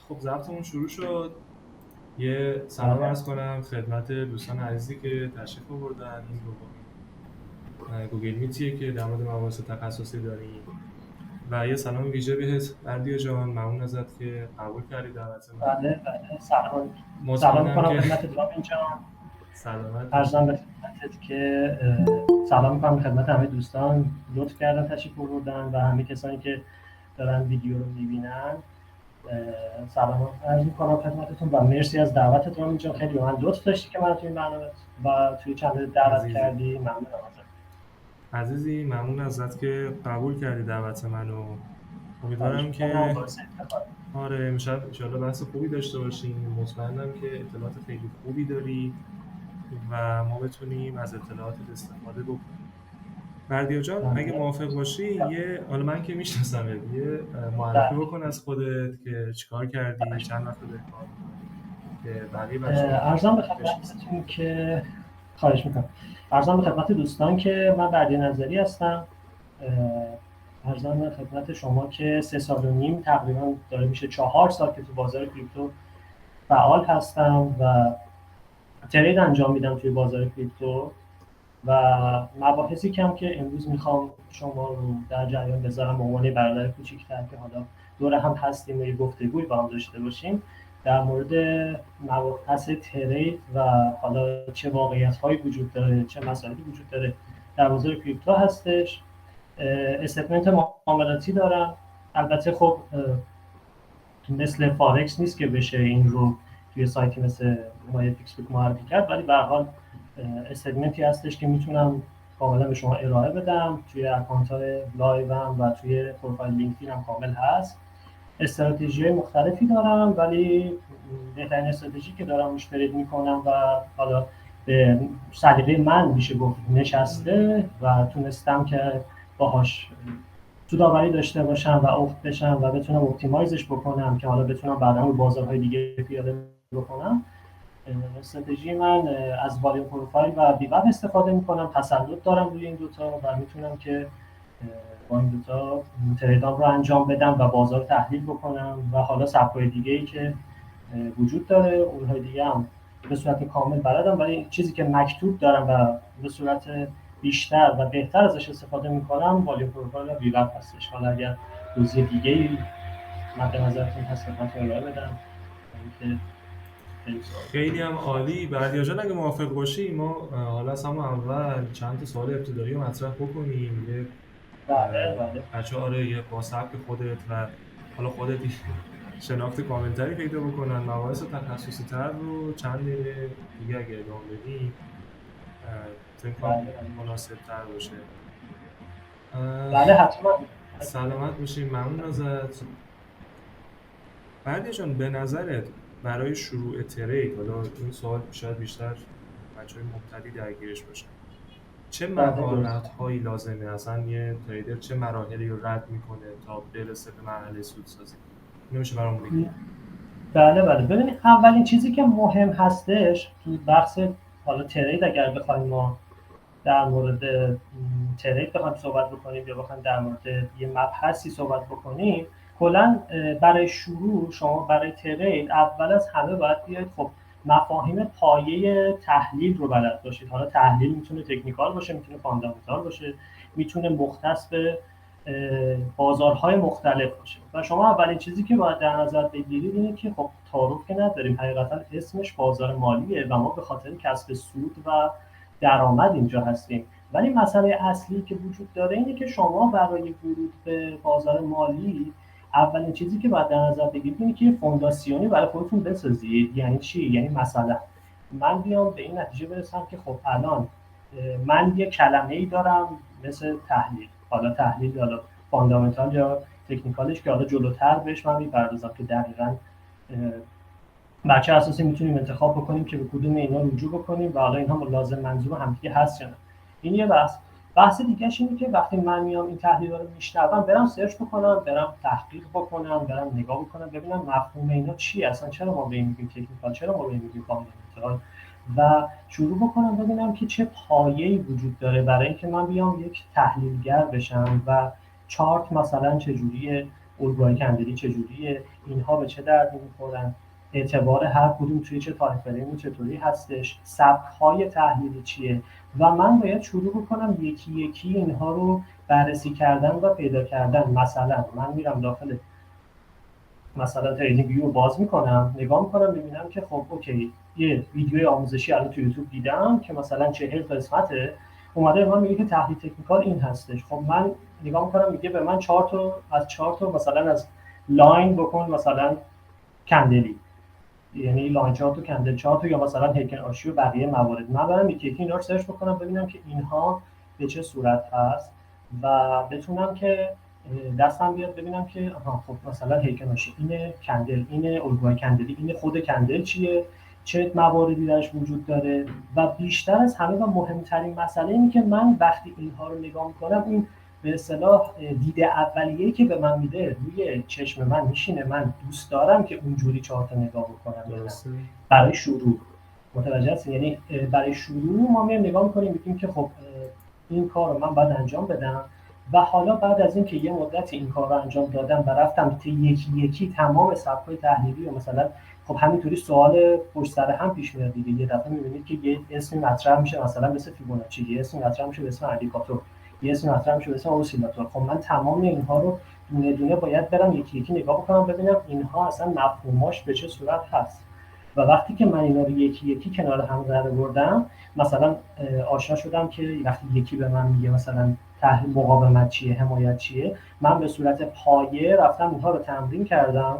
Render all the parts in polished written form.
خب ضبطمون شروع شد. یه سلام بله عرض کنم خدمت دوستان عزیزی که تشریف آوردن. این دومین گوگل میتیه که در مورد مباحث تخصصی داریم و یه سلام ویژه بهت بردیا جان، ممنون ازت که قبول کردی دعوت منو. بله سلام مطمئنم میکنم که خدمت رامین جان. سلامت ارزم باشی. به خدمتت که سلام میکنم خدمت همه دوستان، لطف کردن تشریف بردن و همه کسانی که دارن ویدیو رو میبینن. سلام عرض میکنم خدمتتون و مرسی از دعوتت رامین جان. خیلی به من لطف داشتی که من توی این برنامه و توی چنل دعوت عزیزی کردی. ممنونم ازت. عزیزی ممنون ازت که قبول کردی دعوت منو. خواهش امیدوارم میکنم، که باعث افتخار. آره امشب انشالله بحث خوبی داشته باشیم. مطمئنم که اطلاعات خیلی خوبی داری و ما بتونیم از اطلاعاتت استفاده بکنیم. بردیا جان اگه ممنونم. موافق باشی، حالا من که میشناسمت، یه معرفی بله. بکن از خودت که چیکار کردی، چند وقت داری کار میکنی که بقیه بچه‌ها هم ارزم به بشناسن. خدمتتون که خواهش میکنم. ارزم به خدمت دوستان که من بردیا نظری هستم. ارزم به خدمت شما که 3 سال و نیم تقریبا داره میشه 4 سال که تو بازار کریپتو فعال هستم و ترید انجام میدم توی بازار کریپتو و مباحثی کم که امروز میخوام شما رو در جریان بذارم به عنوان برادر کوچیک‌تر که حالا دور هم هستیم و یه گفتگوی با هم داشته باشیم در مورد مباحث ترید و حالا چه واقعیت‌هایی وجود داره، چه مسائلی وجود داره در بازار کریپتو هستش. استیتمنت معاملاتی دارم. البته خب مثل فارکس نیست که بشه این رو توی سایتی مثل مای فیکس بوک معرفی کرد، ولی به هر حال استیتمنتی هستش که میتونم کاملا به شما ارائه بدم. توی اکانت های لایوم و توی پروفایل لینکدین هم کامل هست. استراتژی مختلفی دارم، ولی بهترین استراتژی که دارم روش ترید میکنم و حالا به سلیقه من میشه گفت نشسته و تونستم که باهاش سودآوری داشته باشم و افت بشم و بتونم اپتیمایزش بکنم که حالا بتونم بعدا رو بازارهای دیگه پیاده بکنم. استراتژی من از والیوم پروفایل و بیوب استفاده میکنم. تسلط دارم روی این دوتا و میتونم که با این دوتا تریدام رو انجام بدم و بازار تحلیل بکنم و حالا سبک‌های دیگه ای که وجود داره اونهای دیگه هم به صورت کامل بلدم، ولی چیزی که مکتوب دارم و به صورت بیشتر و بهتر ازش استفاده میکنم والیوم پروفایل و بیوب هستش. حالا اگر توضیح دیگه ای مد نظرتون هست خدمتتون ارائه بدم اینکه خیلی سوال. خیلی هم عالی. بردیا جان اگه موافق باشی، ما حالا از همون اول چند تا سوال ابتدایی رو مطرح بکنیم. یه بله بله. بچه آره یه با سبک خودت و حالا خودت شناخت کاملتری پیدا بکنن. مباحث تخصصی تر رو چند دقیقه دیگه اگه ادامه بدیم فکر کنم بله مناسب تر باشه. اه، بله حتما. سلامت باشی، ممنون ازت. بردیا جان به نظرت برای شروع ترید، حالا این سوال شاید بیشتر بچه های مبتدی درگیرش باشن، چه بله درست. مهارت هایی لازمه؟ اصلا یه تریدر چه مراحلی رو رد میکنه تا برسه به مرحله سودسازی؟ اینو میشه برامون بگی؟ بله ببینید اولین چیزی که مهم هستش تو بحث حالا ترید، اگر بخوایم ما در مورد ترید بخوایم صحبت بکنیم یا بخوایم در مورد یه مبحثی صحبت بکنیم، کلا برای شروع شما برای ترید اول از همه باید بیاید خب مفاهیم پایه تحلیل رو بلد باشید. حالا تحلیل میتونه تکنیکال باشه، میتونه فاندامنتال باشه، میتونه مختص به بازارهای مختلف باشه و شما اولین چیزی که باید در نظر بگیرید اینه که خب تعارف که نداریم، حقیقتا اسمش بازار مالیه و ما به خاطر کسب سود و درآمد اینجا هستیم. ولی مسئله اصلی که وجود داره اینه که شما برای ورود به بازار مالی اولین چیزی که باید در نظر بگیرید اینه که فونداسیونی برای خودتون بسازید. یعنی چی؟ یعنی مثلا من بیام به این نتیجه برسم که خب الان من یه کلمه ای دارم مثل تحلیل، حالا تحلیل حالا فاندامنتال یا تکنیکالش که حالا جلوتر بهش من میپردازم که دقیقاً بر چه اساسی میتونیم انتخاب بکنیم که به کدوم اینا رجوع بکنیم و حالا اینها لازم منظور همدیگه هست یا نه. این یه بحث دیگهش اینه که وقتی من میام این تحلیل رو میشنوم برم سرچ بکنم، برم تحقیق بکنم، برم نگاه بکنم ببینم مفهوم اینا چیه، اصلا چرا ما به این میگیم تکنیکال، چرا ما به این میگیم فاندامنتال و شروع بکنم ببینم که چه پایه‌ای وجود داره برای اینکه من بیام یک تحلیلگر بشم و چارت مثلا چجوریه، الگوهای کندلی چجوریه، اینها به چه دردی میخورن، اعتبار هر کدوم توی چه تایم فریمی چطوری هستش، سبک‌های تحلیلی چیه و من باید شروع بکنم یکی یکی اینها رو بررسی کردن و پیدا کردن. مثلا من میرم داخل مثلا تریدینگ ویو رو باز میکنم، نگاه میکنم، ببینم که خب اوکی یه ویدیوی آموزشی الان تو یوتیوب دیدم که مثلا 40 قسمته، اومده به من میگه که تحلیل تکنیکال این هستش. خب من نگاه میکنم میگه به من 4 تا مثلا از لاین بکن مثلا کندلی، یعنی لاین چارت و کندل چارت یا مثلا هیکل آشی و بقیه موارد. من برم یکی یکی اینا رو سرچ بکنم ببینم که اینها به چه صورت هست و بتونم که دستم بیاد ببینم که آها خب مثلا هیکل آشی اینه، کندل اینه، الگوهای کندلی اینه، خود کندل چیه، چه مواردی درش وجود داره و بیشتر از همه و مهمترین مسئله اینه که من وقتی اینها رو نگاه میکنم این به اصطلاح دید اولیه‌ای که به من میده روی چشم من میشینه، من دوست دارم که اونجوری چهار تا نگاه بکنم. درسته. برای شروع متوجه هستین؟ یعنی برای شروع ما میایم نگاه میکنیم میگیم که خب این کار رو من باید انجام بدم و حالا بعد از اینکه یه مدت این کار رو انجام دادم و رفتم یکی یکی تمام سبک‌های تحلیلی و مثلا خب همینطوری سوال پشت سر هم پیش میاد دیگه. یه دفعه میبینید که یه اسمی مطرح میشه مثلا مثل فیبوناچی، یه اسمی مطرح میشه به اسم اندیکاتور، یه اسمی مطرح میشه به اسم اسیلاتور. خب من تمام اینها رو دونه دونه باید برم یکی یکی نگاه بکنم ببینم اینها اصلا مفهوماش به چه صورت هست و وقتی که من اینا رو یکی یکی کنار هم در آوردم مثلا آشنا شدم که وقتی یکی به من میگه مثلا تحلیل مقاومت چیه، حمایت چیه، من به صورت پایه رفتم اینها رو تمرین کردم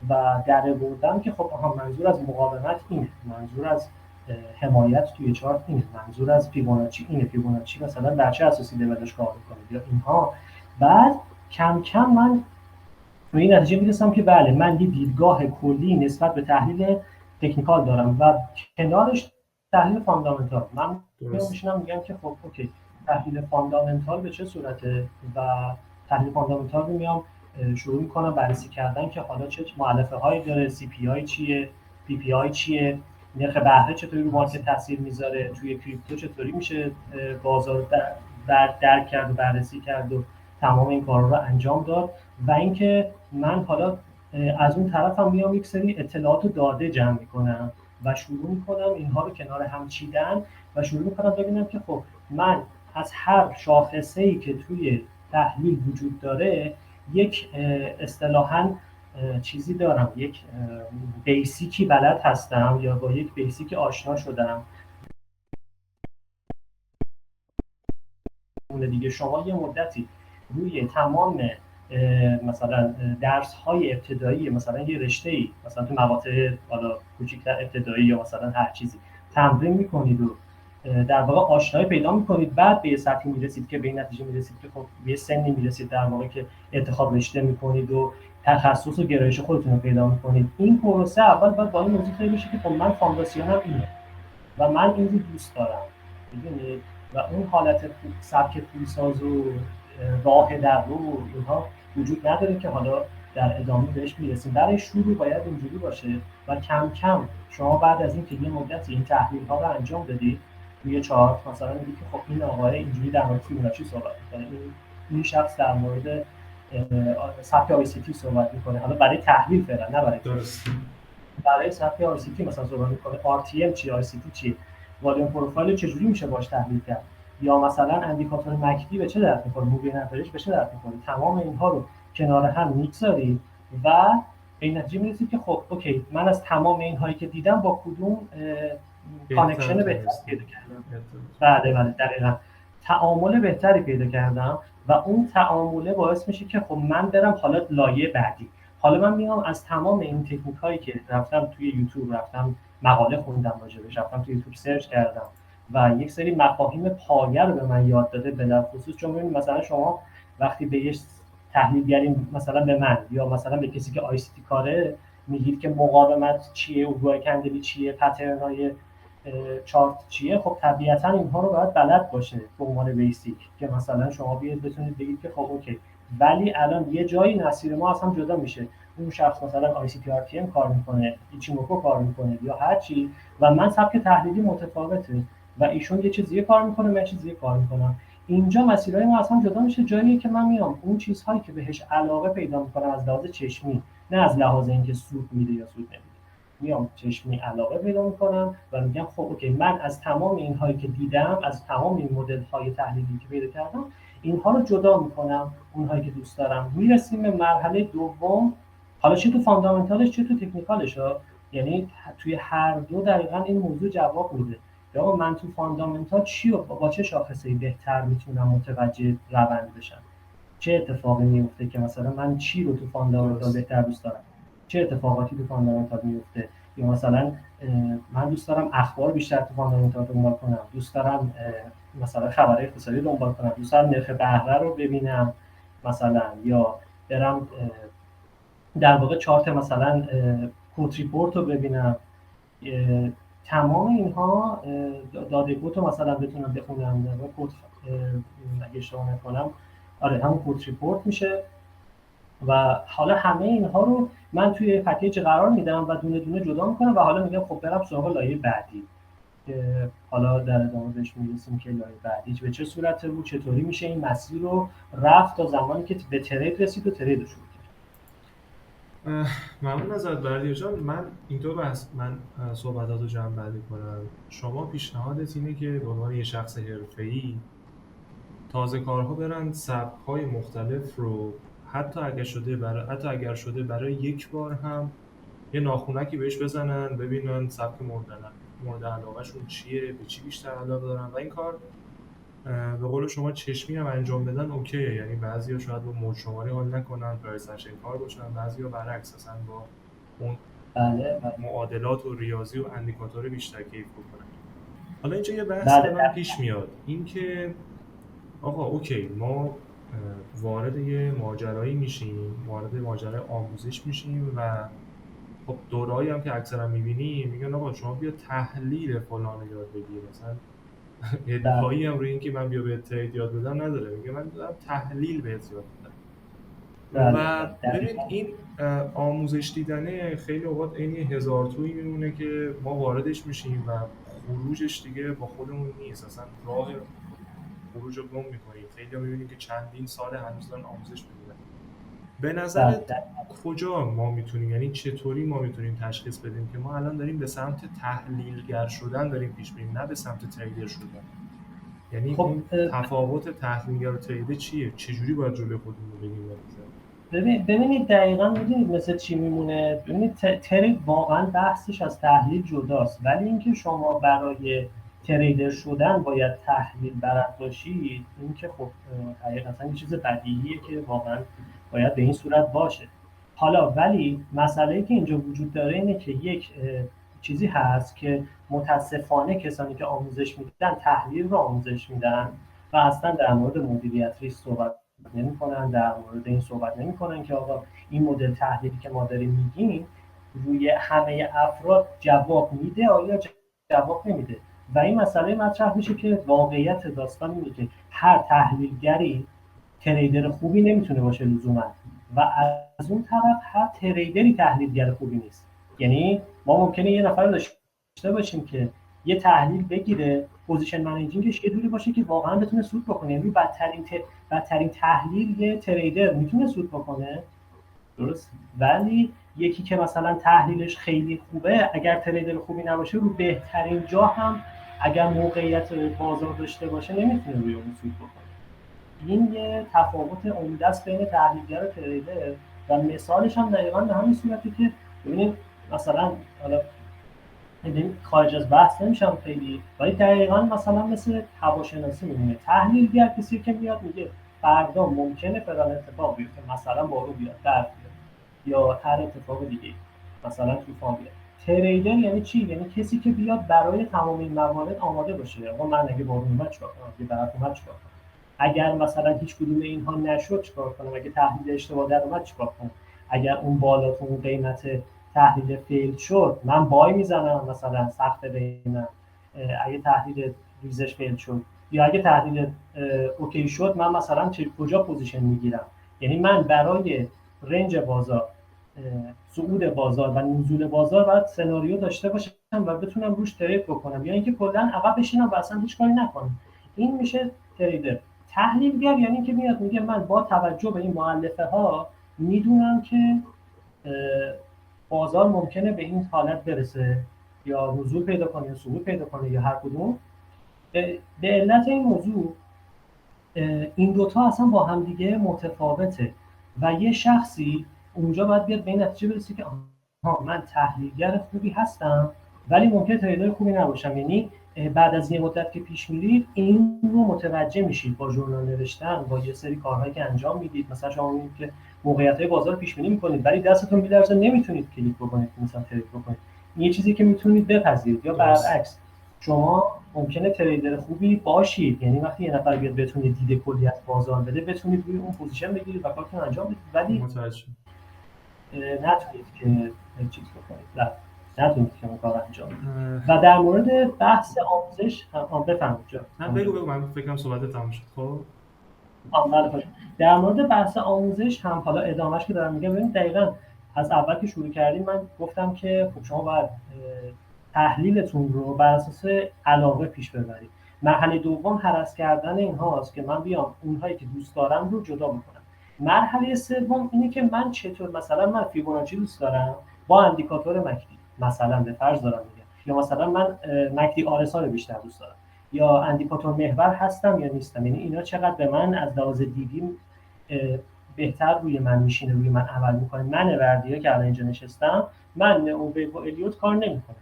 و در آوردم که خب آها منظور از مقاومت اینه، منظور از حمایت توی چارت اینه، منظور از فیبوناچی اینه، فیبوناچی مثلا در چه اساسی لولش کار میکنه یا اینها. بعد کم کم من به این نتیجه میرسم که بله من یه دیدگاه کلی نسبت به تحلیل تکنیکال دارم و کنارش تحلیل فاندامنتال. من میشینم میگم که خب اوکی تحلیل فاندامنتال به چه صورته و تحلیل فاندامنتال رو میام شروع میکنم بررسی کردن که حالا چه مؤلفه هایی داره، سی پی آی چیه، پی پی آی چیه، نرخ بهره چطوری رو مارکت تاثیر میذاره، توی کریپتو چطوری میشه بازار درک کرد و بررسی کرد و تمام این کارا رو انجام داد و اینکه من حالا از اون طرف هم میام یک سری اطلاعات و داده جمع میکنم و شروع میکنم اینها رو کنار هم چیدن و شروع میکنم ببینم که خب من از هر شاخصه‌ای که توی تحلیل وجود داره یک اصطلاحاً چیزی دارم، یک بیسیکی بلد هستم یا با یک بیسیک آشنا شدم. دیگه شما یه مدتی روی تمام مثلا درس های ابتدایی مثلا یه رشته‌ای مثلا تو مقاطع حالا کوچیک‌تر ابتدایی یا مثلا هر چیزی تمرین میکنید و در واقع آشنایی پیدا میکنید، بعد به یه سطحی میرسید که به این نتیجه میرسید که خب به یه سنی میرسید در واقع که انتخاب رشته میکنید و تخصص و گرایش خودتون رو پیدا میکنید. این پروسه اول باید با این موضوع طی بشه که خب من فانداسیونم اینه و من این رو دوست دارم، میدونید، و اون حالت سبک پولساز و راه در رو و اینها وجود نداره که حالا در ادامه بهش میرسیم. برای شروع باید اینجوری باشه و کم کم شما بعد از اینکه یه مدتی این تحلیل ها رو انجام بدید روی چارت مثلا میگید که خب این آقای اینجوری در مورد فیبوناچی صحبت میکنه، این شخص در مورد سبک آی‌سی صحبت میکنه، حالا برای تحلیل فعلا نه برای درست برای سبک آی‌سی مثلا صحبت میکنه، RTM چی، آی‌سی چی، والیوم پروفایل چجوری میشه باش تحلیل کرد، یا مثلا اندیکاتور مکدی به چه درد میخوره، مووینگ اوریج به چه درد میخوره. تمام اینها رو کنار هم میگذارید و به این نتیجه میرسید که خب اوکی من از تمام اینهایی که دیدم با کدوم کانکشن بهتری پیدا کردم. بله دقیقاً تعامل بهتری پیدا کردم و اون تعامله باعث میشه که خب من برم حالا لایه بعدی. حالا من میام از تمام این تکنیکایی که رفتم توی یوتیوب رفتم مقاله خوندم راجبش، رفتم توی یوتیوب سرچ کردم و یک سری مفاهیم پایه رو به من یاد داده به خصوص. چون ببینید مثلا شما وقتی به یه تحلیلگری مثلا به من یا مثلا به کسی که آی‌سی کاره میگید که مقاومت چیه، الگوهای کندلی چیه، پترن‌های چارت چیه، خب طبیعتا اینها رو باید بلد باشه به عنوان بیسیک که مثلا شما بیاید بتونید بگید که خب اوکی ولی الان یه جایی مسیر ما از هم جدا میشه، اون شخص مثلا ICT-RTM کار میکنه، ایچیموکو کار میکنه یا هر چی و من سبک تحلیلی متفاوته و ایشون یه چیزیه کار میکنه من چیزیه کار میکنم. اینجا مسیرهای ما اصلا جدا میشه، جاییه که من میام اون چیزهایی که بهش علاقه پیدا میکنم از لحاظ چشمی، نه از لحاظ اینکه سود میده یا سود نمیده، میام چشمی علاقه پیدا میکنم و میگم خب اوکی، من از تمام اینهایی که دیدم، از تمام این مدل های تحلیلی که پیدا کردم، اینها رو جدا میکنم، اونهایی که دوست دارم. میرسیم به مرحله دوم، حالا چه تو فاندامنتالش چه تو تکنیکالش ها، یعنی توی هر دو دقیقا این موضوع جواب میده. یا من تو فاندامنتال چی رو با چه شاخصه‌ای بهتر میتونم متوجه روند بشم، چه اتفاقی میفته که مثلا من چی رو تو فاندامنتال بهتر دوست دارم، چه اتفاقاتی تو فاندامنتال میفته، یا مثلا من دوست دارم اخبار بیشتر تو فاندامنتال دنبال کنم، دوست دارم مثلا خبر اقتصادی دنبال کنم، دوست دارم نرخ بهره رو ببینم مثلا، یا برم در واقع چارت مثلا کوت ریپورت رو ببینم. تمام اینها دادگوت رو مثلا بتونم بخونم، در واقع کد اگه اشتباه نکنم آره همون کد ریپورت میشه. و حالا همه اینها رو من توی پکیج قرار میدم و دونه دونه جدا میکنم و حالا میگم خب برم سراغ لایه بعدی که حالا در ادامه بهش میرسیم که لایه بعدی به چه صورته بود، چطوری میشه این مسیر رو رفت تا زمانی که به ترید رسید و ترید رو شروع کرد. ممنون ازت بردیا جان. من اینطور من صحبتاتو جمع بندی کنم. شما پیشنهادت اینه که به عنوان یه شخص حرفه‌ای تازه کارها برن سبک‌های مختلف رو حتی اگر شده برای یک بار هم یه ناخونکی بهش بزنن، ببینن سبک مورد علاقهشون چیه، به چی بیشتر علاقه دارن و این کار به قول شما چشمی هم انجام بدن اوکیه. یعنی بعضیا شاید با موج شماری حال نکنن، پرسنشن کار باشن، بعضیا برعکس اصلا با اون معادلات و ریاضی و اندیکاتور بیشتر کیف بکنن. حالا اینجا یه بحث من پیش میاد، این که آقا اوکی ما وارد یه ماجرایی میشیم، وارد ماجرای آموزش میشیم و خب دورهایی هم که اکثرا میبینیم میگن آقا شما بیا تحلیل فلان رو یاد بگیر، مثلا ادعایی هم روی این که من بیا به ترید یاد بدم نداره، میگه من دارم تحلیل بهت یاد بدم. و ببین این آموزش دیدنه خیلی اوقات عین هزار تویی میمونه که ما واردش میشیم و خروجش دیگه با خودمون نیست، اصلا راه خروج رو گم میکنیم. خیلی ها میبینیم که چندین سال هنوز دارن آموزش میدونن. به نظرت کجا ما میتونیم، یعنی چطوری ما میتونیم تشخیص بدیم که ما الان داریم به سمت تحلیلگر شدن داریم پیش میریم، نه به سمت تریدر شدن؟ یعنی خب اون تفاوت تحلیلگر و تریدر چیه؟ چجوری باید جلوی خودمون رو بگیریم؟ ببینید دقیقاً میدونید مثل چی میمونه. ببینید ترید واقعاً بحثش از تحلیل جداست، ولی اینکه شما برای تریدر شدن باید تحلیل بلد باشید، این که خب حقیقتاً یه چیز بدیهیه که واقعاً باید به این صورت باشه. حالا ولی مسئله‌ای که اینجا وجود داره اینه که یک چیزی هست که متاسفانه کسانی که آموزش میدن تحلیل رو آموزش میدن و اصلا در مورد مدیریت ریسک صحبت نمی‌کنن، در مورد این صحبت نمی‌کنن که آقا این مدل تحلیلی که ما داریم میگیم روی همه افراد جواب میده یا جواب نمیده. و این مسئله مطرح میشه که واقعیت داستان اینه که هر تحلیلگری تریدر خوبی نمیتونه باشه لزوما، و از اون طرف هر تریدری تحلیلگر خوبی نیست. یعنی ما ممکنه یه نفر داشته باشیم که یه تحلیل بگیره، پوزیشن منیجینگش یه جوری باشه که واقعا بتونه سود بکنه. یعنی بدترین تحلیل یه تریدر میتونه سود بکنه، درست، ولی یکی که مثلا تحلیلش خیلی خوبه اگر تریدر خوبی نباشه رو بهترین جا هم اگر موقعیت بازار داشته باشه نمیتونه روی اون سود بکنه. این یه تفاوت عمده است بین تحلیلگر و تریدر و مثالش هم دقیقاً به همین صورته که ببینید مثلا حالا خارج از بحث نمیشم خیلی، ولی دقیقاً مثلا مثل هواشناسی میمونه. تحلیلگر کسی که میاد میگه فردا ممکنه فلان اتفاق بیفته، مثلا بارون بیاد، برف بیاد یا هر اتفاق دیگه، مثلا طوفان بیاد. تریدر یعنی چی؟ یعنی کسی که بیاد برای تمام این موارد آماده باشه. آقا من اگه بارون اومد چیکار کنم؟ اگه برف اومد چیکار کنم؟ اگر مثلا هیچ کدوم اینها نشد چیکار کنم؟ اگه تحلیل اشتباه در اومد چیکار کنم؟ اگر اون بالا تو اون قیمت تحلیل فیل شد من بای میزنم، مثلا سخت بینم. اگه تحلیل ریزش فیل شد یا اگه تحلیل اوکی شد من مثلا کجا پوزیشن میگیرم. یعنی من برای رنج بازار، صعود بازار و نزول بازار باید سناریو داشته باشم و بتونم روش ترید بکنم، یا اینکه کلا عقب بشینم و اصلا هیچ کاری نکنم. این میشه تریدر. تحلیلگر یعنی که میاد میگه من با توجه به این مؤلفه ها میدونم که بازار ممکنه به این حالت برسه یا نزول پیدا کنه یا صعود پیدا کنه یا هر کدوم. به علت این موضوع این دوتا اصلا با هم دیگه متفاوته و یه شخصی اونجا باید بیاد به این نتیجه برسه که من تحلیلگر خوبی هستم ولی ممکنه تریدر خوبی نباشم. یعنی بعد از یه مدت که پیش میرید این رو متوجه میشید با ژورنال نوشتن، با یه سری کارهایی که انجام میدید. مثلا شما میبینید که موقعیت‌های بازار پیش بینی میکنید ولی دستتون میلرزه نمیتونید کلیک بکنید مثلا ترید بکنید. این یه چیزی که میتونید بپذیرید. یا برعکس شما ممکنه تریدر خوبی باشید، یعنی وقتی یه نفر بیاد بتونه دید کلی از بازار بده بتونید روی اون پوزیشن بگیرید و کارتون انجام بدید ولی نتونید که چیز بکنید، نتونید که اون کار انجام بدید. و در مورد بحث آموزش هم بفهمید جا بگو من فکرم صحبت تمام شد. خب در مورد بحث آموزش هم حالا ادامهش که دارم میگم، ببینید دقیقاً از اول که شروع کردیم من گفتم که خب شما باید تحلیلتون رو بر اساس علاقه پیش ببرید. مرحله دوم هرس کردن اینهاست که من بیام اونهایی که دوست دارم رو جدا بکنم. مرحله سوم اینه که من چطور مثلا من فیبوناچی دوست دارم با اندیکاتور مکدی مثلا به فرض دارم میگم، یا مثلا من مکدی آرسا رو بیشتر دوست دارم یا اندیکاتور محور هستم یا نیستم. یعنی اینا چقدر به من از لحاظ دیدیم بهتر روی من میشینه، روی من عمل میکنه. من وردیه که الان اینجا نشستم من اوبیو و الیوت کار نمیکنه.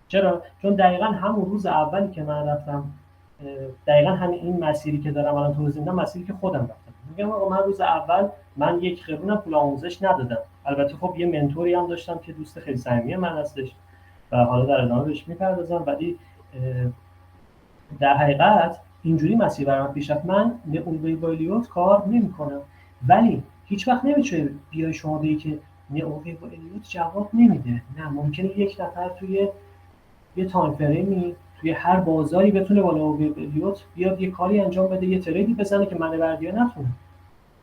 چرا؟ چون دقیقاً همون روز اولی که من رفتم دقیقاً همین این مسیری که دارم الان توضیح میدم مسیری که خودم رفتم. میگم آقا من روز اول من یک قرونم پول آموزش ندادم. البته خب یه منتوری هم داشتم که دوست خیلی صمیمی من هستش و حالا در ادامه بهش میپردازم، ولی در حقیقت اینجوری مسیر برام پیش رفت. من به الیوت کار نمیکنم ولی هیچ وقت نمیشه بیای شما بگی که الیوت جواب نمیده. نه، ممکنه یک نفر توی یه تایم فریمی توی هر بازاری بتونه بالا الیوت بیاد یه کاری انجام بده، یه تریدی بزنه که من وردیا نتونه.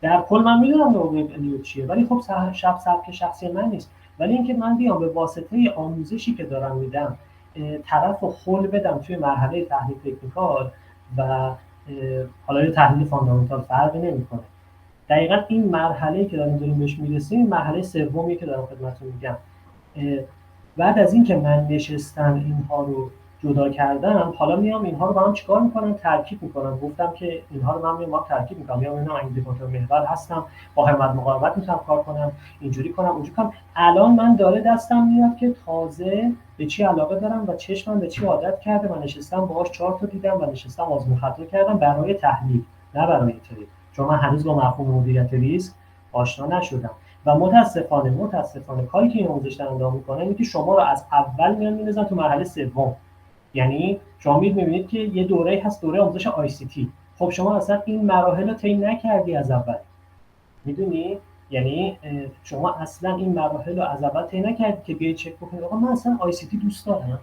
در کل من میدونم الیوت چیه ولی خب سبک شخصی من نیست. ولی اینکه من بیام به واسطه آموزشی که دارم میدم طرف رو خل بدم توی مرحله تحلیل تکنیکال و حالا یه تحلیل فاندامنتال فرقی نمیکنه. دقیقاً این مرحله‌ای که داریم بهش میرسیم مرحله سومیه که دارم خدمتتون میگم. بعد از اینکه من نشستم اینها رو جدا کردم، حالا میام اینها رو با هم چیکار میکنم؟ ترکیب میکنم. گفتم که اینها رو من میام ترکیب میکنم. میام اینا اندیکاتور محور هستم، با همت مقاومت میتونم کار کنم، اینجوری کنم اونجوری کنم. الان من داره دستم میاد که تازه به چی علاقه دارم و چشمم به چی عادت کرده و نشستم باهاش چارت رو دیدم و نشستم آزمون خطا کردم برای تحلیل نه برای ترید، چون من هنوز با مفهوم مدیریت ریسک آشنا نشدم. و متاسفانه کاری که این آموزش دارن انجام میکنه اینه که شما رو از اول میندازن تو مرحله سوم. یعنی شما میبینید که یه دوره هست، دوره آموزش آی سی تی. خب شما اصلا این مراحل رو طی نکردی از اول، میدونی؟ یعنی شما اصلا این مراحل رو از اول طی نکردی که بیاید چک بکنید آقا من اصلا آی سی تی دوست دارم،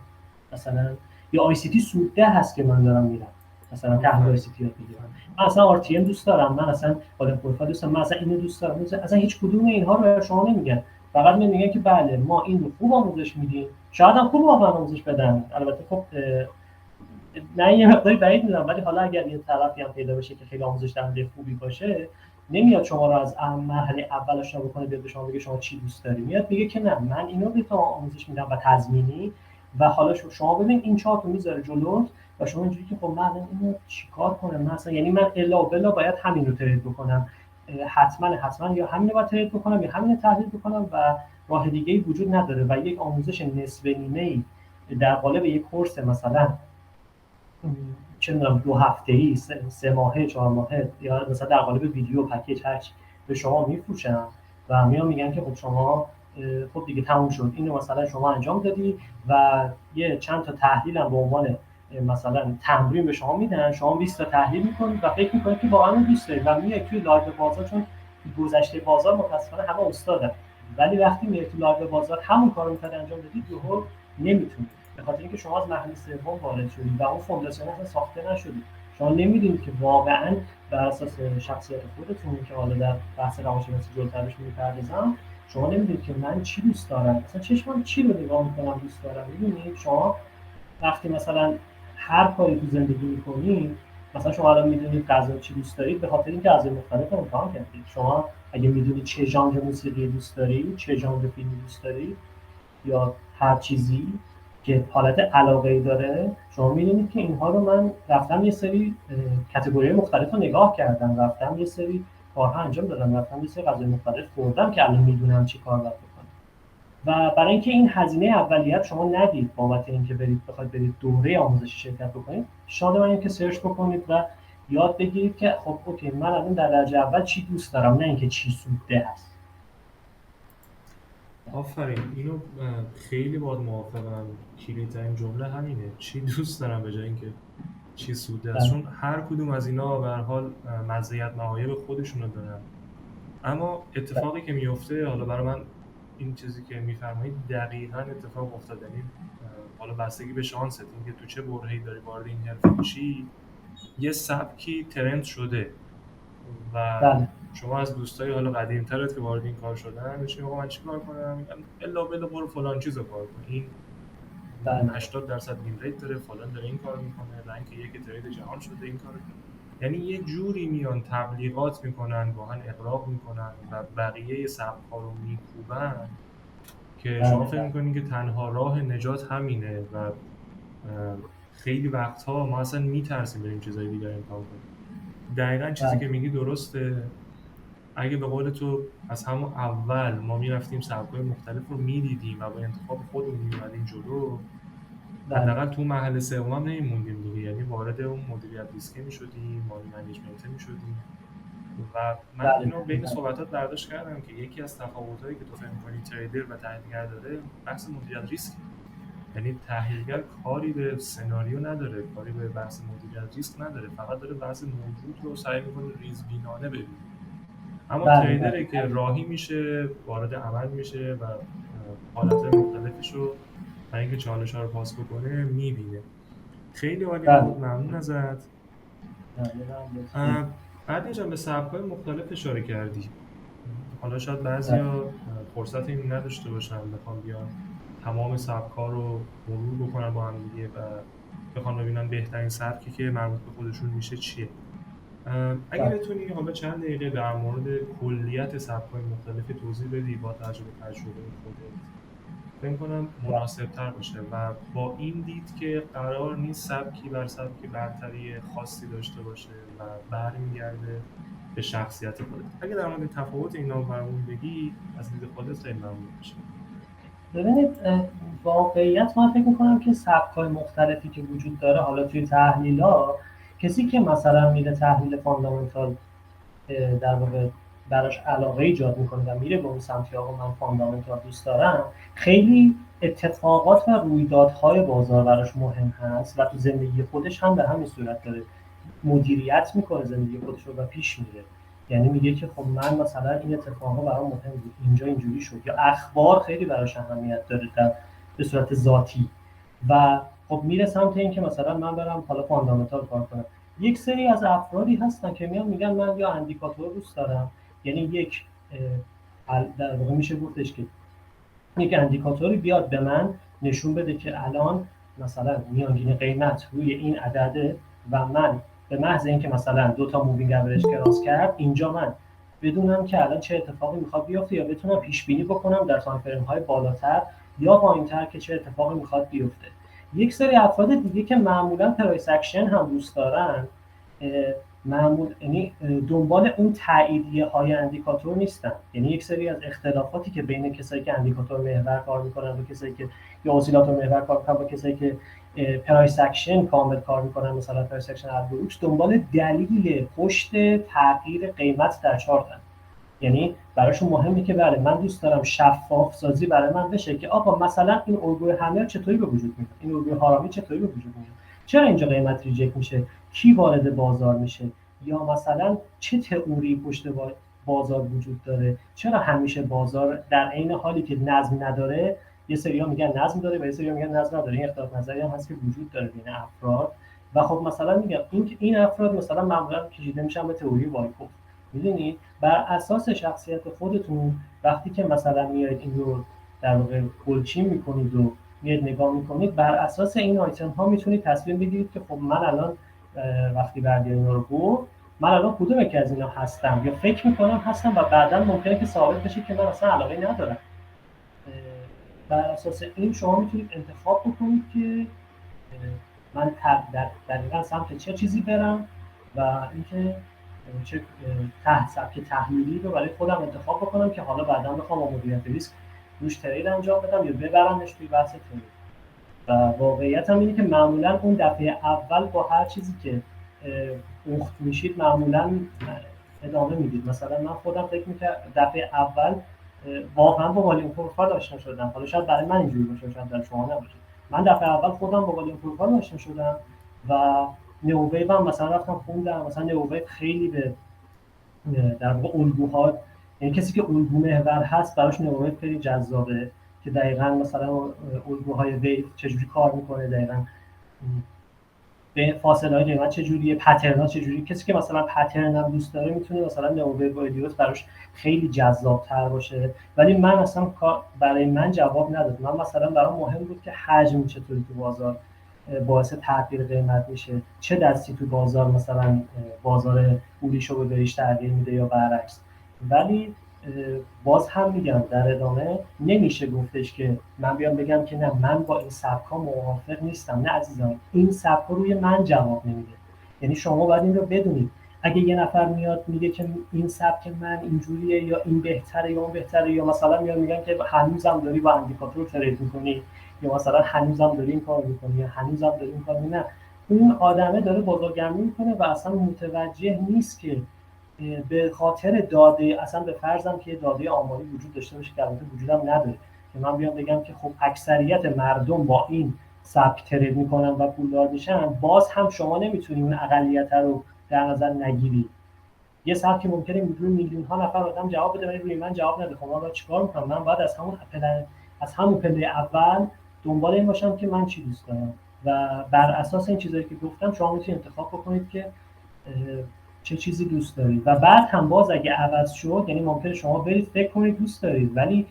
مثلا یا آی سی تی سودده هست که من دارم میرم مثلا تحلیل آی سی تی رو بگیرم، من اصلا آر تی ام دوست دارم، من اصلا بالن پروفایل دوست دارم، من اصلا اینو دوست دارم. اصلا هیچ کدوم اینها رو شما نمیگن. فقط میگن که بله ما این رو خوب آموزش میدیم، شاید هم خوب واقعا آموزش بدن. البته خب نه یه مقداری بعید میدونم، ولی حالا اگر یه طرفی هم پیدا بشه که خیلی آموزش دهنده خوبی باشه نمیاد شما رو از مرحله اول آشنا بکنه بیاد به شما بگه شما چی دوست داری. میاد بگه که نه من اینو به تو آموزش میدم و تضمینی و حالا شما ببین این چارت رو میذاره جلوت و شما اینجوری که خب من اینو چیکار کنم مثلا، یعنی من الا بلا باید همین رو ترید بکنم، حتما یا همین رو باید ترید بکنم یا همین رو تحلیل بکنم و راه دیگه‌ای وجود نداره. و یک آموزش نصف نیمه‌ای در قالب یک کورس مثلا چه می‌دونم 2 هفته‌ای، 3 ماهه، 4 ماهه یا مثلا در قالب ویدیو پکیج هرچی به شما میفروشن و میگن که خب شما خب دیگه تموم شد، اینو مثلا شما انجام دادی و یه چند تا تحلیل هم به عنوان مثلا تمرین به شما میدن، شما 20 تا تحلیل میکنید و فکر میکنید که واقعا دوست دارید و میاد توی لایو بازار، چون گذشته بازار متأسفانه همه استادن، ولی وقتی میاد توی لایو بازار همون کارو میخواد انجام بدید یهو نمیتونید، به خاطر اینکه شما از مرحله سوم وارد شدید و اون فونداسیون اصلا ساخته نشدید. شما نمیدونید که واقعا بر اساس شخصیت خودتون که حالا در بحث روانشناسی جلوتر بهش میپردازم، شما نمیدونید که من چی دوست دارم، اصلا چشمم چی رو نگاه میکنم دوست دارم. میدونید شما وقتی مثلا هر کاری تو زندگی میکنید مثلا شما الان میدونید غذا چی دوست دارید به خاطر اینکه غذای مختلف رو امتحان کردید. شما اگه میدونید چه ژانر موسیقی دوست دارید، چه ژانر فیلمی دوست دارید یا هر چیزی که حالت علاقه‌ای داره، شما می‌دونید که اینها رو من رفتم یه سری کاتگوری مختلف رو نگاه کردم، رفتم یه سری کارها انجام دادم، رفتم یه سری غذای مختلف خوردم که الان می‌دونم چی کار باید بکنم. و برای اینکه این هزینه اولیه شما ندید بابت اینکه بخواید برید دوره آموزشی شرکت بکنید، پیشنهاد من اینه که سرچ بکنید و یاد بگیرید که خب اوکی من الان در درجه اول چی دوست دارم، نه اینکه چی سودده هست. آفرین، اینو خیلی باهات موافقم. کلیدترین جمله همینه، چی دوست دارم به جای اینکه چی سوده است. چون هر کدوم از اینا به هر حال مزیت معایب خودشونو دارن. اما اتفاقی که میفته، حالا برای من این چیزی که میفرمایید دقیقاً اتفاق افتاد. یعنی حالا بستگی به شانست، اینکه تو چه برهه‌ای داری وارد این حرفه میشی، یه سبکی ترند شده و بله شما از دوستای حالا قدیمی‌ترت که وارد این کار شدن میشین آقا من چیکار کنم؟ میگم الا بلا برو فلان چیزو کار کن. این بله 80% وین ریت داره، فلان داره این کارو میکنه، رنک یک ترید جهان شده این کارو. یعنی یه جوری میان تبلیغات میکنن، گاهن اغراق میکنن و بقیه سبک‌ها رو میکوبن که شما فکر میکنین که تنها راه نجات همینه و خیلی وقتها ما اصلا میترسیم بریم چیزای دیگر امتحان کنیم. دقیقاً چیزی که میگی درسته. اگه به قول تو از همون اول ما میرفتیم سبک‌های مختلف رو میدیدیم و با انتخاب خودمون میومدیم جلو، حداقل تو مرحله سوم هم نمیموندیم دیگه. یعنی وارد اون مدیریت ریسکی میشدیم، مالی منیجمنت میشدیم. و من اینو بین صحبتات برداشت کردم که یکی از تفاوتایی که تو فکر می‌کنی تریدر و تحلیلگر داره بحث مدیریت ریسک. یعنی تحلیلگر کاری به سناریو نداره، کاری به بحث مدیریت ریسک نداره، فقط داره بحث موجود رو سعی می‌کنه ریزبینانه ببینه. اما تریدره که راهی میشه، وارد عمل میشه و حالتهای مختلفش رو برای اینکه چالش‌ها رو پاس بکنه میبینه. خیلی عالی بود، ممنون ازت. بعد جان به سبک‌های مختلف اشاره کردی. حالا شاید بعضیا فرصت این نداشته باشن بخوام بیان تمام سبک‌ها رو مرور بکنن با هم دیگه و بخوام ببینن بهترین سبکی که مربوط به خودشون میشه چیه. اگه بتونی حالا چند دقیقه در مورد کلیت سبک‌های مختلف توضیح بدی با توجه به تجربه خودت، فکر کنم مناسب‌تر باشه و با این دید که قرار نیست سبکی بر سبکی برتری خاصی داشته باشه و برمیگرده به شخصیت خودت. اگه در مورد تفاوت اینا برامون بگی از دید خودت خیلی ممنون میشه. ببینید واقعیت من فکر می‌کنم که سبک‌های مختلفی که وجود داره، حالا توی تحلیل‌ها کسی که مثلا میره تحلیل فاندامنتال در واقع براش علاقه ایجاد میکنه و میره به اون سمت آقا من فاندامنتال دوست دارم، خیلی اتفاقات و رویدادهای بازار براش مهم هست و تو زندگی خودش هم به همین صورت داره مدیریت میکنه زندگی خودش رو و پیش میره. یعنی میگه که خب من مثلا این اتفاقا برام مهم بود، اینجا اینجوری شد، یا اخبار خیلی براش اهمیت داره به صورت ذاتی و خب میره سمت این که مثلا من برم حالا فاندامنتال کار کنم. یک سری از افرادی هستن که میان میگن من یا اندیکاتور دوست دارم، یعنی یک در واقع میشه گفتش که یک اندیکاتوری بیاد به من نشون بده که الان مثلا میانگین قیمت روی این عدده و من به محض اینکه مثلا دو تا مووینگ اوریج کراس کرد اینجا من بدونم که الان چه اتفاقی میخواد بیفته یا بتونم پیش بینی بکنم در تایم فریم های بالاتر یا پایینتر که چه اتفاقی میخواد بیفته. یک سری افراد دیگه که معمولا پرایس اکشن هم دوست دارن، یعنی دنبال اون تاییدیه های اندیکاتور نیستن. یعنی یک سری از اختلافاتی که بین کسایی که اندیکاتور محور کار میکنن و کسایی که یا اسیلاتور محور کار میکنن و کسایی که پرایس اکشن کامل کار میکنن، مثلا پرایس اکشن الگوریتم، دنبال دلیل پشت تغییر قیمت در چارتن. یعنی براشون مهمه که بله من دوست دارم شفاف سازی برای من بشه که آقا مثلا این الگوی همر چطوری به وجود میاد، این الگوی هارامی چطوری به وجود میاد، چرا اینجا قیمت ریجکت میشه، کی وارد بازار میشه، یا مثلا چه تئوری پشت بازار وجود داره، چرا همیشه بازار در عین حالی که نظم نداره، یه سری‌ها میگن نظم داره و یه سری‌ها میگن نظم نداره. این اختلاف نظری هم هست که وجود داره بین افراد و خب مثلا میگم این افراد مثلا معمولا کشیده میشن به تئوری وایکوف. میدونید بر اساس شخصیت خودتون وقتی که مثلا میاید این رو در واقع گلچین میکنید و میاید نگاه میکنید، بر اساس این آیتم ها میتونید تصمیم بگیرید که خب من الان وقتی بردیا اینا رو گفت من الان کدوم یکی از اینا هستم یا فکر میکنم هستم و بعدا ممکنه که ثابت بشه که من اصلا علاقه ندارم. بر اساس این شما میتونید انتخاب بکنید که من دقیقا سمت چه چیزی برم و اینکه چه سبک تحلیلی رو برای خودم انتخاب بکنم که حالا بعدا بخوام با مدیریت ریسک روش ترید انجام بدم یا ببرمش توی بحث ترید. و واقعیت هم اینه که معمولا اون دفعه اول با هر چیزی که اخت میشید معمولا ادامه میدید. مثلا من خودم فکر میکنم دفعه اول واقعا با والیوم پروفایل آشنا شدم. حالا شاید برای من اینجوری باشه، شاید برای شما نباشه. من دفعه اول خودم با والیوم پروفایل آشنا شدم و نئوویو هم مثلا رفتم خوندم. مثلا نئوویو خیلی به در واقع الگوها، یعنی کسی که الگو محور هست براش نئوویو خیلی جذابه که دقیقاً مثلا الگوهای ویو چجوری کار میکنه، دقیقاً به فاصله های قیمت چجوریه، پترن ها چجوری. کسی که مثلا پترن هم دوست داره میتونه مثلا نئوویو و الیوت براش خیلی جذاب تر باشه. ولی من اصلا برای من جواب نداد. من مثلا برام مهم بود که حجم چطوری تو بازار باعث تغییر قیمت میشه، چه دستی تو بازار مثلا بازار پولیشو به بهش تغییر میده یا برعکس. ولی باز هم میگم در ادامه نمیشه گفتش که من بیام بگم که نه من با این سبک‌ها موافق نیستم. نه عزیزان، این سبک‌ها روی من جواب نمیده. یعنی شما باید این رو بدونید. اگه یه نفر میاد میگه که این سبک من اینجوریه یا این بهتره یا اون بهتره، یا مثلا میگن که هنوزم داری با اندیکاتور ترید می‌کنی، یا مثلا هنوزم داری این کار می‌کنی، یا هنوزم داری این کار نه، اون آدمه داره بازارگرمی می‌کنه و اصلا متوجه نیست که به خاطر داده، اصلا به فرضم که داده آماری وجود داشته باشه که البته وجودم نداره که من بیام بگم که خب اکثریت مردم با این سبک ترید میکنن و پولدار میشن، باز هم شما نمیتونی اون اقلیت رو در نظر نگیری. یه سبک ممکنه میلیون ها نفر آدم جواب بده ولی روی من جواب نده. خب من باید چیکار میکنم؟ من باید از همون پله اول دنبال این باشم که من چی دوست دارم و بر اساس این چیزایی که گفتم شما میتونید انتخاب بکنید که چه چیزی دوست دارید. و بعد هم باز اگه عوض شد، یعنی ممکنه شما برید فکر کنید دوست دارید ولی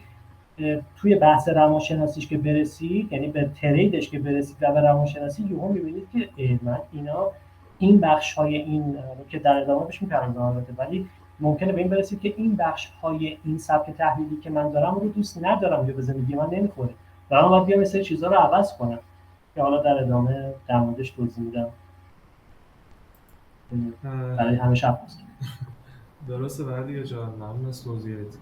توی بحث روانشناسیش که برسید، یعنی به تریدش که برسید و به روانشناسی، یهو میبینید که من این بخش‌های این که در ادامه بهش می‌پردازم البته، ولی ممکنه به این برسید که این بخش‌های این سبک تحلیلی که من دارم رو دوست ندارم یا به زندگی من نمی‌خوره و من باید بیام مثل چیزا رو عوض کنم که حالا در ادامه در موردش توضیح میدم. برای همه شب هست. درسته بردیا جان، ممنون از توضیحت.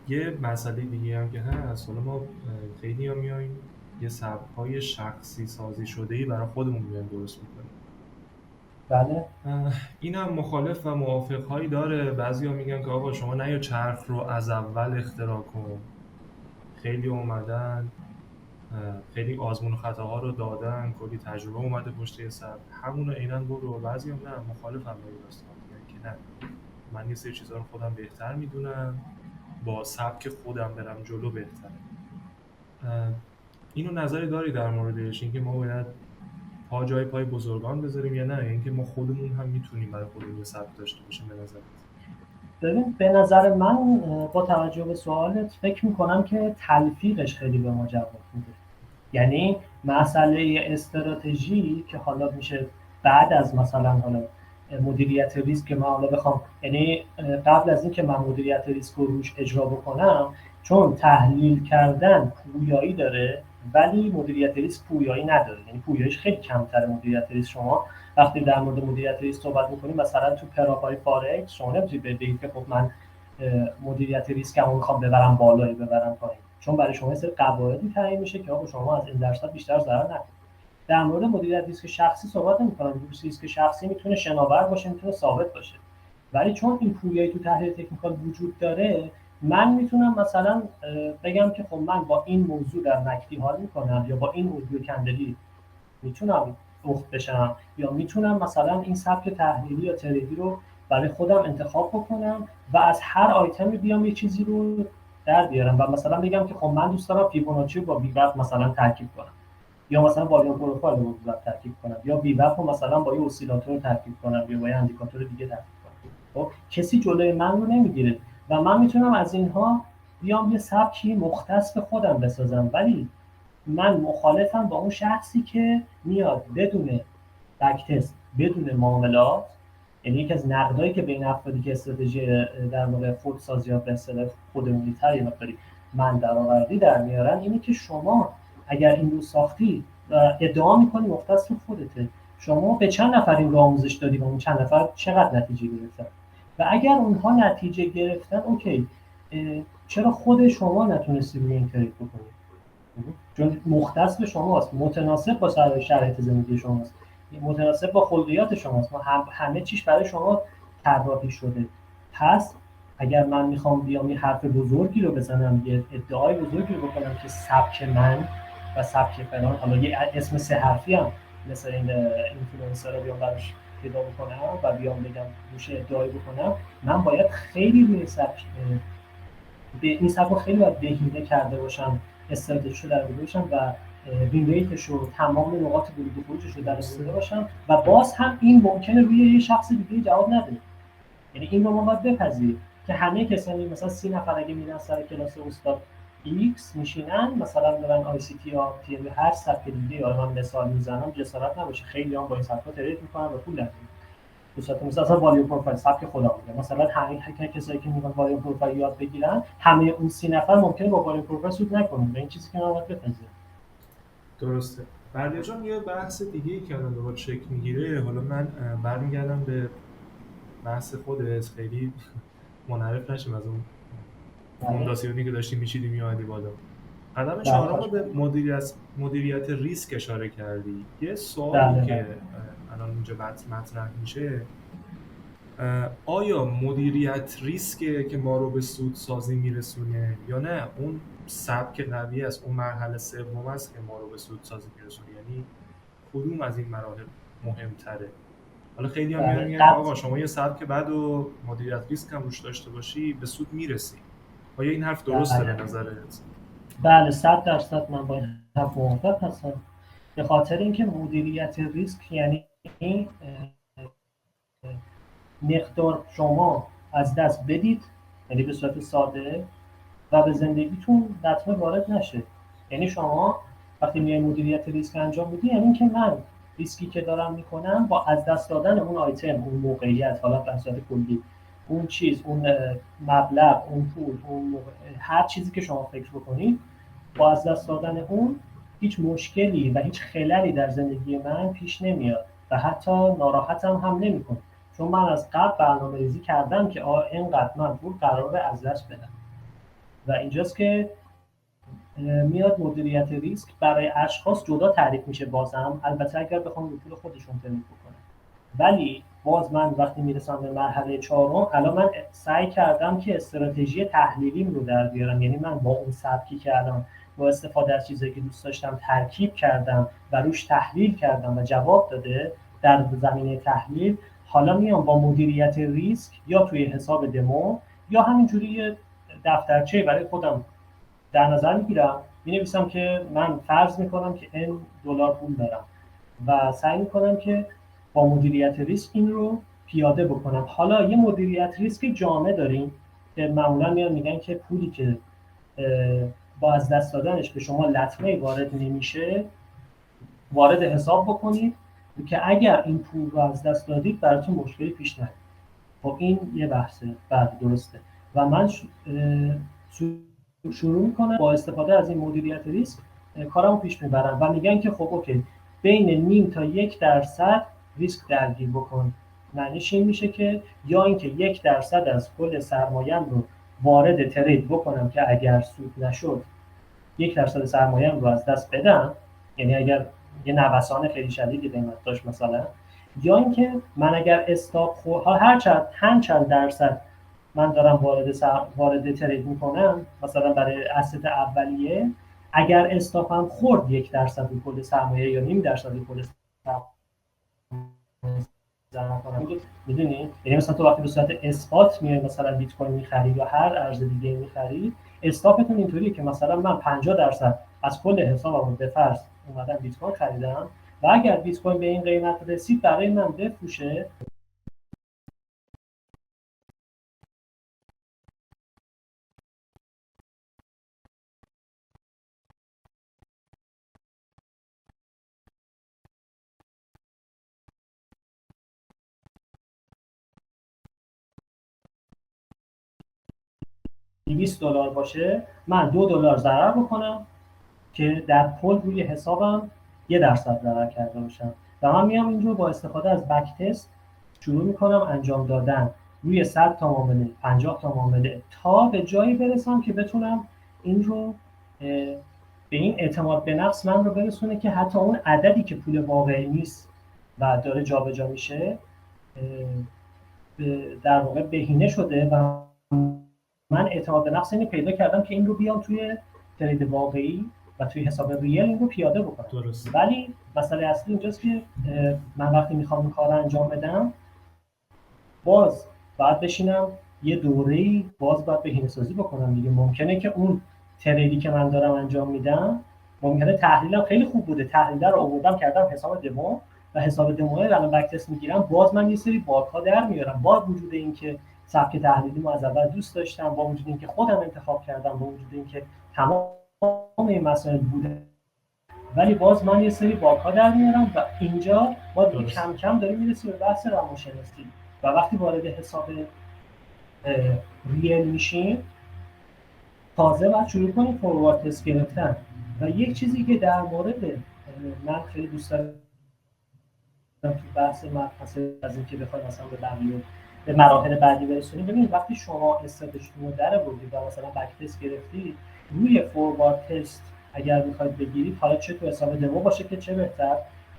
یه مسئله دیگه هم که هست، حالا ما خیلی ها میاییم یه سبک‌های شخصی سازی شده‌ای برای خودمون میایم درست میکنیم. بله. این هم مخالف و موافق‌هایی داره. بعضیا میگن که آقا شما نیا چرخ رو از اول اختراع کن. خیلی اومدن خیلی آزمون و خطاها رو دادن، کلی تجربه اومده پشت یه سبک، همونو عیناً برو. بعضی هم نه، مخالفم با این داستان، میگن که نه، من یه سری چیزا رو خودم بهتر میدونم، با سبک خودم برم جلو بهتره. اینو نظری داری در موردش، اینکه ما باید پا جای پای بزرگان بذاریم یا نه، اینکه ما خودمون هم میتونیم برای خودمون یه سبک داشته باشیم؟ به نظرت؟ ببین به نظر من با توجه به سوالت فکر میکنم که تلفیقش خیلی به ما جواب میده. یعنی مسئله استراتژی که حالا میشه بعد از مثلا حالا مدیریت ریسک که من حالا بخوام، یعنی قبل از این که من مدیریت ریسک رو روش اجرا بکنم، چون تحلیل کردن پویایی داره ولی مدیریت ریسک پویایی نداره، یعنی پویاییش خیلی کمتره. مدیریت ریسک شما وقتی در مورد مدیریت ریسک صحبت می‌کنیم، مثلا تو پراپای فارکس شما نمی‌تونید بگید که خب من مدیریت ریسکمو می‌خوام ببرم بالا یا ببرم پایین، چون برای شما سری قواعدی تعیین میشه که آقا شما از این درصد بیشتر ضرر نکنید. در مورد مدیریت ریسک شخصی صحبت نمی‌کنم. ریسک شخصی میتونه شناور باشه، میتونه ثابت باشه، ولی چون این پویایی تو تحلیل تکنیکال وجود داره، من میتونم مثلا بگم که خب من با این موضوع در نکتی حال میکنم یا با این الگوی کندلی میتونم اخت بشم، یا میتونم مثلا این سبک تحلیلی یا تریدی رو برای خودم انتخاب بکنم و از هر آیتمی بیام یه چیزی رو در بیارم و مثلا بگم که خب من دوست دارم فیبوناچی رو با ویوپ مثلا ترکیب کنم، یا مثلا والیوم پروفایل رو با ویوپ ترکیب کنم، یا ویوپ رو مثلا با یه اسیلاتور ترکیب کنم یا با یه اندیکاتور دیگه ترکیب کنم. خب کسی جلوی من رو نمیگیره و من میتونم از اینها بیام یه سبکی مختص به خودم بسازم، ولی من مخالفم با اون شخصی که میاد بدون بک تست بدون معاملات. یعنی یکی از نقدایی که بین افرادی که استراتژی در واقع خودسازی ها به اصطلاح خودمونی تر یا مقداری من درآوردی در میارن اینه که شما اگر این رو ساختی و ادعا میکنی مختص تو خودته، شما به چند نفر این رو آموزش دادی و اون چند نفر چقدر نتیجه گرفتن؟ و اگر اونها نتیجه گرفتن اوکی، چرا خود شما نتونستی روی این ترید بکنی؟ چون مختص به شماست، متناسب با شرایط زندگی شماست، متناسب با خلقیات شماست، همه چیش برای شما طراحی شده. پس اگر من میخوام بیام یه حرف بزرگی رو بزنم، یه ادعای بزرگی رو بکنم که سبک من و سبک فلان، حالا یه اسم سه حرفی هم مثل این اینفلوئنسر رو بیام براش پیدا بکنم و بیام بگم روش ادعایی بکنم، من باید خیلی روی سبک به این سبک خیلی باید بهینه کرده باشم، استراتژیشو در آورده باشم و وین ریتش رو، تمام نقاط ورود و خروجش رو در آورده باشم و باز هم این ممکنه روی یه شخص دیگه جواب نده. یعنی این رو ما باید بپذیریم که همه کسانی مثلا 30 نفر اگه میرن سر کلاس استاد ایکس میشینن مثلا دارن آی سی تی یا تی هر سبک دیگه، یا من مثال میزنم جسارت نباشه خیلی هم با این سبکا ترید میکنن و پول در میارن. به صورت مثلا والیو پروفایل سبک خودم میگم، مثلا همه کسایی که میخوان والیو پروفایل یاد بگیرن، همه اون 30 نفر ممکنه با والیو پروفایل سود نکنن و این چیزی که ما باید بپذیریم. درسته. بردیا جان یه بحث دیگه ای که الان دوباره شکل میگیره، حالا من برمیگردم به بحث خودت، خیلی منحرف نشیم از اون بله. فونداسیونی که داشتیم میچیدیم میادی بالا. قدم بله چهارم خواهش رو به می‌کنم. مدیریت ریسک اشاره کردی. یه سوالی بله بله. که الان اینجا مطرح میشه، آیا مدیریت ریسکه که ما رو به سودسازی میرسونه یا نه اون سبک قوی است، اون مرحله سوم است که ما رو به سودسازی میرسونه؟ یعنی کدوم از این مراحل مهمتره؟ حالا خیلی هم میان بله میگن که قبل. آقا شما یه سبک بعد و مدیریت ریسک هم روش داشته باشی به سود میرسی. آیا این حرف درسته به بله نظرت؟ بله 100% من با این حرف موافق هستم. به خاطر اینکه مدیریت ریسک یعنی مقدار شما از دست بدید، یعنی به صورت ساده، و به زندگیتون لطمه وارد نشه. یعنی شما وقتی میای مدیریت ریسک انجام میدی، یعنی اینکه من ریسکی که دارم میکنم با از دست دادن اون آیتم، اون موقعیت، حالا به صورت کلی اون چیز، اون مبلغ، اون پول، هر چیزی که شما فکر بکنید، با از دست دادن اون هیچ مشکلی و هیچ خللی در زندگی من پیش نمیاد و حتی ناراحتم هم نمیکنه، چون من از قبل برنامه‌ریزی کردم که اینقدر من پول قراره از دست بدم. و اینجاست که میاد مدیریت ریسک برای اشخاص جدا تعریف میشه. بازم البته اگر بخوام رو پول خودشون تمرین بکنم، ولی باز من وقتی میرسم به مرحله چهارم، الان من سعی کردم که استراتژی تحلیلیم رو در بیارم. یعنی من با اون سبکی که الان با استفاده از چیزایی که دوست داشتم ترکیب کردم و روش تحلیل کردم و جواب داده در زمینه تحلیل، حالا میام با مدیریت ریسک یا توی حساب دمو یا همینجوری یه دفترچه برای خودم در نظر میگیرم، مینویسم که من فرض میکنم که این دلار پول دارم و سعی میکنم که با مدیریت ریسک این رو پیاده بکنم. حالا یه مدیریت ریسک جامع داریم که معمولا میان میگن که پولی که با از دست دادنش به شما لطمه وارد نمیشه، وارد حساب بکنید که اگر این پول رو از دست دادید براتون مشکلی پیش نیاد. خب این یه بحثه. بله درسته. و من شروع میکنم با استفاده از این مدیریت ریسک کارمو پیش میبرم و میگن که خب اوکی، بین نیم تا 1% ریسک درگیر بکن. معنیش این میشه که یا اینکه 1% از کل سرمایه‌ام رو وارد ترید بکنم که اگر سود نشد 1% سرمایه‌ام رو از دست بدم، یعنی اگر یه نوسان خیلی شدیدی قیمت داشت مثلا، یا اینکه من اگر استاپ هر چند درصد من دارم وارد ترید میکنم مثلا برای اسست اولیه، اگر استاپم خورد 1% کل سرمایه یا نیم درصد کل سرمایه زمان کنم، میدونی؟ یعنی مثلا تو وقتی به صورت اثبات میای مثلا بیت کوین میخری یا هر ارز دیگه میخری، استاپتون اینطوریه که مثلا من 50% از کل حسابم به فرض اومدم بیت کوین خریدم و اگر بیت کوین به این قیمت رسید برای من بفروشه، $200 باشه، من $2 ضرر بکنم که در کل روی حسابم 1% ضرر کرده باشم و من میام این رو با استفاده از بک تست شروع میکنم انجام دادن روی 100 تا معامله، 50 تا معامله، تا به جایی برسم که بتونم این رو به این اعتماد به نفس من رو برسونه که حتی اون عددی که پول واقعی نیست و داره جابجا میشه در واقع بهینه شده و من اعتماد به نفس اینو پیدا کردم که این رو بیام توی ترید واقعی و توی حساب ریل این رو پیاده بکنم. درست. ولی مسئله اصلی اینجاست که من وقتی میخوام این کار رو انجام بدم باز باید بشینم یه دوره‌ای باز باید بهینه‌سازی بکنم دیگه. ممکنه که اون تریدی که من دارم انجام میدم ممکنه تحلیلم خیلی خوب بوده، تحلیل رو آوردم کردم حساب دمو و حساب دمو رو الان بک تست میگیرم، باز من یه سری باگ‌ها در میارم با وجود اینکه سبک تحلیلی رو از اول دوست داشتم، با وجود اینکه خودم انتخاب کردم، با وجود اینکه تمام این مسائل بوده، ولی باز من یه سری باگ‌ها در میارم و اینجا ما دیگه کم کم داریم میرسیم به بحث روانشناسی و وقتی وارد حساب ریل میشیم تازه باید شروع کنیم فوروارد تست گرفتن. و یک چیزی که در مورد من خیلی دوست دارم تو بحث مبحث از اینکه بخوایم مثلا به بقیه به مراحل بعدی برسونیم، ببینید وقتی شما استراتژیتون رو درآوردید و مثلا بک تست گرفتید، روی فوروارد تست اگر میخواید بگیرید، حالا چه تو حساب دمو باشه که چه بهتر،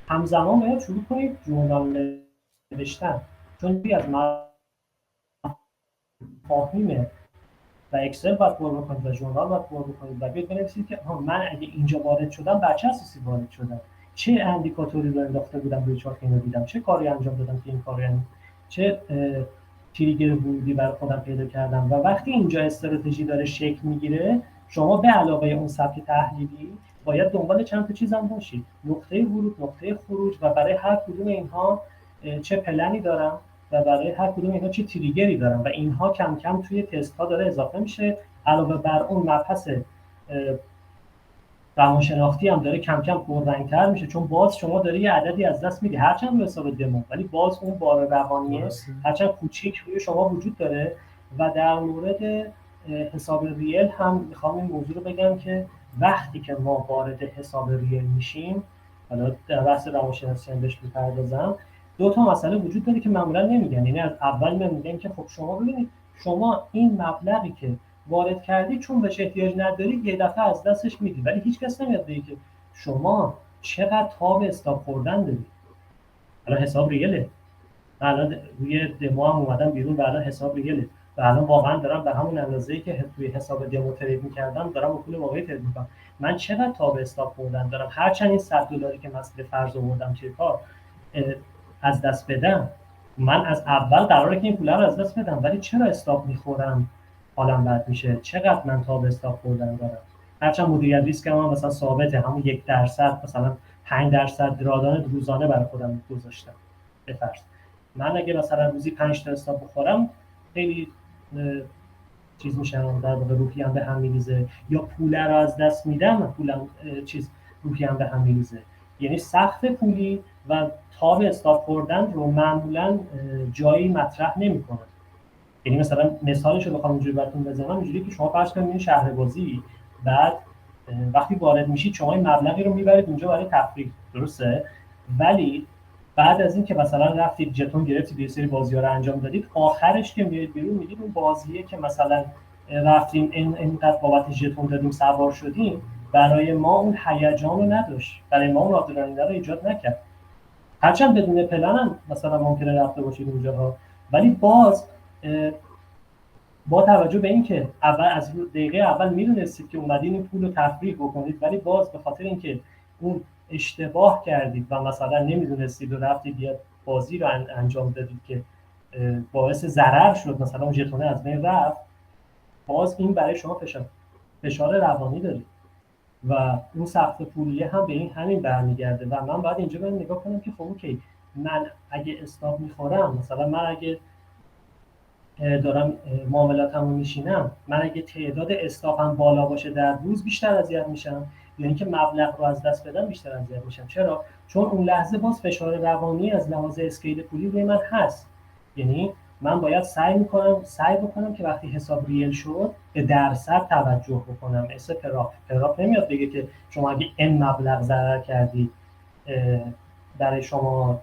همزمان باید شروع کنید جورنال نوشتن، چون از مفاهیم و اکسل باید پر بکنید و ژورنال باید پر بکنید و بیاید بنویسید که من اگه اینجا وارد شدم بر چه اساسی وارد شدم، چه اندیکاتوری رو انداخته بودم روی چارت اینو دیدم، چه کاری انجام دادم که این کاری چه تریگر ورودی برای خودم پیدا کردم. و وقتی اینجا استراتژی داره شکل میگیره، شما به علاوه اون سبک تحلیلی باید دنبال چند تا چیز هم باشید، نقطه ورود، نقطه خروج و برای هر کدوم اینها چه پلنی دارم و برای هر کدوم اینها چه تریگری دارم و اینها کم کم توی تست ها داره اضافه میشه. علاوه بر اون مبحث روانشناختی هم داره کم کم پررنگ‌تر میشه، چون باز شما داری یه عددی از دست میدی هرچند به حساب دمو، ولی باز اون بار روانیه هرچند کوچیک روی شما وجود داره. و در مورد حساب ریل هم میخوام این موضوع رو بگم که وقتی که ما وارد حساب ریل میشیم، حالا در بحث روانشناسی هم بهش میپردازم، دو تا مسئله وجود داره که معمولا نمیگن. یعنی از اول میگن که خب شما ببینید شما این مبلغی که وارد کردی چون بهش احتیاج نداری یه دفعه از دستش میدی، ولی هیچ کس نمیاد بگه که شما چقدر تاب استاپ خوردن داری. الان حساب ریله، الان روی دمو هم اومدم بیرون و الان حساب ریله و الان واقعا دارم به همون اندازه‌ای که توی حساب دمو ترید می‌کردم دارم با پول واقعی ترید می‌کنم. من چقدر تاب استاپ خوردن دارم، هرچند این $100 که مثلا فرض آوردم توی کار از دست بدم، من از اول قراره که این پولا رو از دست بدم، ولی چرا استاپ می‌خورم حالم بد میشه، چقدر من تاب استاپ خوردن دارم. هرچند مدیریت ریسک هم مثلا ثابته، همون 1% مثلا 5% رادان روزانه برای خودم گذاشتم. بفرض من اگه مثلا روزی 5 تا استاپ بخورم خیلی چیز میشم، در واقع روحیم به هم میریزه، یا پول رو از دست میدم پولم روحیم به هم میریزه. یعنی سقف پولی و تاب استاپ خوردن رو معمولا جایی مطرح نمی‌کنن. یعنی مثلا مثالش رو بخوام اینجوری براتون بزنم، اینجوری که شما فرض کنید شهر بازی، بعد وقتی وارد میشید شما این مبلغی رو میبرید اونجا برای تفریح، درسته؟ ولی بعد از این که مثلا رفتید جتون گرفتید یه سری بازی‌ها رو انجام دادید، آخرش که میاد بیرون میگید اون بازیه که مثلا رفتیم اینقدر بابت ژتون دادیم سوار شدیم، برای ما اون هیجان رو نداشت، برای ما اون آدرنالین رو ایجاد نکرد. هرچند بدون پلن هم مثلا ممکنه رفته باشید اونجاها، ولی باز با توجه به اینکه اول از دقیقه اول میدونستید که اومدین این پول رو تفریح بکنید، ولی باز به خاطر اینکه اون اشتباه کردید و مثلا نمیدونستید و رفتید یه بازی رو انجام دادید که باعث ضرر شد، مثلا اون ژتون از بین رفت، باز این برای شما فشار روانی دارید و اون سقف پولیه هم به این همین برمیگرده. و من باید اینجا برم نگاه کنم که خب اوکی، من اگه استاپ میخورم، مثلا من اگه دارم معاملاتمو میشینم، من اگه تعداد استاپم بالا باشه در روز بیشتر اذیت میشم، یا اینکه مبلغ رو از دست بدم بیشتر اذیت میشم. چرا؟ چون اون لحظه باز فشار روانی از لحاظ اسکیل پولی روی من هست. یعنی من باید سعی بکنم که وقتی حساب ریل شد به درصد توجه بکنم. مثل پراپ نمیاد بگه که شما اگه این مبلغ ضرر کردی برای شما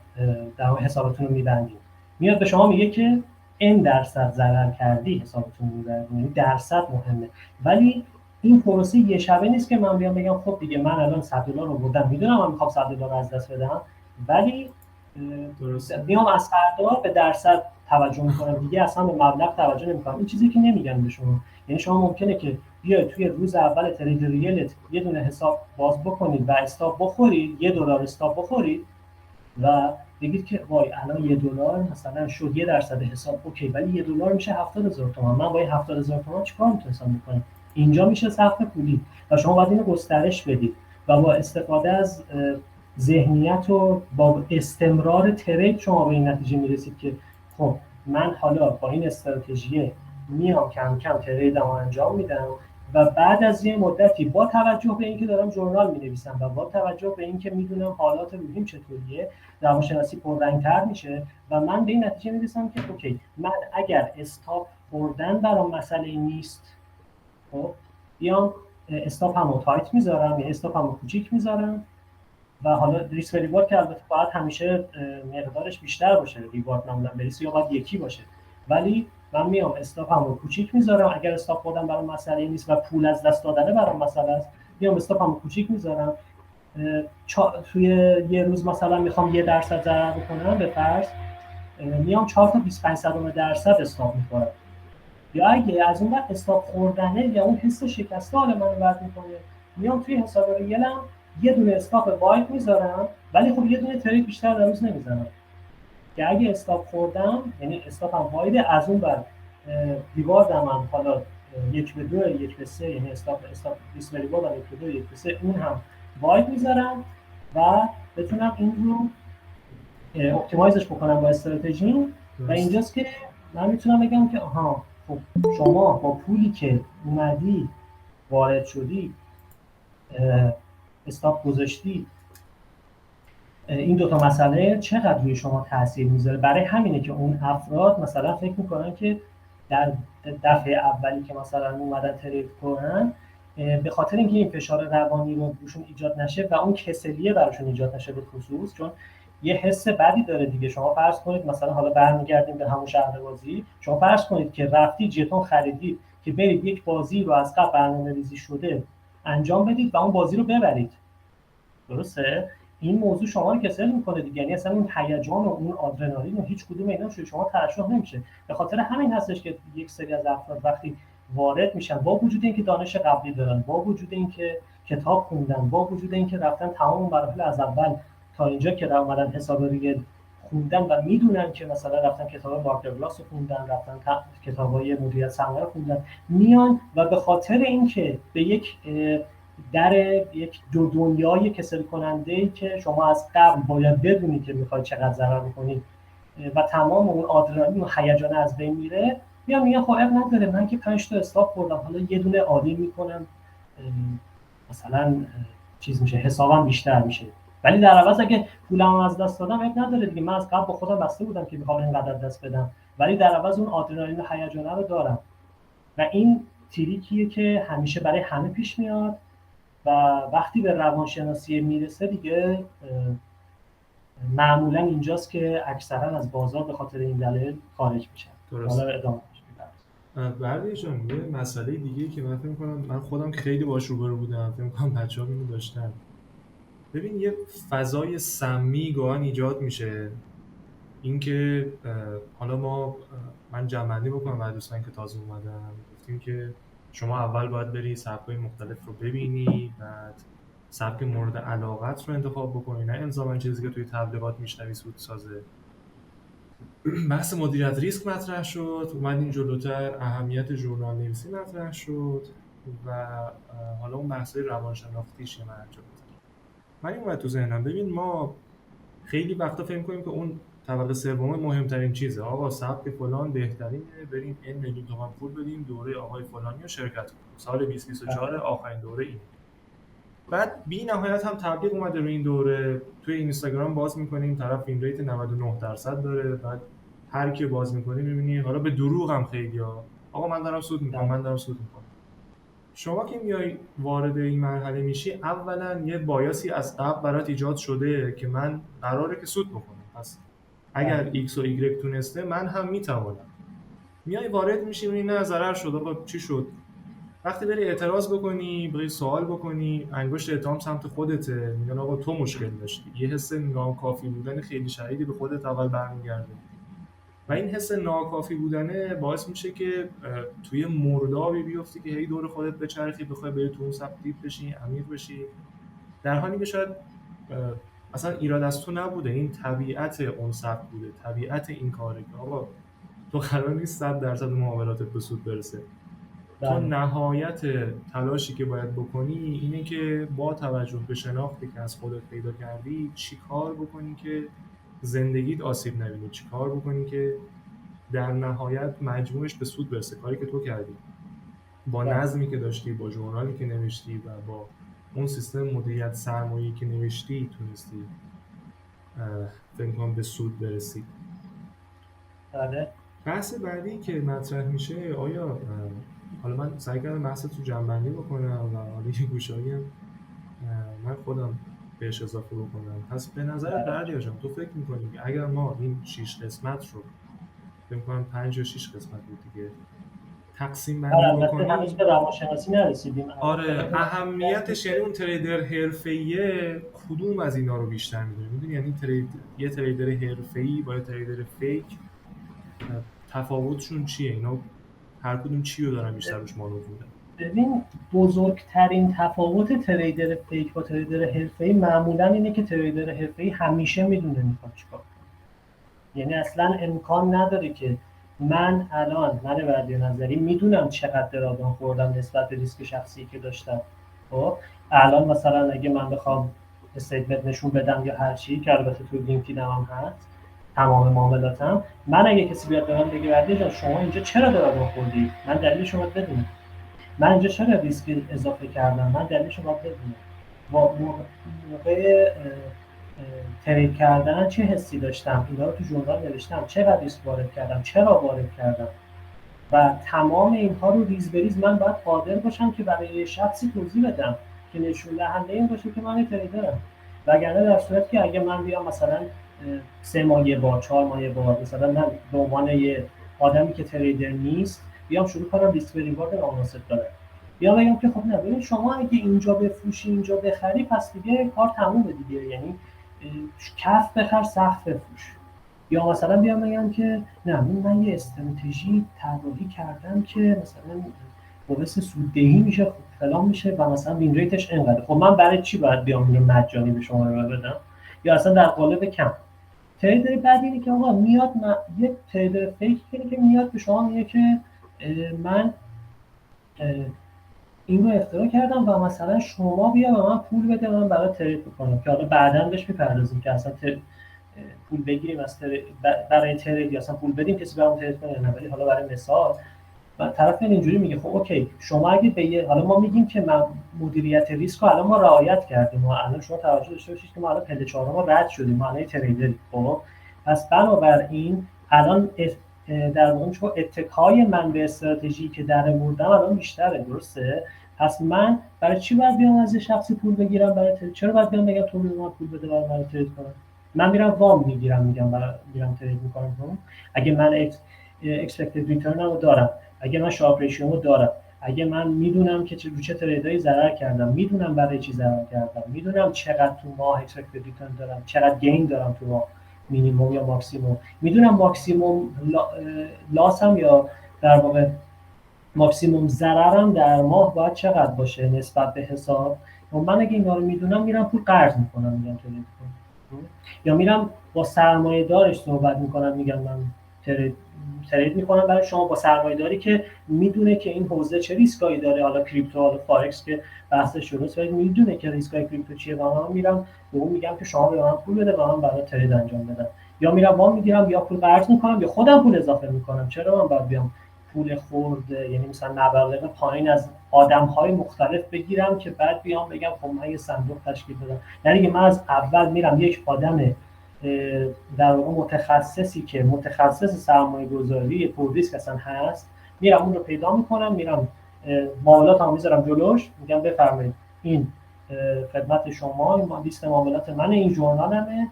در واقع حسابتون رو میبندید، میاد به شما میگه که این درصد ضرر کردی حسابتون رو میبندید. درصد مهمه. ولی این پروسه یه شبه نیست که من بیام بگم خب دیگه من الان $100 رو بردم، میدونم من میخوام $100 از دست بدم، ولی میام از فردا به درصد توجه میکنم، دیگه اصلا به مبلغ توجه نمیکنم. این چیزی که نمیگن به شما. یعنی شما ممکنه که بیاید توی روز اول ترید ریلت یه دونه حساب باز بکنید و استاپ بخورید، $1 استاپ بخورید و بگید که وای الان $1 مثلا شد 1% حساب، اوکی، ولی $1 میشه 70,000 تومان. من با این 70,000 تومان چیکار میتونستم بکنم؟ اینجا میشه سقف پولی و شما باید اینو گسترش بدید و با استفاده از ذهنیت و با استمرار ترید شما به این نتیجه میرسید که خب من حالا با این استراتژی میام کم کم تریدمو انجام میدم و بعد از یه مدتی با توجه به اینکه دارم ژورنال می‌نویسم و با توجه به اینکه میدونم حالات روحیم چطوریه، روانشناسی پررنگ‌تر میشه و من به این نتیجه میرسم که اوکی، من اگر استاپ خوردن برام مسئله نیست، خب بیام استاپمو تایت میذارم یا استاپمو کوچیک میذارم و حالا ریسک و ریوارد که البته باید همیشه مقدارش بیشتر باشه، ریوارد معمولا بریسه یا باید یکی باشه، ولی من میام استاپمو کوچیک میذارم. اگر استاپ خوردن برام مسئله نیست و پول از دست دادن برام مسئله است، میام استاپمو کوچیک میذارم. توی یه روز مثلا میخوام 1% ضرر بکنم به فرض، میام 4 تا 25% استاپ میخورم. یا اگه از اون وقت استاپ خوردنه یا اون حس شکسته حال منو بد میکنه، میام توی حساب ریلم یه دونه استاپ واید میذارم، ولی خب یه دونه ترید بیشتر در روز نمیزنم که اگه استاپ خوردم، یعنی استاپم واید، از اون بر ریواردم هم حالا 1/2 1/3، یعنی استاپ ریسک ریوارد 1/2 1/3 اون هم واید میذارم و بتونم این رو اپتیمایزش بکنم با استراتژی. و اینجاست که من میتونم بگم که آها خب شما با پولی که اومدی وارد شدی استاپ گذاشتی، این دوتا مسئله چقدر روی شما تاثیر میذاره. برای همینه که اون افراد مثلا فکر میکنن که در دفعه اولی که مثلا اومدن ترید کنن، به خاطر اینکه این فشار روانی رو روشون ایجاد نشه و اون کسلیه براشون ایجاد نشه به خصوص، چون یه حس بدی داره دیگه. شما فرض کنید مثلا حالا برمیگردیم به همون شهر بازی، شما فرض کنید که رفتی ژتون خریدید که برید یک بازی رو از قبل برنامه‌ریزی شده انجام بدید و اون بازی رو ببرید، درسته؟ این موضوع شما رو کسل میکنه دیگه، یعنی اصلا اون هیجان و اون آدرنالین و هیچ کدوم اینا روی شما ترشح نمیشه. به خاطر همین هستش که یک سری از افراد وقتی وارد میشن، با وجود اینکه دانش قبلی دارن، با وجود اینکه کتاب خوندن، با وجود اینکه رفتن تمام مراحل از اول تا اینجا که در اومدن حساب ریل خوندن و میدونن که مثلا رفتن کتاب مارکت‌پلیس رو خوندن، رفتن کتابای مدیریت سرمایه خوندن، میان و به خاطر اینکه به یک در یک دو دنیای کسل کننده‌ای که شما از قبل باید بدونید که میخواید چقدر ضرر بکنید و تمام اون آدرنالین و هیجان از بین میره، میگم خب اب نداره، من که 5 تا استاپ خوردم، حالا یه دونه عادی میکنم، مثلا چیز میشه، حسابم بیشتر میشه. ولی در عوض اگه پولمو از دست دادم اب نداره دیگه، من از قبل با خودم بسته بودم که میخوام اینقدر دست بدم، ولی در عوض اون آدرنالین و هیجان رو دارم. و این تریکیه که همیشه برای همه پیش میاد و وقتی به روانشناسی میرسه دیگه معمولا اینجاست که اکثرا از بازار به خاطر این دلیل خارج میشن. درست. حالا ادامه بردی جان، یه مسئله دیگه که من فکر می‌کنم من خودم که خیلی باهاش روبرو بودم، فکر می‌کنم بچه‌ها اینو داشتن. ببین یه فضای سمی گاهن ایجاد میشه، اینکه حالا من جمع‌بندی بکنم برای دوستان که تازه اومدن. گفتیم که شما اول باید بری سبک‌های مختلف رو ببینی، بعد سبک مورد علاقت رو انتخاب بکنی، نه الزاماً چیزی که توی تبلیغات میشنوی سود سازه. بحث مدیریت ریسک مطرح شد، اومدیم جلوتر اهمیت ژورنال نویسی مطرح شد و حالا اون بحث‌های روانشناختیش من این اومد تو ذهنم. ببین ما خیلی وقتا فکر می‌کنیم که اون طبقه سوم مهمترین چیزه، آقا سبک فلان بهترینه، بریم این میلیون تومان پول بدیم دوره آقای فلانی رو شرکت کنیم، سال 2024 آخرین دوره این. بعد بی نهایت هم تبلیغ اومده روی این دوره، توی اینستاگرام باز می‌کنیم طرف وین ریت 99% داره، بعد هر کی باز میکنی میبینی حالا به دروغ هم خیلی ها آقا من دارم سود میکنم من دارم سود میکنم. شما که میای وارد این مرحله میشی اولا یه بایاسی از قبل برات ایجاد شده که من قراره که سود بکنم، پس اگر X و Y تونسته من هم میتوانم. میای وارد میشی میبینی نه ضرر شد آقا چی شد. وقتی بری اعتراض بکنی بری سوال بکنی انگشت اتهام سمت خودته، میگن آقا تو مشکل داشتی. یه حس ناکافی بودن خیلی شدیدی به خودت اول برمیگرده و این حس ناکافی بودنه باعث میشه که توی مردابی بیفتی که هی دور خودت بچرخی بخوای بری تو اون سمت دیپ بشی عمیق بشی، در حالی که شاید اصلا ایراد از تو نبوده، این طبیعت اون سبک بوده، طبیعت این کاره که آقا تو قرار نیست 100% معاملاتت به سود برسه. تو نهایت تلاشی که باید بکنی اینه که با توجه به شناختی که از خودت پیدا کردی چی کار بکنی که زندگیت آسیب نبینه، چی کار بکنی که در نهایت مجموعش به سود برسه. کاری که تو کردی با نظمی که داشتی، با ژورنالی که نوشتی و با اون سیستم مدیریت سرمایه‌ای که نوشتی تونستی فکر کنم به سود برسی. بله. بحث بعدی که مطرح میشه آیا حالا من سعی کردم بحث تو جنبندی بکنم و حالا یه گوشایی هم من خودم بهش اضافه بکنم. پس به نظر بردیا جان تو فکر میکنی که اگر ما این 6 قسمت رو فکر کنم 5 یا 6 قسمت بود دیگه تقسیم بندی البته هنوز بکنیم، به روانشناسی نرسیدیم. آره اهمیتش یعنی اون تریدر حرفه‌ایه کدوم از اینا رو بیشتر میدونه؟ میدونی یعنی یه تریدر حرفه‌ای با یه تریدر فیک تفاوتشون چیه؟ اینا هر کدوم چی رو دارن بیشتر روش مانور میدن؟ ببین بزرگترین تفاوت تریدر فیک با تریدر حرفه‌ای معمولا اینه که تریدر حرفه‌ای همیشه میدونه میخواد چیکار کنه. یعنی اصلا امکان نداره که من بردیا نظری میدونم چقدر درآمد خوردم نسبت به ریسک شخصی که داشتم. خب الان مثلا اگه من بخوام استیتمنت نشون بدم یا هر چی که البته تو لینکدین هم هست تمام معاملاتم، من اگه کسی بیاد به من بگه بردیا جان شما اینجا چرا درآمد خوردی، من دلیلش رو باید بدونم. من اینجا چرا ریسک اضافه کردم، من دلیلش رو باید بدونم. موقع ترید کردن چه حسی داشتم، اینا رو تو ژورنال نوشتم، چقدر ریسک وارد کردم، چرا وارد کردم و تمام اینها رو ریز بریز من باید قادر باشم که برای شخصی توضیح بدم که نشون دهنده این باشه که من تریدرم. وگرنه در صورتی که اگه من بیام مثلا 3 ماه یه بار 4 ماه یه بار مثلا من به عنوان یه آدمی که تریدر نیست بیام شروع کنم ریسک و ریوارد نامناسب دارم، بیام بگم که خب نه ببین شما اگه اینجا بفروشی اینجا بخری پس دیگه کار تمومه دیگه، یعنی کف بخر سقف بفروش. یا مثلا بیام بگم که نه من یه استراتژی طراحی کردم که مثلا باعث سوددهی میشه فلان میشه و مثلا وین ریتش اینقدر، خب من برای چی باید بیام اینو مجانی به شما رو بدم یا اصلا در قالب کم. تریدر بعد اینه که آقا میاد یه تریدر فیک اینه که میاد به شما میگه که من این رو اختراع کردم و مثلا شما بیا به من پول بده من برای ترید بکنم که حالا بعداً بهش میپردازیم که اصلا پول بگیریم از برای ترید یا اصلا پول بدیم کسی برام ترید کنه نه، ولی حالا برای مثال و طرف اینجوری میگه خب اوکی شما اگه به حالا ما میگیم که مدیریت ریسک رو الان ما رعایت کردیم و الان شما توجه داشته باشید که ما الان پله 4 ما رد شدیم، ما الان تریدریم. خب پس بنابراین الان در واقع چون اتکای من به استراتژی که در آوردم الان بیشتره، درسته؟ پس من برای چی باید بیام از شخصی پول بگیرم برای ترید؟ چرا باید بیام بگم تو به من پول بده برای ترید کنم؟ من میرم وام میگیرم میگم میرم ترید میکنم. اگه من expected return رو دارم، اگه من شارپ ریشیو رو دارم، اگه من میدونم که رو چه تریدایی ضرر کردم، میدونم برای چی ضرر کردم، میدونم چقدر تو ماه expected return دارم، چقدر گین دارم تو ماه مینیمم یا ماکسیمم، میدونم ماکسیمم لاسم یا در واقع ماکسیمم ضررم در ماه باید چقدر باشه نسبت به حساب. و من اگه اینا رو میدونم میرم پول قرض میکنم میگم ترید کنم، یا میرم با سرمایه دارش صحبت میکنم میگم من ترید میکنم برای شما با سرمایه داری که میدونه که این حوزه چه ریسکایی داره، حالا کریپتو حالا فارکس که بحثش شروع ولی میدونه که ریسکای کریپتو چیه و من میرم به اون میگم که شما به من پول بده و من برای ترید انجام بدم، یا میرم وام میگیرم یا پول قرض میکنم یا خودم پول اضافه میکنم. چرا من باید بیام پول خورد یعنی مثلا مبالغ پایین از آدم‌های مختلف بگیرم که بعد بیام بگم خب من یه صندوق تشکیل بدم؟ یعنی من از اول میرم یک آدم در واقع متخصصی که متخصص سرمایه گذاری پر ریسک اصلا هست، میرم اون رو پیدا میکنم، میرم معاملاتمو میذارم جلوش، میگم بفرمایید این خدمت شما، این لیست معاملات منه، این ژورنالمه،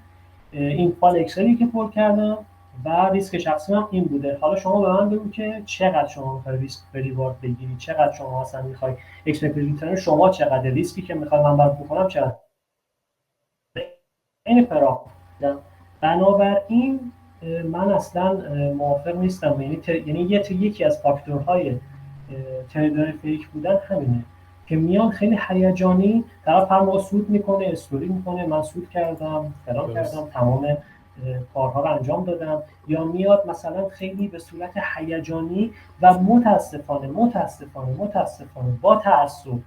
این فایل اکسلی که پر کردم و ریسک شخصی هم این بوده. حالا شما به من بگو که چقدر شما میخوای ریسک به ریوارد بگیری، چقدر شما اصلا میخوای اکسپکتد ریترن شما چقدر، ریسکی که میخوای من برات بکنم چقدر. این فراخ. بنابراین من اصلا موافق نیستم. یعنی یکی از فاکتورهای تریدر فیک بودن همینه که میان خیلی هیجانی، طرف هر موقع سود میکنه، استوری میکنه من سود کردم، فلان کردم، تمام کارها رو انجام دادم، یا میاد مثلا خیلی به صورت هیجانی و متاسفانه با تعصب،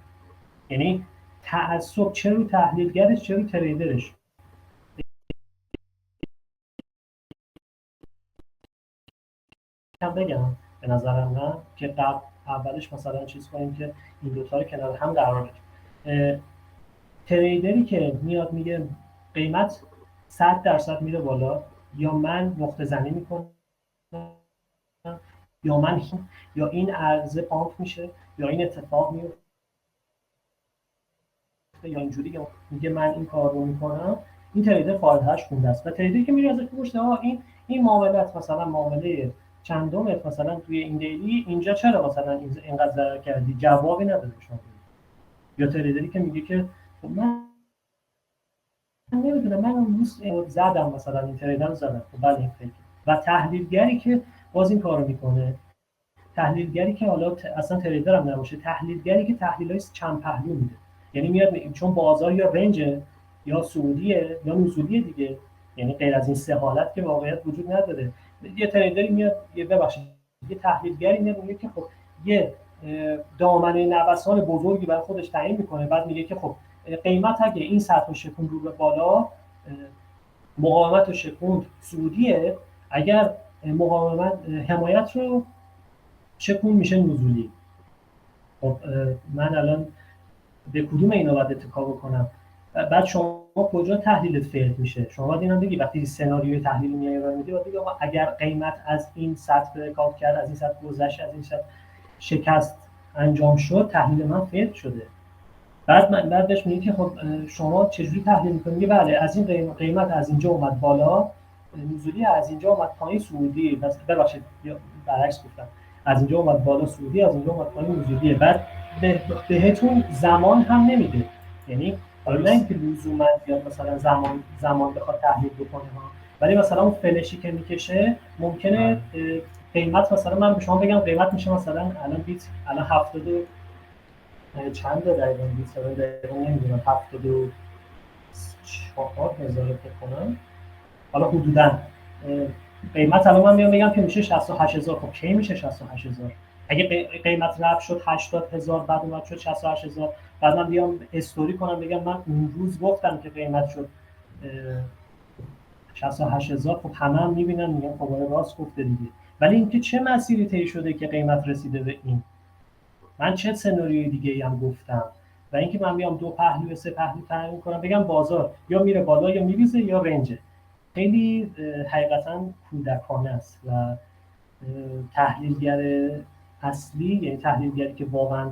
یعنی تعصب چه رو تحلیلگرش چه رو تریدرش. بگم به نظرم نه که قبل اولش مثلا چیز کنیم که این دوتا رو کنار هم قرار بدیم. تریدری که میاد میگه قیمت 100% میره بالا، یا من نقطه زنی میکنم، یا این عرضه پامپ میشه، یا این اتفاق میفته، یا اینجوری میگه من این کار رو میکنم، این تریدر فایدهش خونده است. و تریدری که میره ازش میپرسه این معاملات مثلا معامله چندمت مثلا توی این دیلی اینجا چرا مثلا اینقدر ضرر کردی، جوابی نداره شما. یا تریدری که میگه که من نمیدونم من اون روز زدم مثلا این تریدر رو زدم، بعد این فکر. و تحلیلگری که باز این کارو میکنه، تحلیلگری که حالا اصلا تریدر هم نباشه، تحلیلگری که تحلیلای چند پهلو میده، یعنی میاد چون بازار یا رنج یا صعودیه یا نزولیه دیگه، یعنی غیر از این سه حالت که واقعیت وجود نداره. یه تریدری میاد یه تحلیلگری میاد میگه که خب یه دامنه نوسان بزرگی برای خودش تعیین میکنه، بعد میگه که خب قیمت اگه این سطح شکوند رو به بالا، مقاومت و شکوند صعودیه، اگر مقاومت حمایت رو شکوند میشه نزولی. خب من الان به کدوم اینا باید اتکا بکنم؟ بعد شما کجا تحلیلت فیل میشه؟ شما باید اینا بگی وقتی سناریوی تحلیل میاری میدی، باید بگی آقا اگر قیمت از این سطح بریکاوت کرد، از این سطح گذشت، از این سطح شکست انجام شد، تحلیل من فیل شده. بعدش میگه که خب شما چجوری تحلیل میکنی؟ بله از این قیمت از اینجا اومد بالا نزولی، از اینجا اومد پایین صعودی، ببخشید برعکس گفتم، از اینجا اومد بالا صعودی، از اینجا اومد پایین نزولیه. بعد بهتون زمان هم نمیده، یعنی حالا نه اینکه لزوما بیاد مثلا زمان بخواد تحلیل بکنه ها، ولی مثلا اون فلشی که میکشه ممکنه قیمت مثلا من به شما بگم قیمت میشه مثلا الان بیت الان 70 چند دقیقا بیت دقیقا نمیدونم 74,000 فکر کنم، حالا حدوداً قیمت الان من میام بگم که میشه 68,000. خب کی میشه 68,000؟ اگه قیمت رفت شد 80,000 بعد اومد شد 68,000، بعد من بیام استوری کنم بگم من اون روز گفتم که قیمت شد 68,000، خب همه هم میبینن میگن خب راست گفته دیگه. ولی اینکه چه مسیری طی شده که قیمت رسیده به این، من چه سناریوی دیگه‌ای هم گفتم، و اینکه من بیام دو پهلو سه پهلو تعیین کنم بگم بازار یا میره بالا یا میریزه یا رنجه، خیلی حقیقتا کودکانه است. و تحلیلگر اصلی، یعنی تحلیلگری که واقعا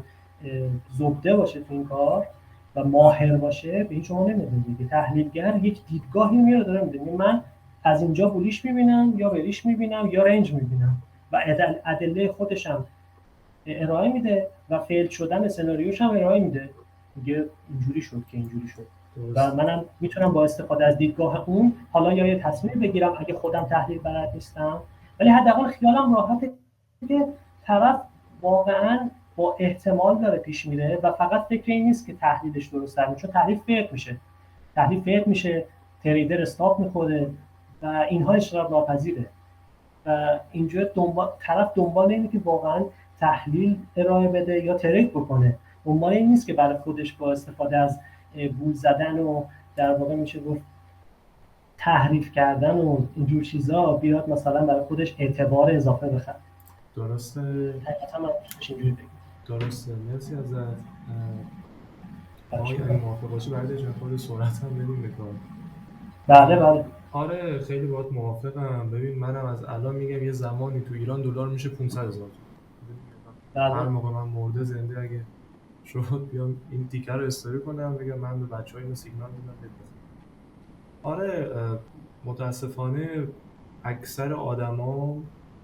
زبده باشه تو این کار و ماهر باشه، به این شما نمیدونید دیگه. تحلیلگر یک دیدگاهی میاره داره میده، من از اینجا بولیش میبینم یا بریش میبینم یا رنج میبینم و ادله خودشم ارائه میده و فیل شدن سناریوش هم ارائه میده، میگه اینجوری شد که اینجوری شد. و منم میتونم با استفاده از دیدگاه اون حالا یا یه تصمیم بگیرم اگه خودم تحلیل بلد نیستم، ولی حداقل خیالم راحته که طرف واقعا با احتمال داره پیش میره و فقط فکر این نیست که تحلیلش درست است، چون تحلیل فیل میشه، تریدر استاپ میخوره و اینها اشتراک ناپذیره. و اینجا طرف دنبال اینه که واقعا تحلیل ارائه بده یا ترید بکنه، دنبال این نیست که برای خودش با استفاده از گول زدن و در واقع میشه گفت تحریف کردن و اینجور چیزا بیاد مثلا برای خودش اعتبار اضافه بخره. درسته. حقیقتا من اینجوری بگم. درسته. مرسی ازت. ما اگه موافق باشی بعد جان خود سرعت هم بدیم به کار. بله آره خیلی باهات موافقم. ببین منم از الان میگم یه زمانی تو ایران دلار میشه 500,000 تومان. می‌دونی؟ هر بله موقع من مرده زنده اگه شد بیام این تیکر رو استوری کنم بگم من به بچه‌ها اینو سیگنال میدم بیاد بزنن. آره متاسفانه اکثر آدما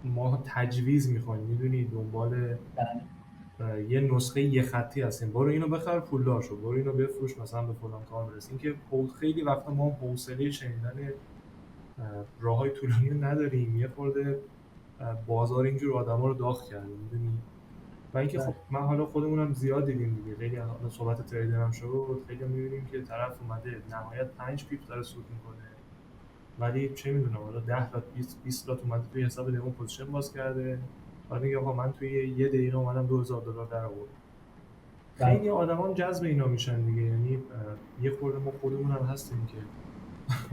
ما تجویز میخوایم، میدونی، دنبال بله یه نسخه یه خطی هستیم. برو اینو بخر پولدار شو، برو اینو بفروش مثلا به فلان کار برس. این که خیلی وقتا ما حوصله شنیدن راههای طولانی رو نداریم. یه خورده بازار اینجور آدما رو داغ کرده، میدونی. و اینکه بله خب من حالا خودمونم زیاد دیدیم دیگه، خیلی حالا صحبت تریدر هم شد، خیلی هم می‌بینیم که طرف اومده نهایت 5 پیپ داره سود میکنه، ولی چه میدونم حالا 10 لات 20 لات اومده توی حساب دمون پوزیشن باز کرده، بعد میگه آقا من توی یه دقیقه اومدم $2000 در آوردم. بله. خیلی آدما جذب اینا میشن دیگه، یعنی یه خورده ما خودمون هم هستیم که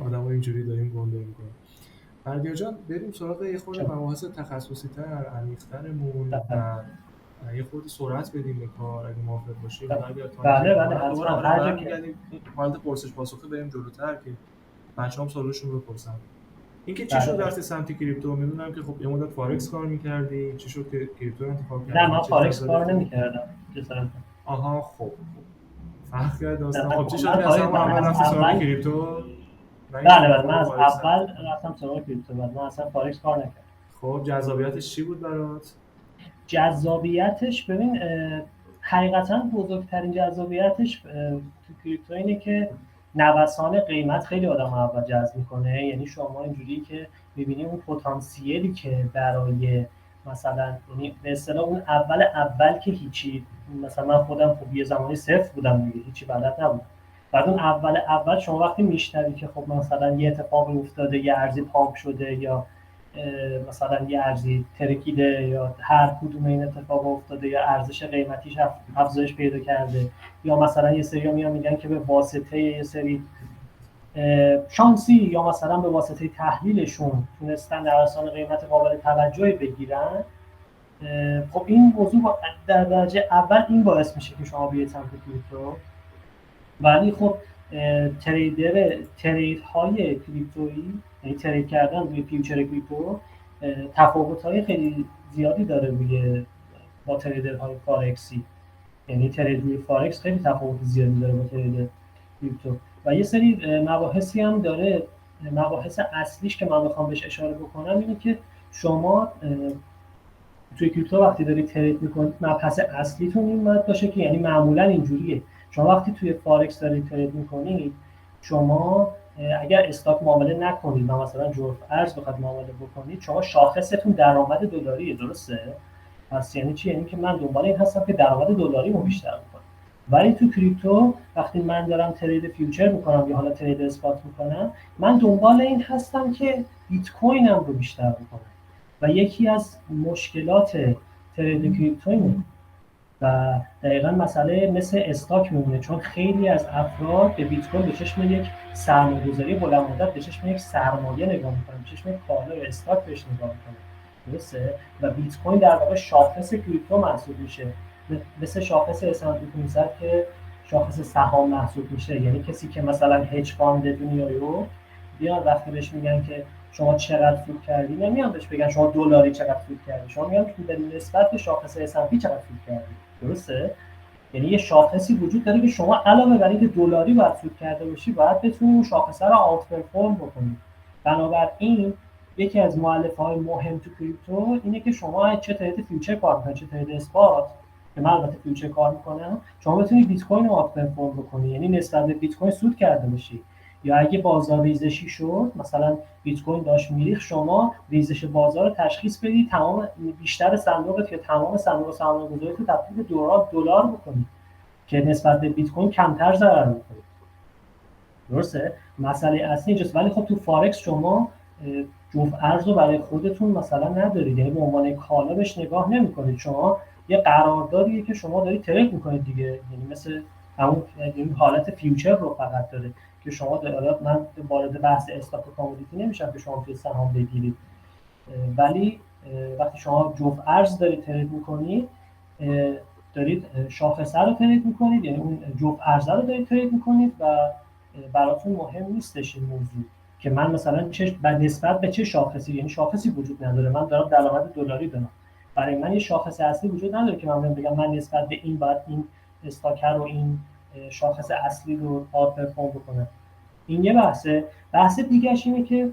آدما اینجوری داریم گنده میکنیم. بردیا جان بریم سراغ یه خورده چون مباحث تخصصی تر عمیق‌ترمون بله و یه خورده سرعت بدیم به کار اگه موافق باشی. حالا اگر تایم بله زیاد بله اومد دوباره حتما حالا هر جا که برمیگردیم حالت پرسش پاسخه بریم جلوتر که بچه‌هام سوالشون رو بپرسن. اینکه چی بله شد بله. رفتی سمت کریپتو؟ میدونم که خب یه مدت فارکس کار می‌کردی، چی شد که کریپتو رو انتخاب نه کردی؟ من چه فارکس کار جذابیتی؟ نمی‌کردم جسارتا. آها خب فرق کرد نه داستان. من خب چی شد کلا که از فارکس همون من اول از رفتی سراغ اول کریپتو نه اینکه بله یه بله من خورده از فارکس اول نرفتی؟ رفتم سراغ کریپتو بعد من اصلا فارکس کار نکردم. خب جذابیتش چی بود برات؟ جذابیتش ببین حقیقتا بزرگترین جذابیتش تو کریپتو اینه که نوسان قیمت خیلی آدم اول جذب میکنه. یعنی شما اینجوری که میبینی اون پتانسیلی که برای مثلا یعنی به اصطلاح اون اول که هیچی، مثلا من خودم خب یه زمانی صفر بودم دیگه، هیچی بلد نبودم. بعد اون اول شما وقتی میشنوی که خب مثلا یه اتفاقی افتاده، یه ارزی پامپ شده یا مثلا یه ارزی ترکیده یا هر کدوم این اتفاق افتاده یا ارزش قیمتیش افزایش پیدا کرده، یا مثلا یه سری میان میگن که به واسطه یه سری شانسی یا مثلا به واسطه تحلیلشون تونستن در اصل قیمت قابل توجهی بگیرن. خب این موضوع در درجه اول این باعث میشه که شما بیاید سمت کریپتو. ولی خب ترید های کریپتویی، یعنی ترید کردن روی فیوچر کریپتو تفاوت های خیلی زیادی داره روی با تریدرهای فارکسی. یعنی ترید روی فارکس خیلی تفاوت زیادی داره با ترید کریپتو. و یه سری مباحثی هم داره. مباحث اصلیش که من بخوام بهش اشاره بکنم اینه که شما توی کریپتو وقتی دارید ترید میکنید مبحث اصلیتون این باید باشه که یعنی معمولا اینجوریه شما وقتی توی فارکس دارید ترید میکنید، شما اگر استاک معامله نکنید و مثلا جرف ارز بخواد معامله بکنید، شما شاخصتون درآمد دلاریه، درسته؟ پس یعنی چی؟ یعنی که من دنبال این هستم که درآمد دلاریمو بیشتر کنم. ولی تو کریپتو وقتی من دارم ترید فیوچر میکنم یا حالا ترید اسپات میکنم، من دنبال این هستم که بیت کوینم رو بیشتر بکنم. و یکی از مشکلات ترید کریپتو اینه و دقیقا مسئله مثل استاک میمونه، چون خیلی از افراد به بیت کوین به چشم یک سرمایه‌گذاری بلند مدت، به چشم یک سرمایه نگاه میکنن، به چشم یک کالا یا استاک بهش نگاه میکنن، درسته؟ و بیت کوین در واقع شاخص کریپتو محسوب میشه، مثل شاخص S&P 500 که شاخص سهام محسوب میشه. یعنی کسی که مثلا هج فاند دنیایی رو بیان وقتی بهش میگن که شما چقدر سود کردی، نمیان بهش بگن شما دلاری چقدر سود کردی، شما میگن که نسبت به شاخص S&P چقدر سود کردی، درسته؟ یعنی یه شاخصی وجود داره که شما علاوه بر اینکه دلاری باید سود کرده باشی، باید بتونی اون شاخصه رو آوت پرفورم بکنی. بنابراین یکی از مؤلفه‌های مهم تو کریپتو اینه که شما چه ترید فیوچر کار می‌کنی چه ترید اسپات، که من البته فیوچر کار می‌کنم، شما بتونی بیت کوین رو آوت پرفورم بکنی، یعنی نسبت به بیت کوین سود کرده باشی. یا اگه بازار ریزشی شد، مثلا بیت کوین داشت میریخت، شما ریزش بازار رو تشخیص بدی، تمام بیشتر صندوقت که تمام صندوق سرمایه‌گذاری تو تبدیل به دلار بکنی که نسبت به بیت کوین کمتر ضرر می‌کنی. درسته؟ مسئله اصلی اینجاست. ولی خب تو فارکس شما جفت ارز رو برای خودتون مثلا ندارید، یعنی به عنوان کالا بهش نگاه نمی‌کنید. شما یه قراردادیه که شما دارید ترید می‌کنید دیگه، یعنی مثل همون این حالت فیوچر رو فقط داره که شما حالا من وارد بحث استاک و کامودیتی نمیشم که شما توی سهام بگیرید، ولی وقتی شما جفت ارز دارید ترید می‌کنید، دارید شاخصه رو ترید می‌کنید، یعنی اون جفت ارز رو دارید ترید می‌کنید و براتون مهم نیستش این موضوع. که من مثلا نسبت به چه شاخصی، یعنی شاخصی وجود نداره، من دارم درآمد دلاری دارم، برای من یه شاخص اصلی وجود نداره که من بگم من نسبت به این باید این استاکر و این شاخص اصلی رو آت پرفورم بکنم. این یه بحثه. بحث دیگه‌اش اینه که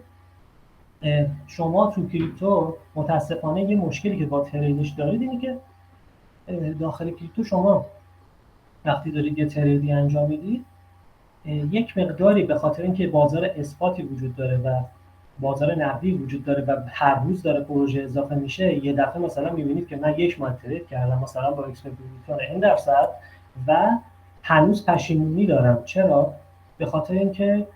شما تو کریپتو متاسفانه یه مشکلی که با تریدش دارید اینه که داخل کریپتو شما وقتی دارید یه تریدی انجام میدید، یک مقداری به خاطر اینکه بازار اثباتی وجود داره و بازار نقدی وجود داره و هر روز داره پروژه اضافه میشه، یه دفعه مثلا میبینید که من یک ماه ترید کردم مثلا با اکسپکت n درصد و هنوز پشیمونی دارم. چرا؟ به خاطر اینکه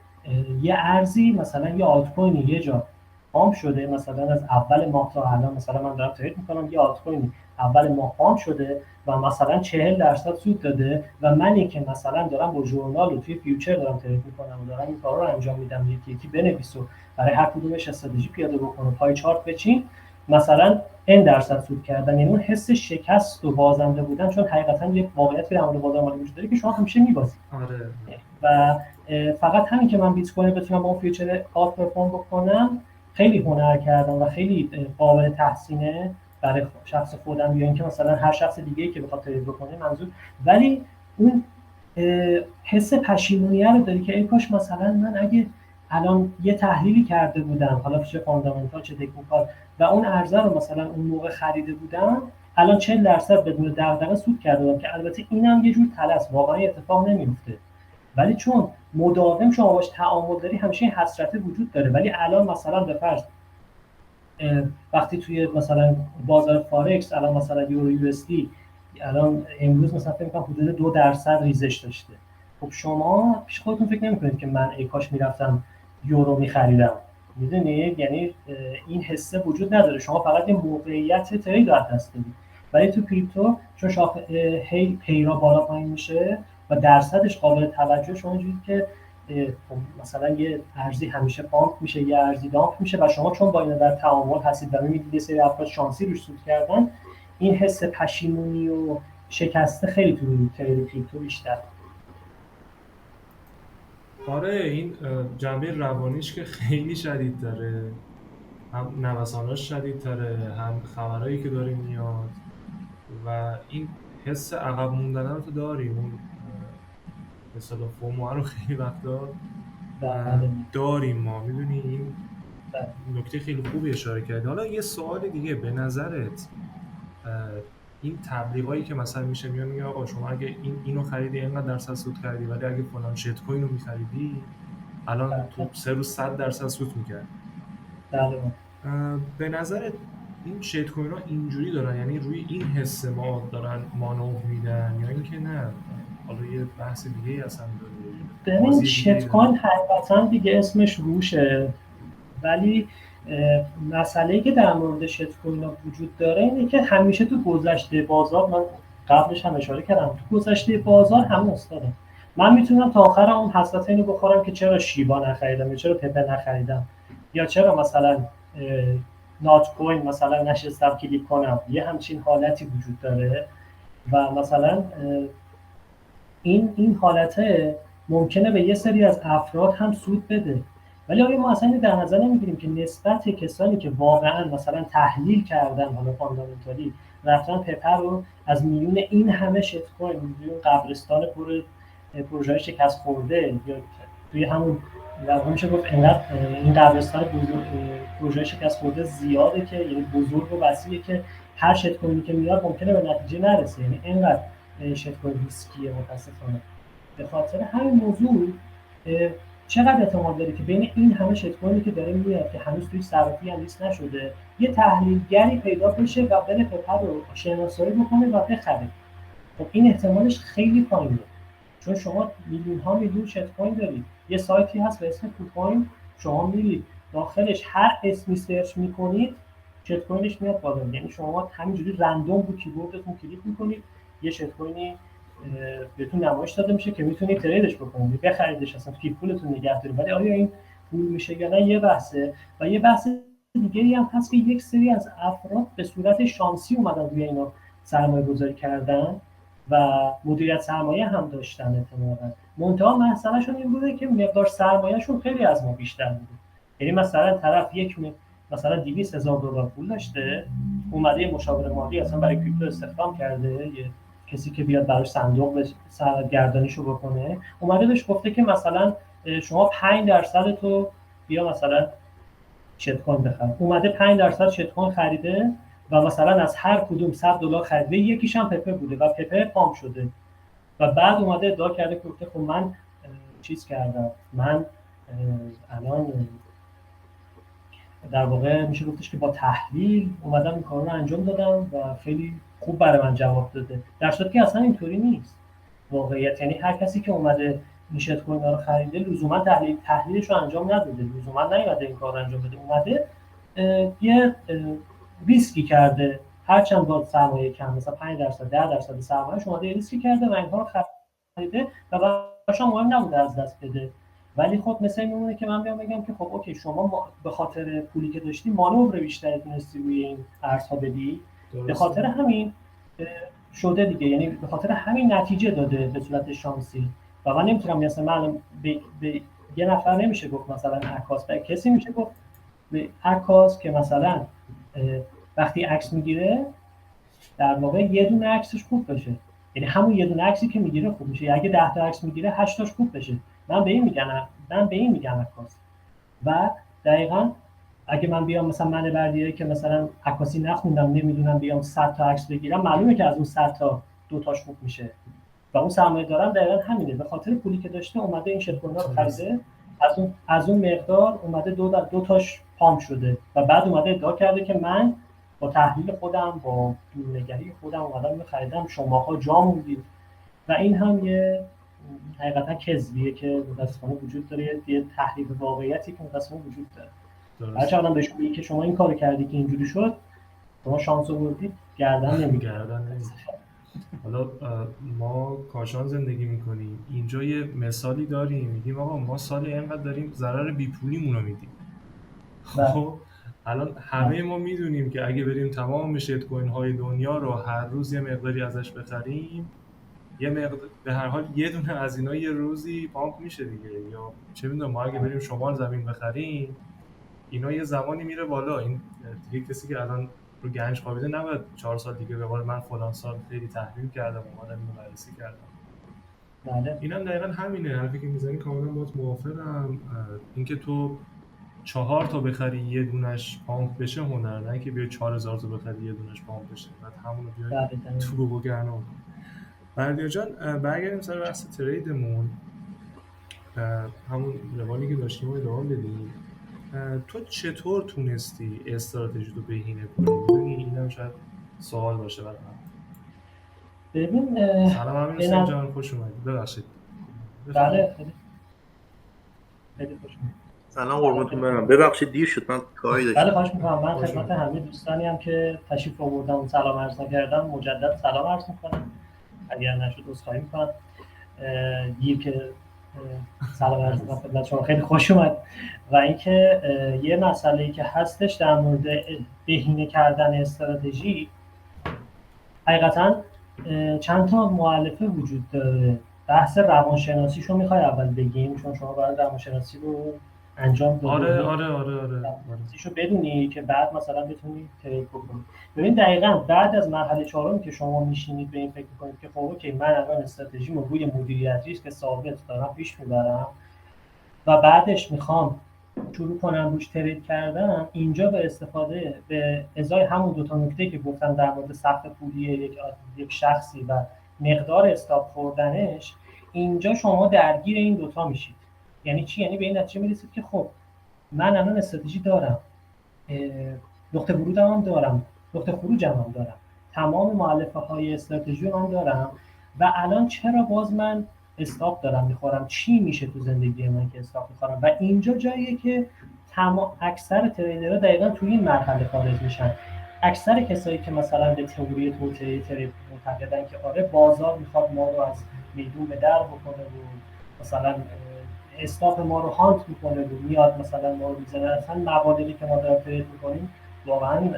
یه ارزی مثلا یه آلت کوینی یه جا پامپ شده، مثلا از اول ماه تا الان مثلا من دارم ترید میکنم، یه آلت کوینی اول ماه پامپ شده و مثلا 40% سود داده و منی که مثلا دارم با ژورنال و توی فیوچر دارم ترید میکنم و دارم این کارا رو انجام میدم، یکی یکی بنویس و برای هر کدومش استراتژی پیاده بکن، پای چارت بچین، مثلا n% سود کردن. یعنی اون حس شکست و بازنده بودن، چون حقیقتا یه واقعیتی در مورد بازار مالی وجود داره که شما همیشه میبازید. آره. و فقط همین که من بیت کوین بتونم با اون فیوچر آت پرفورم بکنم، خیلی هنر کردم و خیلی قابل تحسینه برای شخص خودم یا اینکه مثلا هر شخص دیگه‌ای که بخواد ترید بکنه منظور. ولی اون حس پشیمونیه رو داری که ای کاش مثلا من اگه الان یه تحلیلی کرده بودم، حالا چه فاندامنتال چه تکنیکال، و اون ارزه رو مثلا اون موقع خریده بودم، الان 40% بدون دغدغه سود کرده بودم، که البته اینم یه جور طلسم، واقعا اتفاق نمیفته. ولی چون مداوم شما باش تعامل داری، همیشه این حسرت وجود داره. ولی الان مثلا به فرض وقتی توی مثلا بازار فارکس الان مثلا یورو یو اس دی الان امروز مثلا فکر کنم حدود 2% ریزش داشته، خب شما پیش خودتون فکر نمی‌کنید که من ای کاش میرفتم یورو می‌خریدم؟ میدونید، یعنی این حسه وجود نداره، شما فقط یه موقعیت ترید رو از دست دادید. ولی تو کریپتو چون هی پیرا بالا پایین میشه و درصدش قابل توجه، شما اینجوری که مثلا یه ارزی همیشه پامپ میشه، یه ارزی دامپ میشه و شما چون با اینا در تعامل هستید و میبینید یه سری افراد شانسی روش سود کردن، این حس پشیمونی و شکسته خیلی تو ترید کریپتو بیشتر. آره، این جنبه روانیش که خیلی شدید داره، هم نوساناش شدید تره، هم خبرهایی که داره میاد و این حس عقب موندن رو تو داریم. اون به اصطلاح فومو رو خیلی وقتا بله. داریم ما. میدونی این بله. نکته خیلی خوبی اشاره کردی. حالا یه سوال دیگه، به نظرت این تبلیغایی که مثلا میگه آقا شما اگه اینو خریدی اینقدر درصد سود کردی، ولی اگه فلان شیت کوین رو می‌خریدی الان تو 3 روز 100% سود می‌کردی. بله. به نظرت این شیت کوین ها اینجوری دارن، یعنی روی این حس ما دارن مانور میدن، یا اینکه نه حالا یه بحث دیگه ای اصلا داره، ببین بازی دیگه ای شیت داره؟ کوین حقیقتا دیگه اسمش روشه، ولی مسئله‌ای که در مورد شیت کوین وجود داره اینه که همیشه تو گذشته بازار، من قبلش هم اشاره کردم، تو گذشته بازار همه استادم. من میتونم تا آخر اون حسرت اینو بخورم که چرا شیبا نخریدم یا چرا پپه نخریدم یا چرا مثلا نات کوین مثلا نشستم کلیک کنم. یه همچین حالتی وجود داره و مثلا این حالته ممکنه به یه سری از افراد هم سود بده. ولی آیا ما اصلا در نظر نمیگیریم که نسبت کسانی که واقعا مثلا تحلیل کردن، حالا فاندامنتالی رفتن پپر رو از میون این همه شیت کوین، میلیون قبرستان پر پروژه شکست خورده، یا توی همون میشه گفت اینقدر این قبرستان پروژه شکست خورده زیاده که یعنی بزرگ و وسیعه که هر شیت کوینی که میاد ممکنه به نتیجه نرسه. یعنی اینقدر شیت کوین ریسکیه متاسفانه. به خاطر همین موضوع چقدر احتمال داره که بین این همه شیت کوینی که داره میاد که هنوز توی صرافی هم لیست نشده، یه تحلیلگری پیدا بشه و بره پپر رو شناسایی بکنه و بخره؟ خب این احتمالش خیلی پایینه، چون شما میلیون ها میلیون شیت کوین دارید. یه سایتی هست به اسم کوکوین، شما میرید داخلش هر اسمی سرچ میکنید شیت کوینش میاد بالا. یعنی شما همینجوری رندوم رو کیبوردتون کلیک میکنید، یه شیت کوینی بهتون نمایش داده میشه که میتونید تریدش بکنید، بخریدش، اصلا کیف پولتون نگه دارید. ولی آیا این پول میشه یا نه یه بحثه. و یه بحث دیگه‌ای هم هست که یک سری از افراد به صورت شانسی اومدن روی اینا سرمایه گذاری کردن و مدیریت سرمایه هم داشتن احتمالاً. منتها مسئلهشون این بوده که مقدار سرمایهشون خیلی از ما بیشتر بوده. یعنی مثلا طرف مثلا 200,000 دلار پول داشته، اومده یه مشاور مالی اصلا برای کریپتو استخدام کرده، یه کسی که بیاد براش صندوق سرگردانیشو بکنه، اومده بهش گفته که مثلا شما 5% تو بیا مثلا شت کوین بخر. اومده 5% شت کوین خریده و مثلا از هر کدوم 100 دلار خریده، یکیش هم پپه بوده و پپه پام شده و بعد اومده ادعا کرده که خب من چیز کردم، من الان در واقع میشه گفتش که با تحلیل اومدم این کار رو انجام دادم و خیلی خوب برای من جواب داده، در صورتی که اصلا اینطوری نیست واقعیت. یعنی هر کسی که اومده این شت کوین رو خریده لزوما تحلیلش رو انجام نداده، لزوما نیومده این کار رو انجام بده، اومده یه ریسکی کرده، هرچند با سرمایه کم مثلا 5% 10% سرمایه‌اش اومده ریسکی کرده و اینها رو خریده و براش مهم نبوده از دست بده. ولی خب مثلا میمونه که من بیام بگم که خب اوکی شما به خاطر پولی که داشتی مانور بیشتری تونستی روی این ارزها بدی، به خاطر همین شده دیگه، یعنی به خاطر همین نتیجه داده به صورت شانسی. و من نمیتونم مثلا من به یه نفر نمیشه گفت مثلا عکاس، به کسی میشه گفت به عکاس که مثلا وقتی عکس میگیره در واقع یه دونه عکسش خوب بشه، یعنی همون یه دونه عکسی که میگیره خوب میشه، اگه 10 تا عکس میگیره 8 تاش خوب بشه. من به این میگم عکاس. و دقیقاً اگه من بیام مثلا من بردیاری که مثلا عکاسی نخوندم نمیدونم بیام 100 تا عکس بگیرم، معلومه که از اون 100 تا 2 تاش خوب میشه. و اون سرمایه دارم دقیقاً همینه، به خاطر پولی که داشته اومده این شت کوین رو خریده، از اون مقدار اومده دو تاش پام شده و بعد اومده ادعا کرده که من با تحلیل خودم با دورنگری خودم اومدم اینو خریدم، شماها جا موندید. و این هم یه حقیقتا کذبیه که متاسفانه وجود داره، یه تحلیل واقعیتی که متاسفانه وجود داره. هرچند آدم بهش میگه که شما این کارو کردی که اینجوری شد، شما شانس آوردید، گردن نمیگیره. حالا ما کاشان زندگی میکنیم، اینجا یه مثالی داریم، میگیم آقا ما سالی اینقدر داریم ضرر بیپولیمون رو میدیم. خب الان همه ما میدونیم که اگه بریم تمام شت کوین های دنیا رو هر روز یه مقداری ازش بخریم، به هر حال یه دونه از اینا یه روزی پامپ میشه دیگه. یا چه میدونم ما اگه بریم شمال زمین بخریم، اینا یه زمانی میره بالا. این دیگه کسی که الان رو گنج خوابیده نباید 4 سال دیگه به قول من فلان سال خیلی تحلیل کردم اومدم اینو بررسی کردم. بله. اینم دقیقاً همینه، حرفی که میزنی کاملا باهات موافقم. اینکه تو 4 تا بخری یه دونش پامپ بشه هنر، نه که بیای 4000 تا بخری یه دونش پامپ بشه بعد همون رو بیای تو بگرنه. بردیا جان برگردیم سر بحث تریدمون، همون روالی که داشتیم رو ادامه بدیم. تو چطور تونستی استراتژی رو بهینه کنی؟ میدونی اینم شاید سوال باشه برای من. ببین سلام امیر حسین جان، خوش اومدید. ببخشید. بله خیلی خوش اومدید. سلام قربونتون برم، ببخشید دیر شد، من کاری داشتم. بله خواهش می‌کنم. من خدمت همه دوستانی هم که تشریف آوردن سلام عرض کردم مجدد سلام عرض می‌کنم. اگر نشد عذرخواهی می‌کنم دیر که سلام عرض می‌کنم خدمت شما، خیلی خوش اومد. و اینکه یه مسئله‌ای که هستش در مورد بهینه کردن استراتژی، حقیقتاً چند تا مؤلفه وجود داره. بحث روانشناسیشو میخوای اول بگیم، چون شما باید روانشناسی رو انجام بدید. آره. روانشناسیشو بدونی که بعد مثلا بتونی ترید بکنی. ببین دقیقاً بعد از مرحله چهارم که شما میشینید به این فکر میکنید که خب اوکی من الان استراتژیمو روی مدیریت ریسک ثابت دارم پیش میبرم و بعدش میخوام شروع کنم روش ترید کردن، اینجا به ازای همون دو تا نکته که گفتم در مورد سقف پولی یک شخصی و مقدار استاپ خوردنش، اینجا شما درگیر این دوتا میشید. یعنی چی؟ یعنی به این نتیجه میرسید که خب من الان استراتژی دارم، نقطه ورودم هم دارم، نقطه خروجم هم دارم، تمام مؤلفه های استراتژی رو هم دارم و الان چرا باز من استاپ دارم میخورم؟ چی میشه تو زندگی من که استاپ میخورم؟ و اینجا جاییه که اکثر تریدرها دقیقاً توی این مرحله خارج میشن. اکثر کسایی که مثلا به تئوری توطئه ترید معتقدن که آره بازار میخواد ما رو از میدون به در بکنه و مثلا استاپ ما رو هانت میکنه و میاد مثلا ما رو میزنه، اصلا مبالغی که ما داریم ترید میکنیم واقعا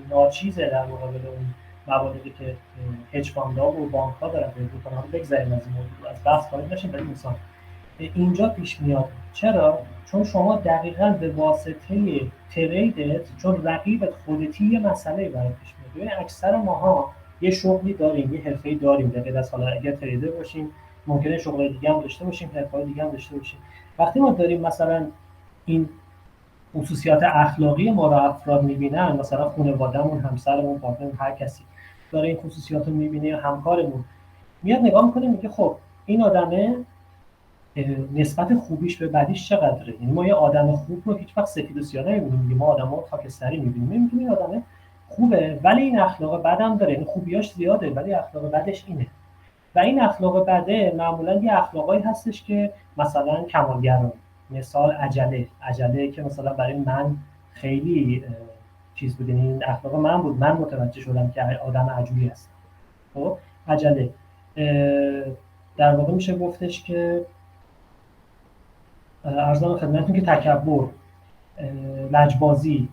ناچیزه در مقابل اون مبالغی که هج فاندها و بانک‌ها دارن ترید میکنن. بگذاریم از این موضوع، از بحث خارج نشیم. ولی مثلا اینجا پیش میاد. چرا؟ چون شما دقیقاً به واسطه تریدت، چون رقیبت خودتی، یه مسئله برای پیش میاد. ببین اکثر ماها یه شغلی داریم، یه حرفه‌ای داریم، به غیر از حالا اگر تریدر باشیم ممکنه شغل دیگه هم داشته باشیم، حرفه‌های دیگه هم داشته باشیم. وقتی ما داریم مثلا این خصوصیات اخلاقی ما رو افراد می‌بینن، مثلا خانواده‌مون، همسرمون، پارتنرمون، هر کسی داره این خصوصیات رو می‌بینه، یا همکارمون میاد نگاه می‌کنه میگه خب این آدمه نسبت خوبیش به بدیش چقدره. یعنی ما یه آدم خوب رو هیچ وقت سفید و سیاه نمی‌بینیم، ما آدم‌ها خاکستری می‌بینیم. می‌بینیم این آدمه خوبه ولی این اخلاق بد هم داره، یعنی خوبیاش زیاده ولی اخلاق بدش اینه. و این اخلاق بده معمولا یه اخلاقایی هستش که مثلا کمالگرایی، مثال عجله که مثلا برای من خیلی چیز بود، یعنی این اخلاق من بود، من متوجه شدم که آدم عجولی هستم. خب عجله در واقع میشه گفتش که عرضم خدمتتون که تکبر، لجبازی،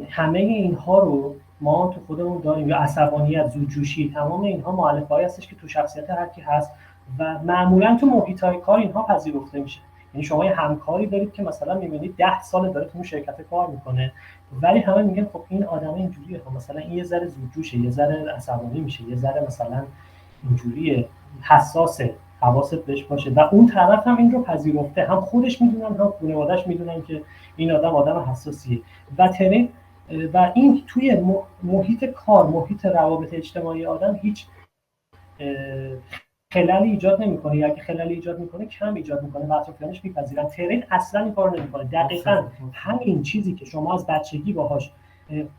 همه اینها رو ما تو خودمون داریم، یا عصبانیت، زودجوشی، تمام اینها مؤلفه‌هایی هستش که تو شخصیت هر کی هست و معمولا تو محیط‌های کار اینها پذیرفته میشه. یعنی شما یه همکاری دارید که مثلا می‌بینید 10 سال داره تو اون شرکت کار میکنه ولی همه میگن خب این آدم اینجوریه، خب مثلا این یه ذره زودجوشه، یه ذره عصبانی میشه، یه ذره مثلا اینجوریه، حساسه، حواست بهش باشه. و اون طرف هم این رو پذیرفته، هم خودش میدونن هم خانواده‌اش میدونن که این آدم حساسیه. و ترین و این توی محیط کار، محیط روابط اجتماعی آدم هیچ خلالی ایجاد نمیکنه، یا اگه خلالی ایجاد میکنه کم ایجاد میکنه و اطرافیانش میپذیرن. ترین اصلا این کارو نمیکنه. دقیقاً همین چیزی که شما از بچگی باهاش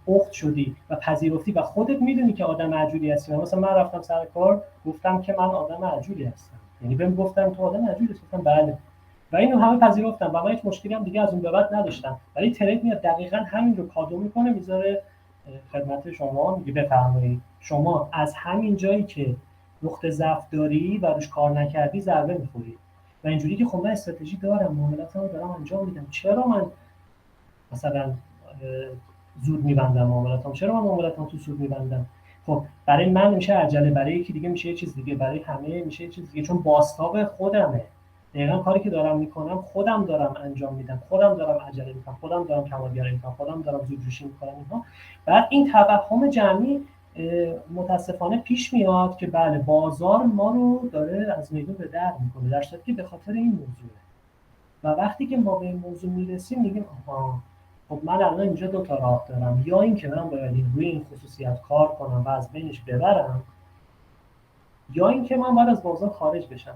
اخت شدی و پذیرفتی و خودت میدونی که آدم عجولی هستی. مثلا من رفتم سر کار گفتم که من آدم عجولی هستم، یعنی بهم گفتم تو آدم عجولی هستی، گفتم بله و اینو همه پذیرفتن و من هیچ مشکلی هم دیگه از اون به بعد نداشتم. ولی ترید میاد دقیقاً همین رو کادو میکنه، میذاره خدمت شما، میگه بفرمایید شما از همین جایی که نقطه ضعف داری و روش کار نکردی ضربه میخوری. و اینجوری که خب من استراتژی دارم، معاملاتمو دارم انجام میدم، چرا من مثلا زود میبندم معاملاتم، چرا من معاملاتم تو سود میبندم؟ خب برای من میشه عجله، برای یکی دیگه میشه یه چیز دیگه، برای همه میشه یه چیز دیگه، چون بازتاب خودمه. دقیقاً کاری که دارم میکنم خودم دارم انجام میدم، خودم دارم عجله میکنم، خودم دارم کمالگرایی میکنم، خودم دارم زودجوشی میکنم اینها. بعد این توهم جمعی متاسفانه پیش میاد که بله بازار ما رو داره از میدون به در میکنه، در صورتی که به خاطر این موضوعه. و وقتی که ما به این موضوع میرسیم میگیم آها خب من الان اینجا دو تا راه دارم، یا این که من باید روی این خصوصیت کار کنم و از بینش ببرم، یا این که من باید از بازار خارج بشم.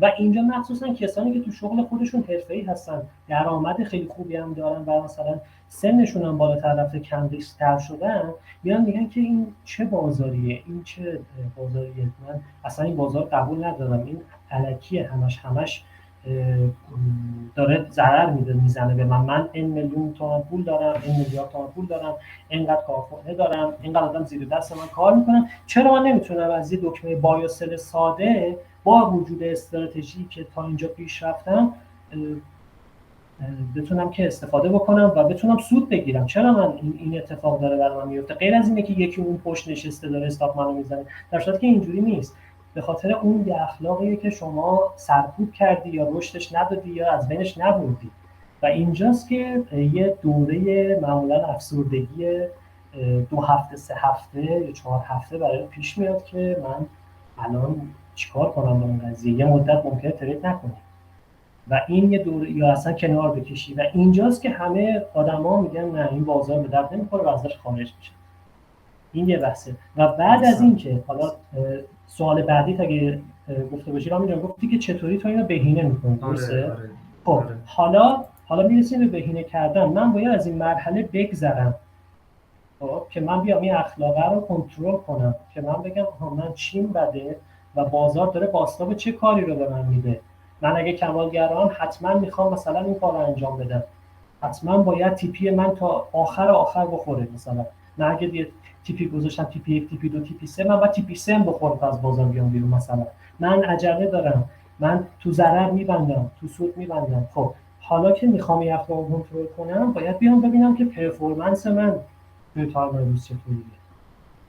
و اینجا مخصوصا کسانی که تو شغل خودشون حرفه‌ای هستن، درآمد خیلی خوبی هم دارن و مثلا سنشون هم بالاتر رفته، کم ریسک‌تر شدن، میان میگن که این چه بازاریه، این چه بازاریه، من اصلا این بازار قبول ندارم، این الکیه، همش داره ضرر میزنه به من این میلیون تومان پول دارم، این میلیارد تومان پول دارم، اینقدر کارخونه دارم، اینقدر آدم زیر دست من کار میکنن، چرا من نمیتونم از یه دکمه بای و سل ساده با وجود استراتژی که تا اینجا پیش رفتم بتونم که استفاده بکنم و بتونم سود بگیرم؟ چرا من این اتفاق داره برای من میفته؟ غیر از اینه که یکی اون پشت نشسته داره استاپ منو میزنه، در صورتی که اینجوری نیست. به خاطر اون یه اخلاقیه که شما سرکوب کردی یا رشدش ندادی یا از بینش نبردی. و اینجاست که یه دوره معمولا افسردگی 2 هفته، 3 هفته یا 4 هفته برای پیش میاد که من الان چیکار کنم با این قضیه. یه مدت ممکنه ترید نکنی و این یه دوره یا اصلا کنار بکشی و اینجاست که همه آدما میگن نه این بازار به درد نمیخوره و ازش خارج میشه. این یه بحثه. و بعد از این که حالا سوال بعدی اگه گفته باشی رامین جان، گفتی که چطوری تو اینو بهینه می‌کنی، درسته؟ خب حالا میرسیم به بهینه کردن. من باید از این مرحله بگذرم خب که من بیام این اخلاقه رو کنترل کنم، که من بگم من چیم بده و بازار داره بازتاب چه کاری رو به من میده. من اگه کمالگرام حتما میخوام مثلا این کار رو انجام بدم، حتما باید تیپی من تا آخر بخوره. مثلا من اگه تیپی گذاشتم تیپی 1 تیپی 2 تیپی 3، من باید تیپی 3 هم بخوره تا از بازار بیام بیرون. مثلا من عجله دارم، من تو ضرر میبندم، تو سود میبندم. خب حالا که میخوام این اخلاق کنترل کنم باید بیام ببینم که پرفورمنس من توی تایم روز چطوریه.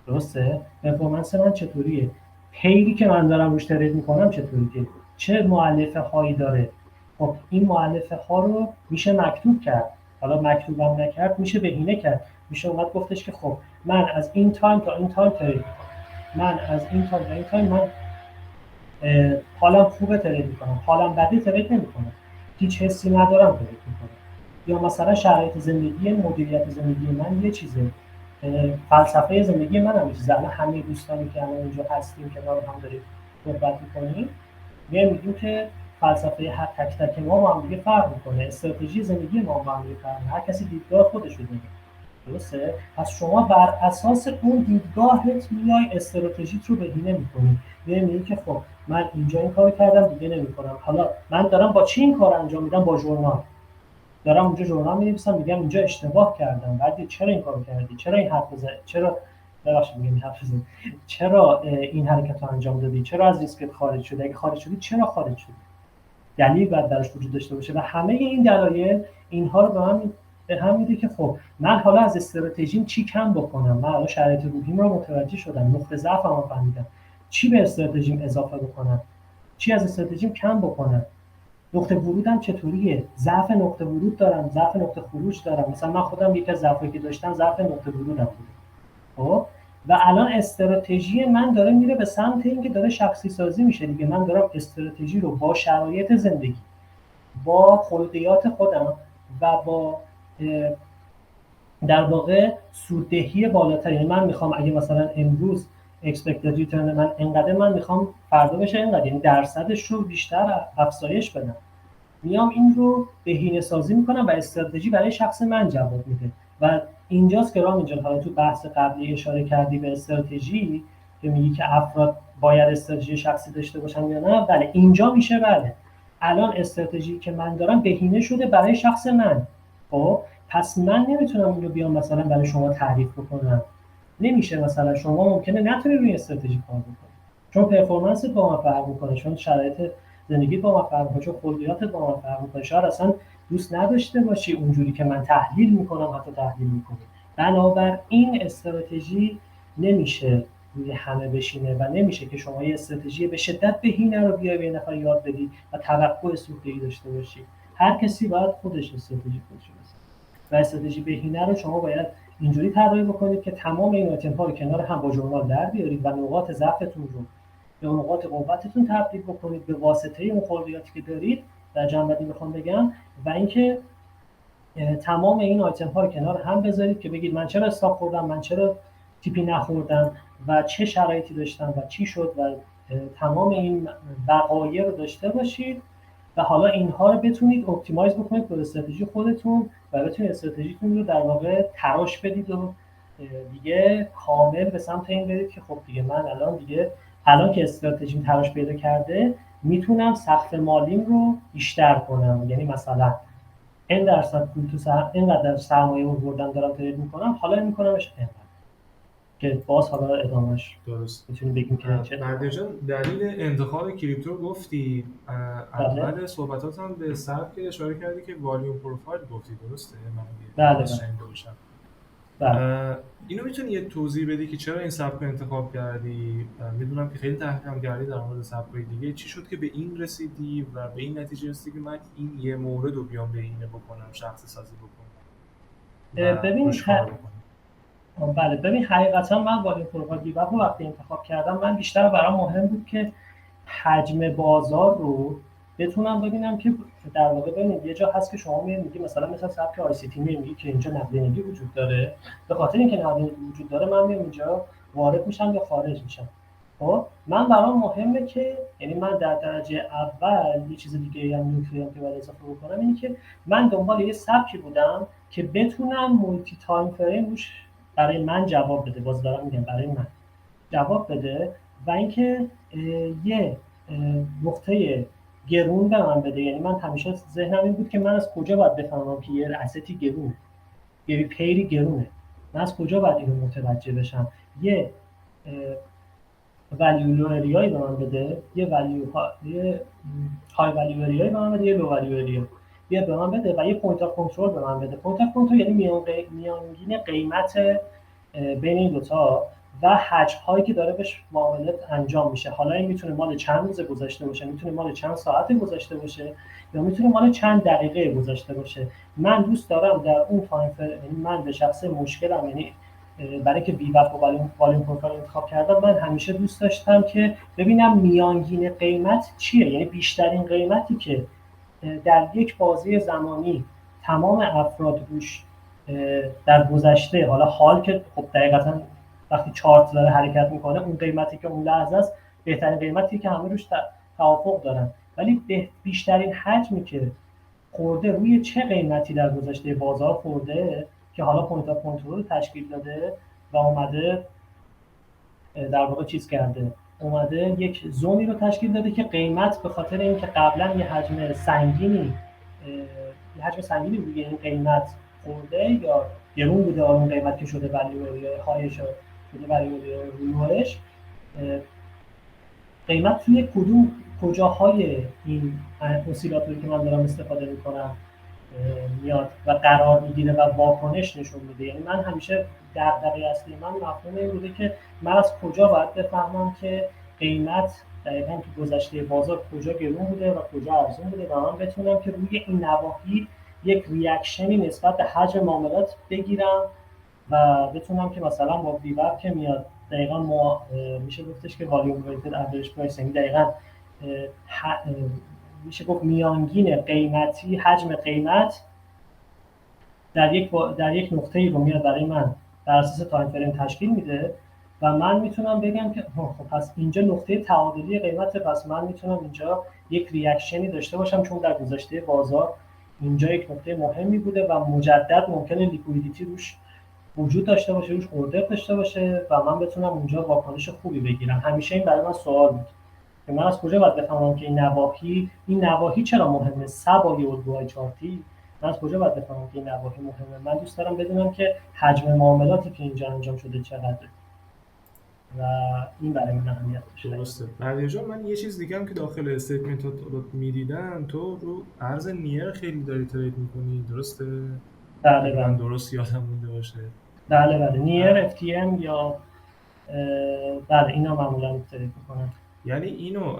درسته؟ پرفورمنس من چطوریه؟ پیری که من دارم روش ترید میکنم چطوریه؟ چه مؤلفه هایی داره؟ خب این مؤلفه ها رو میشه مکتوب کرد، حالا مکتوبم نکرد میشه بهینه کرد، میشه اومد گفتش که خب من از این تایم تا این تایم ترید، من از این تایم تا این تایم من حالم خوبه ترید میکنم، حالم بده ترید نمیکنم، هیچ حسی ندارم ترید میکنم. یا مثلا شرایط زندگی، مدیریت زندگی من یه چیزه، فلسفه زندگی من هم یه چیزه. الان همه دوستانی که الان اینجا هستیم که کنار هم داریم صحبت میکنیم میگیم که فلسفه هر تک تک ما با هم دیگه فرق میکنه، استراتژی زندگی ما با هم دیگه فرق میکنه، هر کسی دیدگاه خودش رو داره. درسته؟ پس شما بر اساس اون دیدگاهت میای استراتژیت رو بهینه میکنی، میگی که خب من اینجا این کارو کردم دیگه نمیکنم، حالا من دارم با چی این کار انجام میدم؟ با ژورنال دارم اونجا ژورنال می‌نویسم، میگم اینجا اشتباه کردم، بعد چرا این کارو کردی، چرا این حرف زدی، چرا چرا این حرکت رو انجام دادی، چرا از ریسکت خارج شدی، اگه خارج شدی چرا خارج شدی، دلیل باید درش وجود داشته باشه. و همه این دلایل اینها رو به هم میده که خب من حالا از استراتژیم چی کم بکنم، من حالا شرایط روحیم رو متوجه شدم، نقطه ضعفم رو فهمیدم، چی به استراتژیم اضافه بکنم، چی از استراتژیم کم بکنم، نقطه ورودم چطوریه، ضعف نقطه ورود دارم، ضعف نقطه خروج دارم. مثلا من خودم یکی از ضعفایی که داشتم ضعف نقطه ورودم بوده. خب و الان استراتژی من داره میره به سمت اینکه داره شخصی سازی میشه دیگه. من دارم استراتژی رو با شرایط زندگی، با خلقیات خودم و با در واقع سوددهی بالاتر، یعنی من میخوام اگه مثلا امروز اکسپکتد ریترن من انقدر، من میخوام فردا بشه انقدر، یعنی درصدش رو بیشتر افزایش بدم، میام این رو بهینه سازی میکنم و استراتژی برای شخص من جواب میده. و اینجاست که رامین جان حالا تو بحث قبلی اشاره کردی به استراتژی که میگی که افراد باید استراتژی شخصی داشته باشن یا نه. بله اینجا میشه، بله الان استراتژی که من دارم بهینه شده برای شخص من. خب پس من نمیتونم اینو بیام مثلا برای شما تعریف بکنم، نمیشه. مثلا شما ممکنه نتونی روی استراتژی کار بکنی چون پرفورمنست با من فرق میکنه، چون شرایط زندگی با ما فرق میکنه، چون خلقیاتت با ما فرق میکنه، شاید اصلا دوست نداشته باشی اونجوری که من تحلیل میکنم حتی تحلیل میکنی. بنابراین استراتژی نمیشه روی همه بشینه و نمیشه که شما یه استراتژی به شدت بهینه رو بیای به یه نفر یاد بدی و توقع سوددهی داشته باشی. هر کسی باید خودش استراتژی خودش بسازه و استراتژی بهینه رو شما باید اینجوری طراحی بکنید که تمام این آیتم‌ها رو کنار هم با ژورنال در بیارید و نقاط ضعفتون رو به نقاط قوتتون تبدیل بکنید به واسطه اون خلقیاتی که دارید. در جنبندی میخوام بگم و اینکه تمام این آیتم ها رو کنار هم بذارید که بگید من چرا استاپ خوردم، من چرا تیپی نخوردم و چه شرایطی داشتم و چی شد و تمام این وقایع رو داشته باشید و حالا اینها رو بتونید اپتیمایز بکنید به استراتژی خودتون و بتونید استراتژیتون رو در واقع تراش بدید و دیگه کامل به سمت این برید که خب دیگه من الان که استراتژیم تراش پیدا کرده میتونم سقف مالیم رو بیشتر کنم، یعنی مثلا این درصد پول اینقدر سرمایه آوردم دارم ترید میکنم، حالا میکنمش اینقدر که باز حالا ادامهش درست. میتونیم بگیم که چه مهدی جان دلیل انتخاب کریپتو گفتی، اول صحبتات هم به سبک اشاره کردی که والیوم پروفایل گفتی، درسته؟ بله. اینو میتونی یه توضیح بدی که چرا این سبک رو انتخاب کردی؟ میدونم که خیلی تحقیق کردی در مورد سبک‌های دیگه، چی شد که به این رسیدی و به این نتیجه رسیدی که من این یه مورد رو بیام بهینه بکنم، شخصی سازی بکنم؟ ببین حقیقتا من والیوم پروفایل گیواب رو وقتی انتخاب کردم، من بیشتر برام مهم بود که حجم بازار رو بتونم ببینم که در واقع ببینید یه جا هست که شما میگی مثلا مثلا سبک آی سی تی میگی که اینجا نقدینگی وجود داره، به خاطر اینکه نقدینگی وجود داره من میام اینجا وارد میشم یا خارج میشم. خب من برام مهمه که یعنی من در درجه اول یه چیز دیگه هم میتونم که باید اضافه بکنم اینه که من دنبال یه سبکی بودم که بتونم مولتی تایم فریم روش برای من جواب بده، باز دارم میگم برای من جواب بده و اینکه یه نقطه گرون به من بده. یعنی من همیشه ذهنم این بود که من از کجا باید بفهمم که یه استی گرونه، یه پیری گرونه، من از کجا باید اینو متوجه بشم. یه ولیو اریایی به من بده، یه های ولیو اریایی به من بده، یه لو ولیو اریا به من بده و یه پوینت آف کنترل به من بده. پوینت آف کنترل یعنی میانگین قیمت بین این دوتا و حجم هایی که داره بهش معاملات انجام میشه. حالا این میتونه مال چند روز گذشته باشه، میتونه مال چند ساعت گذشته باشه، یا میتونه مال چند دقیقه گذشته باشه. من دوست دارم در اون تایم یعنی من به شخص مشکلم، یعنی برای که VWAP و والیوم پروفایل انتخاب کردم، من همیشه دوست داشتم که ببینم میانگین قیمت چیه، یعنی بیشترین قیمتی که در یک بازه زمانی تمام افراد روش در گذشته، حالا حال که خب دقیقاً وقتی چارت داره حرکت میکنه اون قیمتی که اون لحظه است بهترین قیمتی که همه روش توافق دارن، ولی بیشترین حجمی که خورده روی چه قیمتی در گذشته بازار خورده که حالا پوینت آف کنترل تشکیل داده و اومده در واقع چیز کرده، اومده یک زونی رو تشکیل داده که قیمت به خاطر اینکه قبلا یه حجم سنگینی روی این قیمت خورده یا گرون بوده، اون قیمت که شده ولیو هایش شده ولیو لوش، قیمت توی کجاهای این اسیلاتوری که من دارم استفاده میکنم میاد و قرار میگیره و واکنش نشون میده. یعنی من همیشه دغدغه اصلی من مفهوم این بوده که من از کجا باید بفهمم که قیمت دقیقاً تو گذشته بازار کجا گرون بوده و کجا ارزون بوده و من بتونم که روی این نواحی یک ریاکشنی نسبت به حجم معاملات بگیرم و بتونم که مثلا با VWAP که میاد دقیقاً میشه گفتش که والیوم ویتد اوریج پرایس، یعنی دقیقاً میشه گفت میانگین قیمتی، حجم قیمت در یک نقطه‌ای رو میاد برای من بر اساس تایم فریم تشکیل میده و من میتونم بگم که خب پس اینجا نقطه تعادلی قیمته، پس من میتونم اینجا یک ریاکشنی داشته باشم چون در گذشته بازار اینجا یک نقطه مهمی بوده و مجدد ممکنه لیکویدیتی روش وجود داشته باشه، روش اوردر داشته باشه و من بتونم اونجا واکنش خوبی بگیرم. همیشه این برای من سوال بود که من از کجا باید بفهمم که این نواحی چرا مهمه، سبای الگوهای چارتی، من از کجا باید بفهمم که این نواحی مهمه. من دوست دارم بدونم که حجم معاملاتی که اینجا انجام شده چقدره و این برای من اهمیت داشته. درسته. بردیا جان، من یه چیز دیگه هم که داخل استیتمنت رو میدیدم، تو رو ارز نیر خیلی داری ترید میکنی، درسته؟ بله من درست یادم مونده باشه. بله نیر FTM یا بله اینا معمولا ترید میکنن. یعنی اینو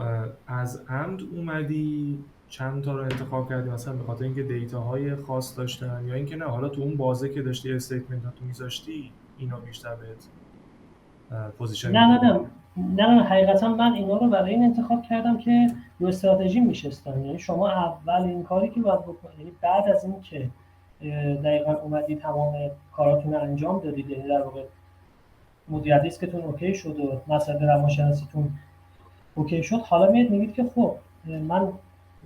از عمد اومدی چند تا رو انتخاب کردی مثلا به خاطر اینکه دیتاهای خاص داشتن، یا اینکه نه حالا تو اون بازه که داشتی استیتمنتاتو میذاشتی اینا بیشتر بهت پوزیشن؟ نه حقیقتا من اینا رو برای این انتخاب کردم که رو استراتژی میشستن. یعنی شما اولین کاری که باید بکنید، یعنی بعد از این که دقیقاً اومدی تمام کاراتون رو انجام دادید، یعنی در واقع مدیریت ریسکتون اوکی شد و مسائل روانشناسیتون اوکی شد، حالا میگید که خب من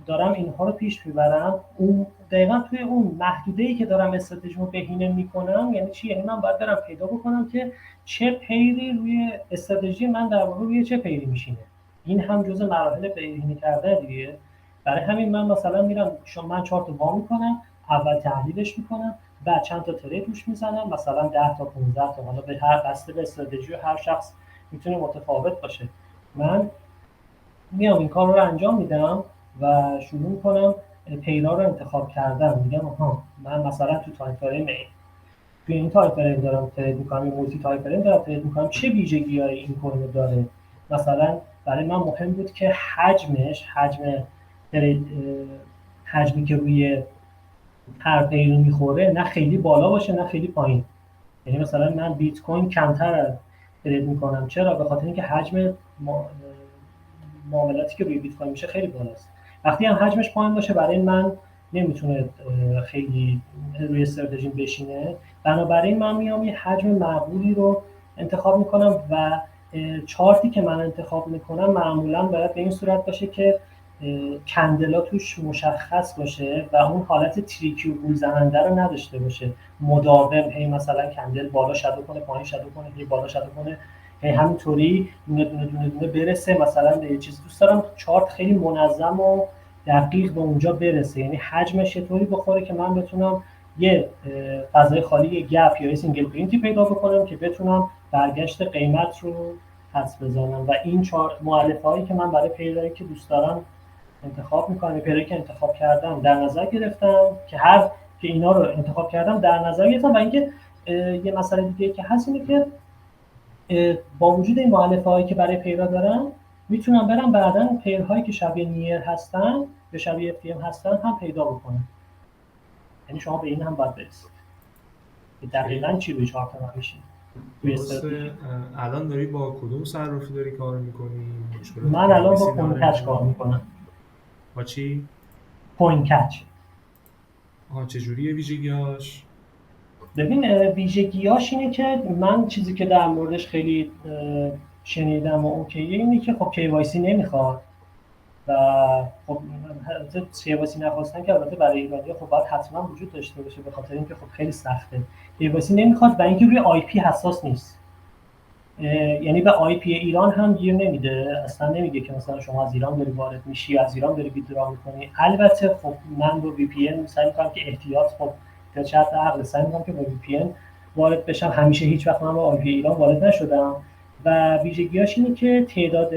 دارم اینها رو پیش میبرم، اون دقیقاً توی اون محدوده‌ای که دارم استراتژیمو بهینه میکنم. یعنی چی؟ یعنی من باید برم پیدا بکنم که چه پیری روی استراتژی من در واقع روی چه پیری میشینه. این هم جزء مراحل بهینه کردن دیگه. برای همین من مثلا میرم من چارت رو وا میکنم، اول تحلیلش میکنم، بعد چند تا ترید روش میزنم، مثلا 10 تا 15 تا، حالا به هر بسته به استراتژی و هر شخص میتونه متفاوت باشه. من میام این کار رو انجام میدم و شروع میکنم پیرا رو انتخاب کردن. میگم آها من مثلا تو تایم فریم توی این تایم فریم دارم ترید میکنم، این مولتی تایم فریم دارم ترید میکنم، چه ویژگی‌های این کوین داره. مثلا برای من مهم بود که حجمی که روی هر پیری میخوره نه خیلی بالا باشه نه خیلی پایین. یعنی مثلا من بیت کوین کمتر ترید میکنم. چرا؟ به خاطر اینکه حجم معاملاتی که روی بیت کوین میشه خیلی بالاست. وقتی هم حجمش پایین باشه برای من نمیتونه خیلی روی استراتژی بشینه. بنابراین من میام یه حجم معقولی رو انتخاب میکنم و چارتی که من انتخاب میکنم معمولا باید به این صورت باشه که کندلا توش مشخص باشه و اون حالت تریکی و گول زننده رو نداشته باشه، مداوم هی مثلا کندل بالا شادو کنه پایین شادو کنه هی بالا شادو کنه همینطوری دونه برسه مثلا به یه چیز. دوست دارم چارت خیلی منظم و دقیق به اونجا برسه، یعنی حجمش یه طوری بخوره که من بتونم یه فضای خالی، یه گپ یا یه سینگل پرینتی پیدا بکنم که بتونم برگشت قیمت رو حدس بزنم. و این چارت مؤلفه‌هایی که من برای پیرایی که دوست دارم انتخاب میکنم، پیرایی که انتخاب کردم در نظر گرفتم که اینا رو انتخاب کردم در نظر گرفتم. و اینکه یه مسئله دیگه که هست اینه که با وجود این مؤلفه هایی که برای پیدا دارم میتونم برم بعداً پیرهایی که شبیه نیر هستن به شبیه FTM هستن هم پیدا بکنم. یعنی شما به این هم باید برسید که دقیقاً چی روی چارت من میشه. درسته. الان داری با کدوم صرافی داری کار میکنی؟ من الان با کوینکچ کار میکنم. با چی؟ کوینکچ. چجوریه ویژگیاش؟ ببین ویژگیاش اینه که من چیزی که در موردش خیلی شنیدم و اوکیه اینه که خب KYC نمیخواد و خب KYC نخواستن که البته برای ایرانی‌ها خب باید حتما وجود داشته باشه به خاطر اینکه خب خیلی سخته. KYC نمیخواد و اینکه روی IP حساس نیست. یعنی به IP ایران هم گیر نمیده، اصلا نمیگه که مثلا شما از ایران داری وارد میشی، از ایران داری ویدرا میکنی. البته خب من با VPN سعی میکنم که احتیاط خب تا چند تا عقل سعی میکنم که با VPN وارد بشم. همیشه هیچ وقت من با IP ایران وارد نشدم و ویژگیاش اینه که تعداد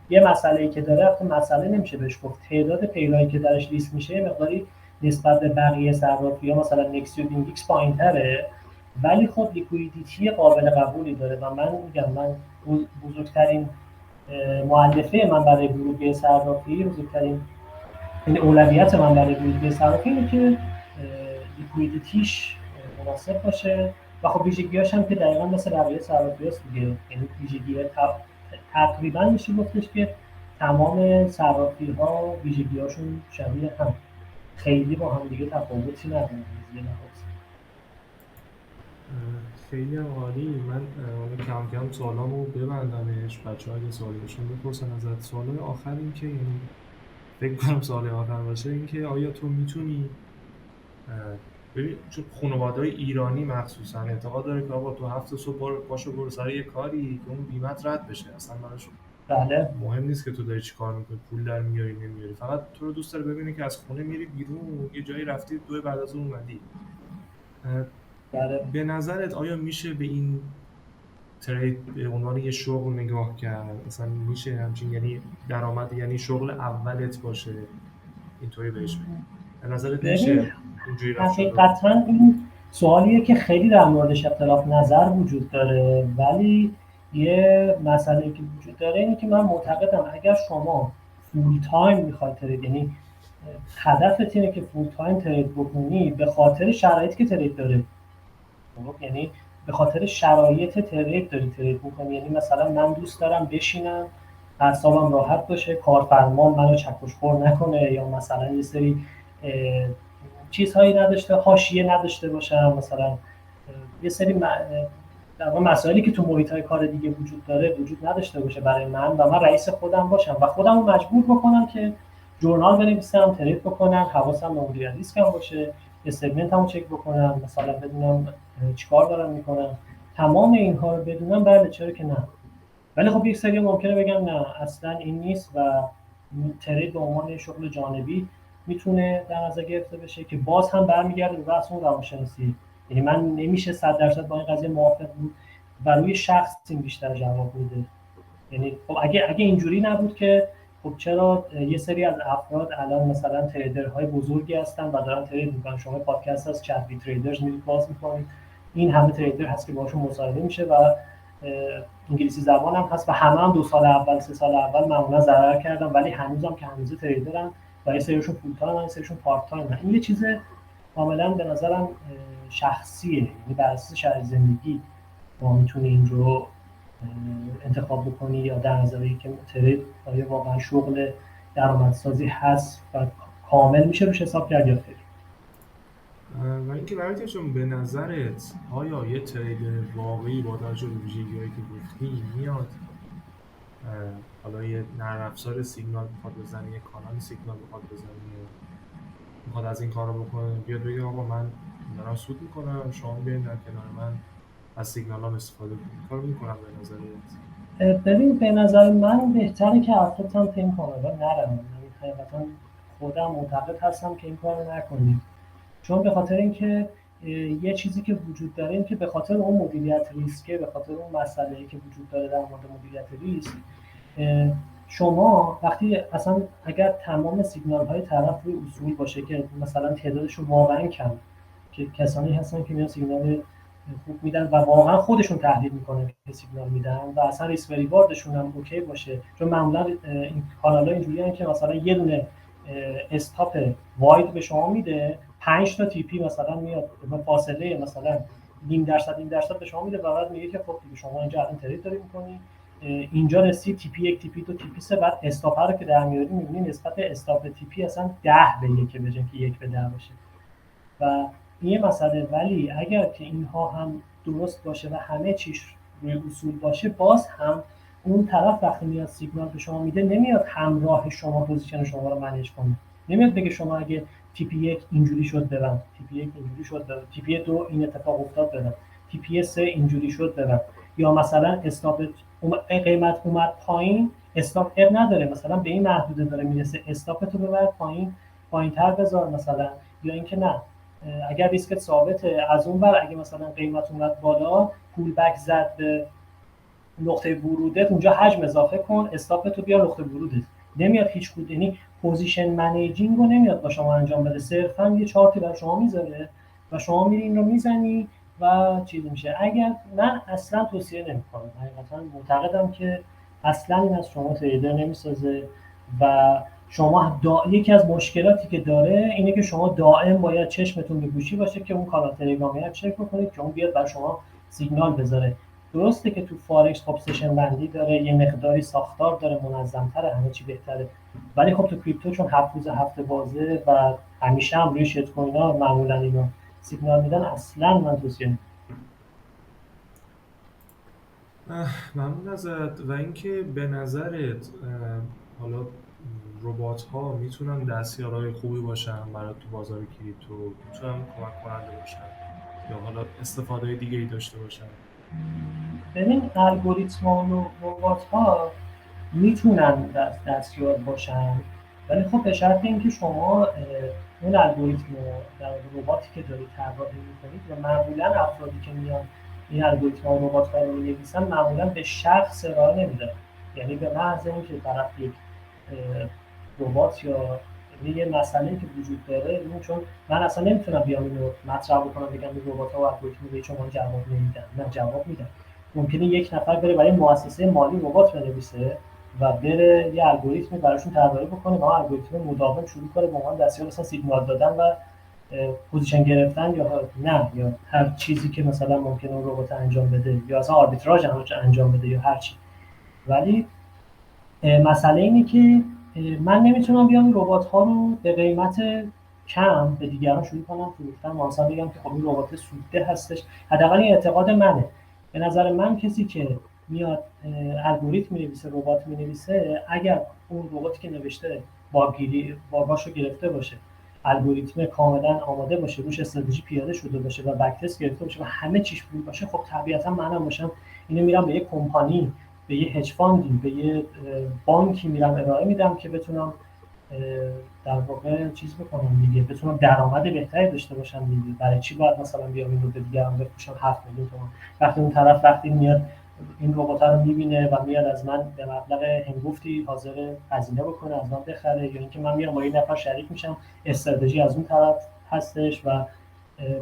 یه مسئله‌ای که داره، البته مسئله نمیشه بهش گفت، تعداد پیرایی که درش لیست میشه مقداری نسبت به بقیه صرافی‌ها مثلا نکسیو ایندکس پایین‌تره ولی خب لیکویدیتی قابل قبولی داره و من میگم من بزرگترین مؤلفه من برای ورود صرافی، بزرگترین این اولویت من برای ورود صرافی اینه که لیکویدیتیش مناسب باشه و خب ویژگی‌هاش هم که دقیقاً مثل بقیه صرافی‌هاست دیگه. یعنی ویژگی‌ها تقریباً میشه گفتش که تمام صرافی‌ها ویژگی‌هاشون شبیه هم، خیلی با هم دیگه تفاوتی ندارن. خیلی هم عالی. من کم کم سوالامو ببندمش، بچه‌ها اگه سوالی داشتن بپرسن ازت. سوال آخر این که یعنی فکر کنم سوال آخر باشه این که آیا تو میتونی ببین چون خانواده‌های ایرانی مخصوصا اعتقاد داره که آقا تو 7 صبح پاشو برو سر یه کاری که اون بیمت رد بشه، اصلا براشون بله مهم نیست که تو داری چی کار میکنی، پول در میاری نمیاری، فقط تو رو دوست داره ببینه که از خونه میری بیرون یه جایی رفتی 2 بعد از اون اومدی. بله. به نظرت آیا میشه به این ترید به عنوان یه شغل نگاه کرد؟ مثلا میشه همچین، یعنی درآمد یعنی شغل اولت باشه اینطوری بهش بگیم؟ به نظرت میشه اینجوری رفت شد؟ حقیقتا این سوالیه که خیلی در موردش اختلاف نظر وجود داره ولی یه مسئله که وجود داره اینه که من معتقدم اگر شما فول تایم میخوای ترید، یعنی هدفت اینه که فول تایم ترید بکنی به خاطر شرایطی که ترید داره، یعنی به خاطر شرایط ترید داری ترید میکنی، یعنی مثلا من دوست دارم بشینم اعصابم راحت باشه، کارفرما منو چکش خور نکنه یا مثلا یه سری چیزهایی نداشته، حاشیه نداشته باشم، مثلا یه سری در واقع مسائلی که تو محیط‌های کار دیگه وجود داره وجود نداشته باشه برای من و من رئیس خودم باشم و خودم رو مجبور بکنم که ژورنال بنویسم، ترید بکنم، حواسم به مدیریت ریسکم باشه، استگمنتمو چک بکنم، مثلا بدونم چیکار دارم میکنم، تمام اینها رو بدونم. بله چرا که نه. ولی خب یک سری ممکنه بگم نه اصلا این نیست و ترید به عنوان شغل جانبی میتونه در نظر گرفته بشه که باز هم برمیگرده به بحث اون روانشناسی. یعنی من نمیشه 100% با این قضیه موافق بود و روی شخص این بیشتر جواب میده. یعنی خب اگه اینجوری نبود که خب چرا یه سری از افراد الان مثلا تریدرهای بزرگی هستن و دارن ترید میکنن، شما پادکست از چت بی تریدرز میرید باز میکنید، این همه تریدر هست که باشون مصاحبه میشه و انگلیسی زبان هم هست و همه هم 2 سال اول 3 سال اول معمولا ضرر کردن ولی هنوزم که هنوز تریدرن و یه سریشون فول تایم یه سریشون پارت تایم. این یه چیز کاملا به نظرم شخصیه، یعنی بر اساس شرایط زندگی ما میتونیم این رو انتخاب بکنی یا در نظری که ترید آیا واقعا شغل درآمدسازی هست و کامل میشه روش حساب کرد یا خیر. و اینکه برای چون به نظرت آیا یه تریدر واقعی با توجه به ویژگی‌هایی که گفتی میاد حالا یه نرم افزار سیگنال میخواد بزنه، یه کانال سیگنال میخواد بزنه، میخواد از این کارو بکنه، بیاد بگه آقا من دارم سود میکنم شما بیاین در کنار من از سیگنالام استفاده کنید، کارو میکنم به نظرت؟ ببین به نظر من بهتره که افراد هم تو این کانالا نرن. حقیقتا خودم معتقد هستم که این کارو نکنید، چون به خاطر اینکه یه چیزی که وجود داره این که به خاطر اون مدیریت ریسکه، به خاطر اون مسئله‌ای که وجود داره در مورد مدیریت ریسک، شما وقتی اصلا اگر تمام سیگنال‌های طرف روی اصول باشه که مثلا تعدادشون واقعا کم، که کسانی هستن که میان سیگنال خوب میدن و واقعا خودشون تحلیل میکنن که سیگنال میدن و اصلا ریسک ریواردشون هم اوکی باشه، چون معمولا این کانال‌ها اینجوریه که مثلا یه دونه استاپ واید به شما میده، 5 تا تی پی مثلا میاد به فاصله مثلا نیم درصد به شما میده و بعد میگه که خب دیگه شما اینجا الان ترید داری می‌کنی، اینجا رسید تی پی 1 تی پی 2 تی پی 3، بعد استاپ رو که در میاری می‌بینی نسبت استاپ تی پی اصلا 10 به 1 به جای که 1 به 10 باشه و این یه مسئله. ولی اگر که اینها هم درست باشه و همه چیش روی اصول باشه، باز هم اون طرف وقتی میاد سیگنال به شما میده نمیاد همراه شما پوزیشن شما رو منیج کنه، نمیاد بگه شما اگه تی پی 1 اینجوری شد ببند، تی پی 1 اینجوری شد ببند، تی پی 2 این اتفاق افتاد ببند، تی پی 3 اینجوری شد ببند، یا مثلا استاپ قیمت اومد پایین، استاپ اب نداره مثلا به این محدوده داره میرسه، استاپ تو ببر پایین، پایین‌تر بذار مثلا، یا اینکه نه اگر ریسکت ثابته از اون ور اگه مثلا قیمت اومد بالا پول بک زد به نقطه ورودت، اونجا حجم اضافه کن، استاپ تو بیار نقطه ورودت. نمیاد هیچ کدوم، یعنی پوزیشن منیجینگ رو نمیاد با شما انجام بده، صرفا یه چارتی برای شما میذاره و شما میری این رو میزنی و چیز میشه. اگر من اصلا توصیه نمیکنم، حقیقتا معتقدم که اصلا این از شما تریدر نمیسازه و شما یکی از مشکلاتی که داره اینه که شما دائم باید چشمتون به گوشی باشه که اون کانال تلگرامی رو چک بکنید که اون بیاد برای شما سیگنال بذاره. درسته که تو فارکس خب سشن بندی داره، یه مقداری ساختار داره، منظم‌تره، همه چی بهتره، ولی خب تو کریپتو چون 7 روز هفته بازه و همیشه هم روی شیت کوینا معمولا اینا سیگنال میدن، اصلا من توصیه نمی‌کنم. ممنون ازت. و اینکه به نظرت حالا ربات ها میتونن دستیارهای خوبی باشن برای تو بازار کریپتو، میتونن کمک کننده باشن یا حالا استفاده دیگه ای داشته باشن؟ ببین الگوریتم و ربات‌ها میتونن دستیار باشن، ولی خب به شرط اینکه شما اون الگوریتم در رباتی که دارید طراحی میکنید و معمولا افرادی که میان این الگوریتم و ربات رو می‌نویسن معمولا به شخص ارائه نمیدن، یعنی به محض اینکه طرف یک ربات یا یه مسئله که وجود داره، این چون من اصلا نمیتونم بیام اینو مطرح بکنم بگم این ربات ها و الگوریتم به شما جواب نمیدن، نه جواب میدن. ممکنه یک نفر بره برای مؤسسه مالی ربات بنویسه و بره یه الگوریتمی براشون طراحی بکنه و الگوریتم مداوم شروع کنه به عنوان دستیار مثلا سیگنال دادن و پوزیشن گرفتن یا نه یا هر چیزی که مثلا ممکنه اون ربات انجام بده یا اصلا آربیتراژ انجام بده یا هر چی. ولی مسئله اینه که من نمیتونم بیام این ربات ها رو به قیمت کم به دیگران شروع کنم فروختن و مثلا بگم که خب این ربات سودده هستش. حداقل این اعتقاد منه. به نظر من کسی که میاد الگوریتم می‌نویسه، ربات می‌نویسه، اگر اون رباتی که نوشته باگاشو گرفته باشه، الگوریتم کاملا آماده باشه، روش استراتژی پیاده شده باشه و بک تست گرفته باشه و همه چیش خوب باشه، خب طبیعتا منم باشم اینو میرم به یه کمپانی، به یه هج فاندی، به یه بانکی میرم ارائه میدم که بتونم در واقع چیز بکنم دیگه، بتونم درآمد بهتری داشته باشم دیگه. برای چی باید مثلا بیام اینو به دیگران بفروشم 7 میلیون تومان وقتی اون طرف وقتی میاد این ربات رو میبینه و میاد از من به مبلغ هنگفتی حاضر هزینه بکنه از من بخره، یا اینکه من میام با این نفر شریک میشم، استراتژی از اون طرف هستش و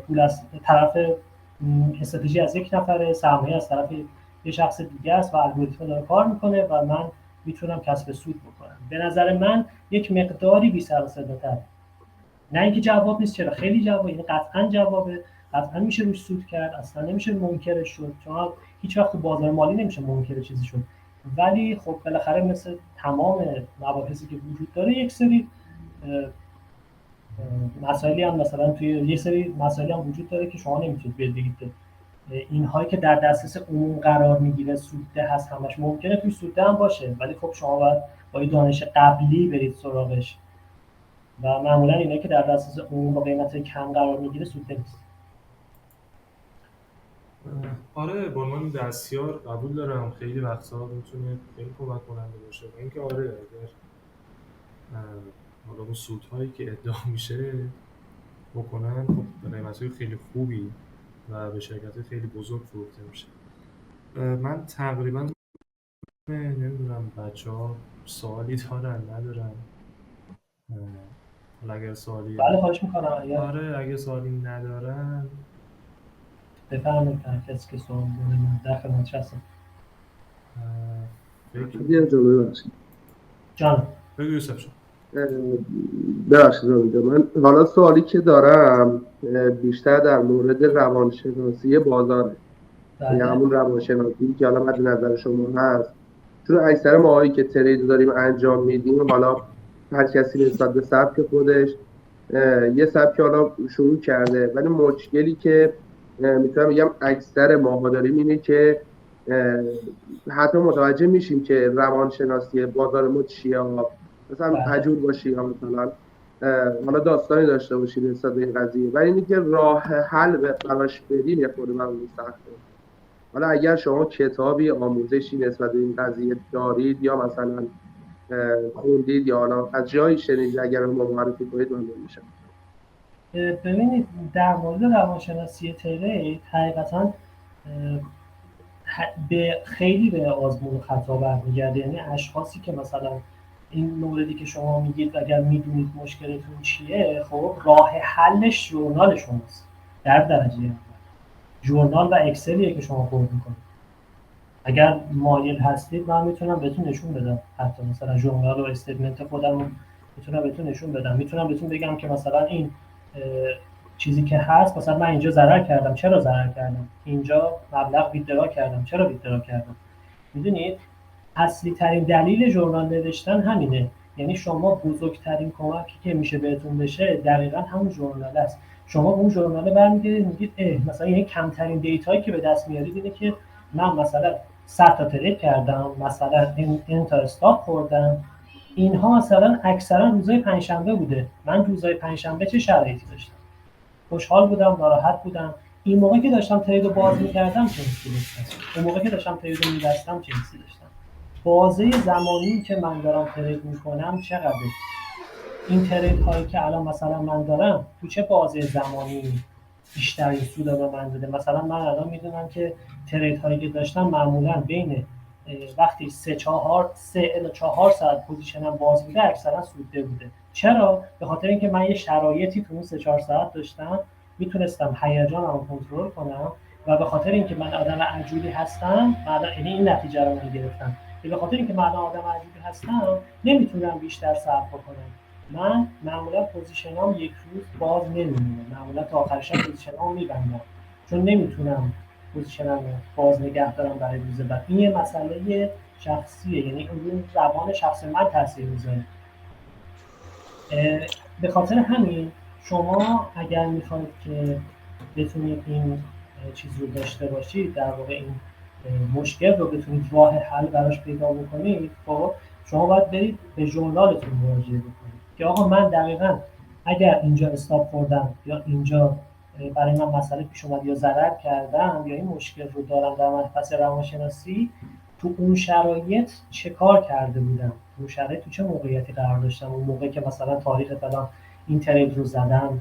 پول از طرف استراتژی از یک نفره، سرمایه از طرف یه شخص دیگه است و الگوریتم داره کار میکنه و من میتونم کسب سود بکنم. به نظر من یک مقداری بی سر و صداتره، نه اینکه جواب نیست، چرا خیلی جواب، یعنی قطعا جوابه، قطعا میشه روش سود کرد، اصلا نمیشه منکرش شد، چون هیچ وقت تو بازار مالی نمیشه منکر چیزی شد. ولی خب بالاخره مثل تمام مباحثی که وجود داره یک سری مسائلی هم مثلا توی یه سری مسائلی هم وجود داره که شما نمیتونید بگید اینهایی که در دسترس عموم قرار میگیره سوده هست، همش ممکنه توی سوده هم باشه، ولی خب شما باید با دانش قبلی برید سراغش و معمولا اینایی که در دسترس عموم با قیمت کم قرار میگیره سوده نیست. آره، به عنوان دستیار قبول دارم خیلی وقتا میتونه خیلی کمک کننده باشه و اینکه آره اگر حالا اون سودهایی که ادعا میشه بکنن، خب به قیمت‌های خیلی خوبی و به شرکت‌های خیلی بزرگ فروخته میشه. من تقریبا نمیدونم بچه‌ها سوالی دارن ندارن. حالا اگر سوالی بله خواهش میکنم. آره اگه سوالی ندارن بفرمایید هر کسی که سوال داره من در خدمتش هستم. بیا جلوی بخشید جان بگو یوسف شد. ببخشید من حالا سوالی که دارم بیشتر در مورد روانشناسی بازاره، یعنی همون روانشناسی که حالا مد نظر شما هست، چون اکثر ماهایی که ترید داریم انجام میدیم، حالا هر کسی نسبت به سبک خودش یه سبک حالا شروع کرده، ولی مشکلی که میتونم بگم اکثر ماها داریم اینه که حتی متوجه میشیم که روانشناسی بازار ما چیه، مثلا عجول باشی یا مثلا حالا داستانی داشته باشی نسبت به این قضیه، ولی اینی که راه حل براش بدیم یه خورده برامون سخته. حالا اگر شما کتابی آموزشی نسبت به این قضیه دارید یا مثلا خوندید یا حالا از جایی شنیدید، اگر ما معرفی کنید من میشم. ببینید در مورد روانشناسی ترید حقیقتا خیلی به آزمون و خطا برمیگرده، یعنی اشخاصی که مثلا این موردی که شما میگید اگر میدونید مشکلتون چیه، خب راه حلش ژورنال شماست در درجه اول. ژورنال و اکسلیه که شما پر میکنید. اگر مایل هستید من میتونم بهتون نشون بدم، حتی مثلا ژورنال و استیتمنت خودم میتونم بهتون نشون بدم، میتونم بهتون بگم که مثلا این چیزی که هست، مثلا من اینجا ضرر کردم، چرا ضرر کردم، اینجا مبلغ ویدرا کردم، چرا ویدرا کردم. میدونید اصلی ترین دلیل ژورنال نوشتن همینه، یعنی شما بزرگترین کمکی که میشه بهتون بشه دقیقاً همون ژورنال است. شما اون ژورنال برمیگردید میگید مثلا یعنی کمترین دیتایی که به دست میارید اینه که من مثلا 100 تا ترید کردم، مثلا این تا استاپ خوردم، اینها مثلا اکثرا روزای پنجشنبه بوده. من روزای پنجشنبه چه شرایطی داشتم؟ خوشحال بودم، ناراحت بودم. این موقعی که داشتم ترید رو باز می‌کردم چه حسی داشتم؟ اون موقعی که داشتم ترید رو می‌بستم چه حسی داشتم؟ بازه زمانی که من دارم ترید می‌کنم چقدره؟ این ترید هایی که الان مثلا من دارم تو چه بازه زمانی بیشترین سود به من داده؟ مثلا من الان میدونم که ترید هایی که داشتم معمولا بین وقتی 3 الی 4 ساعت پوزیشنم باز بوده اکثرا سوده بوده. چرا؟ به خاطر اینکه من یه شرایطی تو اون 3-4 ساعت داشتم، میتونستم هیجانم رو کنترل کنم و به خاطر اینکه من آدم عجولی هستم، یعنی این نتیجه رو من گرفتم که به خاطر اینکه من آدم عجولی هستم نمیتونم بیشتر صبر کنم. من معمولا پوزیشنام یک روز باز نمیمونه، معمولا تا آخر شب پوزیشنام میبندم چون نمیتونم پوزیشنم باز نگه دارم برای روز بعد. این یه مسئله شخصیه، یعنی اون روان شخص من تاثیر میذاره. به خاطر همین شما اگر میخواید که بتونید این چیز رو داشته باشید، در واقع این مشکل رو بتونید راه حل براش پیدا بکنید، خب شما باید برید به ژورنالتون مراجعه بکنید که آقا من دقیقاً اگر اینجا استاپ خوردم یا اینجا برای من مسئله پیش اومد یا ضرر کردم یا این مشکل رو دارم در مبحث روانشناسی، تو اون شرایط چه کار کرده بودم، تو اون شرایط تو چه موقعیتی قرار داشتم، اون موقعی که مثلا تاریخ فلان این ترید رو زدم.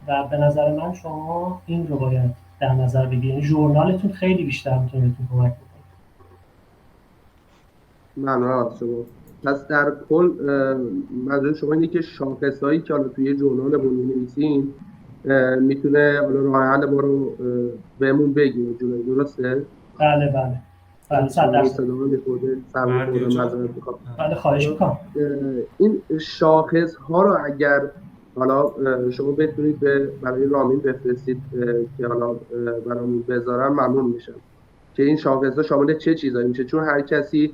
و به نظر من شما این رو باید در نظر بگیرید. ژورنالتون خیلی بیشتر میتونه بهتون کمک بکنه. ممنون از شما. پس در کل منظور شما اینه که شاخصایی که حالا توی ژورنال می‌نویسین میتونه حالا راه حل ما رو بهمون بگیم، درسته؟ بله بله. بله 100%. بله خواهش میکنم. این شاخص ها رو اگر حالا شما بتونید برای رامین بفرستید که حالا برامون بذارم ممنون میشم که این شاخص ها شامل چه چیزایی میشه، چون هر کسی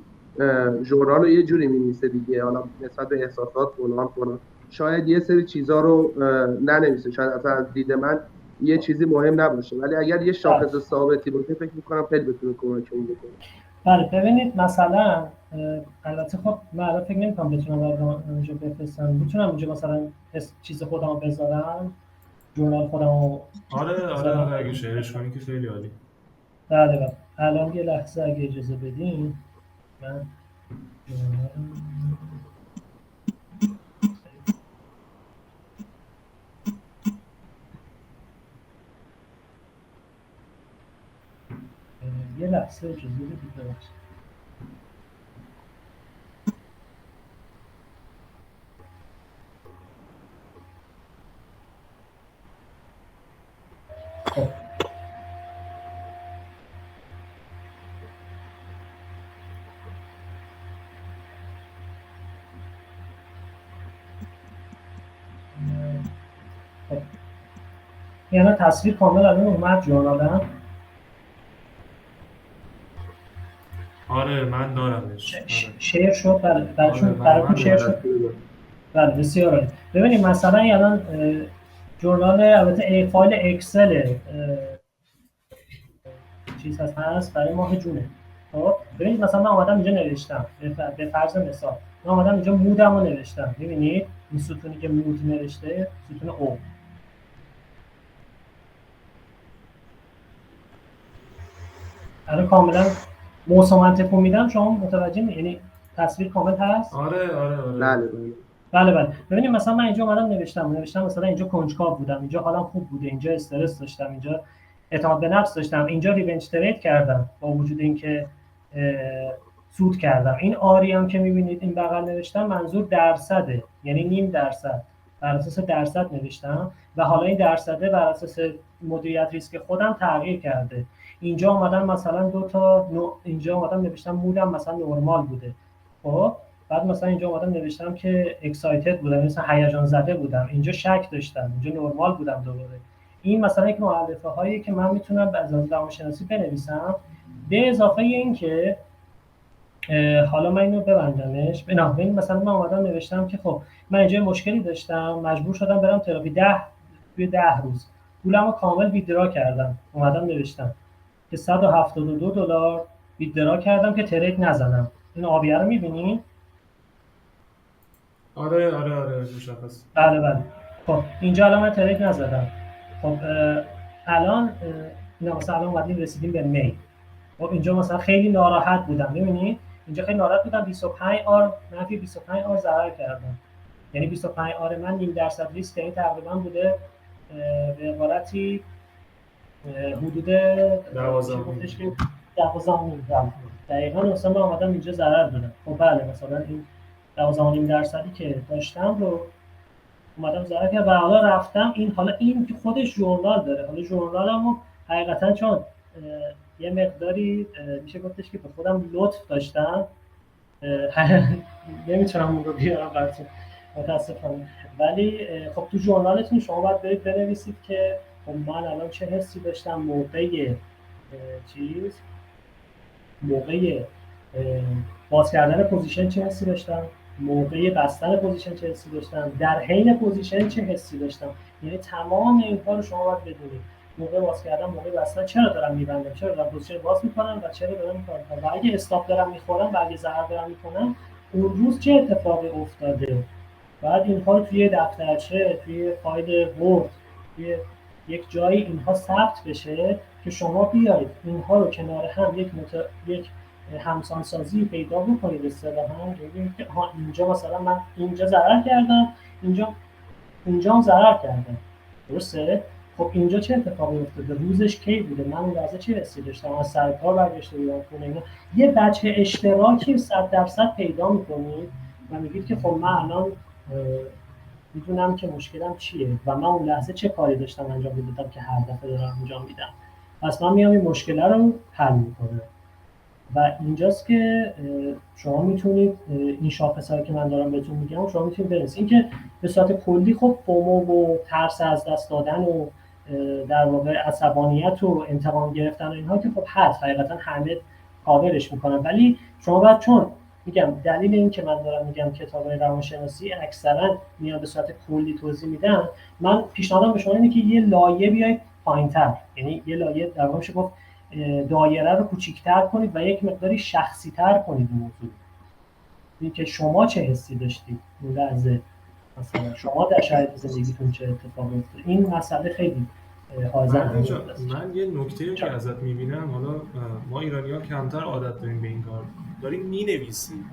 ژورنال رو یه جوری می‌نویسه دیگه، حالا نسبت به احساسات فلان شاید یه سری چیزا رو ننویسه، شاید اصلا از دید من یه چیزی مهم نباشه، ولی اگر یه شاخص ثابتی باشه فکر می‌کنم خیلی بتونه کمکمون بکنه. بله ببینید مثلا البته خب من الان فکر نمی‌کنم بتونم اونجا بفرستم، میتونم اونجا مثلا چیز خودمو بذارم، ژورنال خودمو. آره اگه شیرش کنی که خیلی عالی. بله الان یه لحظه اگه اجازه بدین من یه لحظه اجازه بدید. خب خب یعنی تصویر کامل الان اومد جورنالم. آره من دارمش. آره. شیر شد. براتون شیر شد. دستور. بله بسیار عالی. ببینید مثلا الان جورنال البته فایل اکسل چیز هست برای ماه جونه. خب ببینید مثلا من اومدم اینجا نوشتم به فرض مثال من اومدم اینجا مودم رو نوشتم. ببینید این ستونی که مود نوشته ستون او. الان کاملا موسومنتکو میدم شما متوجه یعنی تصویر کامل هست. آره. بله. ببینید مثلا من اینجا اومدم نوشتم مثلا اینجا کنجکاو بودم، اینجا حالم خوب بوده، اینجا استرس داشتم، اینجا اعتماد به نفس داشتم، اینجا ریونج ترید کردم با وجود اینکه سود کردم. این آری هم که میبینید این بغل نوشتم منظور درصده، یعنی 0.5%. بر اساس درصد نوشتم و حالا این درصده بر اساس مدیریت ریسک خودم تغییر کرده. اینجا اومدم مثلا اینجا اومدم نوشتم مودم مثلا نرمال بوده. خب بعد مثلا اینجا اومدم نوشتم که اکسایتد بودم، مثلا هیجان زده بودم، اینجا شک داشتم، اینجا نرمال بودم دوباره. این مثلا یک مؤلفه هایی که من میتونم از روانشناسی بنویسم. به اضافه این که حالا من اینو ببندمش. ببین مثلا من اومدم نوشتم که خب من اینجا مشکلی داشتم، مجبور شدم برم تراپی 10 روز پولمو کامل ویدرا کردم. اومدم نوشتم که $172 ویدرا کردم که ترید نزنم. این آبیه رو می‌بینید؟ آره مشخص. بله. خب اینجا الان من ترید نزدم. خب الان مثلا اومدیم رسیدیم به می. خب اینجا مثلا خیلی ناراحت بودم. ببینید اینجا خیلی ناراحت بودم. 25 آر منفی 25 آر ضرر کردم. یعنی 25 آر من 0.5% ریسک، یعنی تقریبا بوده به عبارتی حدود 12 دقیقاً. مثلا من اومدم اینجا ضرر دادم. خب بله مثلا این 12.5% که داشتم رو اومدم ضرر کردم و حالا رفتم حالا این خودش ژورنال داره. حالا ژورنالمو حقیقتا چون یه مقداری میشه گفتش که به خودم لطف داشتم نمیتونم اون رو بیارم براتون متاسفانه. ولی خب تو ژورنالتون شما باید برید بنویسید که خب من الان چه حسی داشتم موقع باز کردن پوزیشن، چه حسی داشتم موقع بستن پوزیشن، چه حسی داشتم در حین پوزیشن، چه حسی داشتم. یعنی تمام اینها رو شما باید بدونید. موقع باز کردن، موقع بستن، چرا دارم میبندم، چرا دارم پوزیشن باز میکنم و چرا دارم میکنم و اگه استاپ دارم میخورم و اگه ضرر دارم میکنم اون روز چه اتفاقی افتاده. بعد اینها رو توی دفترچه، توی فایل ورد، توی یک جایی اینها ثبت بشه که شما بیایید اینها رو کنار هم یک همسانسازی پیدا بکنید. اصطلاحاً ببینید که اینجا مثلا من اینجا ضرر کردم، اینجا هم ضرر کردم، درسته؟ خب اینجا چه اتفاقی افتاده، روزش کی بوده، من اون لحظه چه حسی داشتم، از سر کار برگشته بودم خونه. اینا یه بچه اشتراکی 100% پیدا میکنید و میگید که خب من الان میدونم که مشکلم چیه و من اون لحظه چه کاری داشتم انجام میدادم که هر دفعه دارم انجام میدم. پس من میام این مشکل رو حل میکنم و اینجاست که شما میتونید این شاخصهایی که من دارم بهتون میگم شما میتونید برسید. این که به صورت کلی خب فومو و ترس از دست دادن و در واقع عصبانیت و انتقام گرفتن و اینها که خب هست، حقیقتا همه کاورش میکنن. ولی شما باید، چون میگم دلیل این که من دارم میگم کتابای روانشناسی اکثرا میاد به صورت کلی توضیح میدن، من پیشنهادم به شما اینه که یه لایه بیاید پایین‌تر، یعنی یه لایه در واقع میشه گفت دایره رو کوچیک‌تر کنید و یک مقداری شخصی‌تر کنید موضوع. این که شما چه حسی داشتید اون لحظه، مثلا شما در شرایط زندگیتون چه اتفاقی افتاد. این مسئله خیلی حائزن من یه نکته که ازت می‌بینم، حالا ما ایرانی‌ها کمتر عادت داریم به این کار، داریم می‌نویسیم.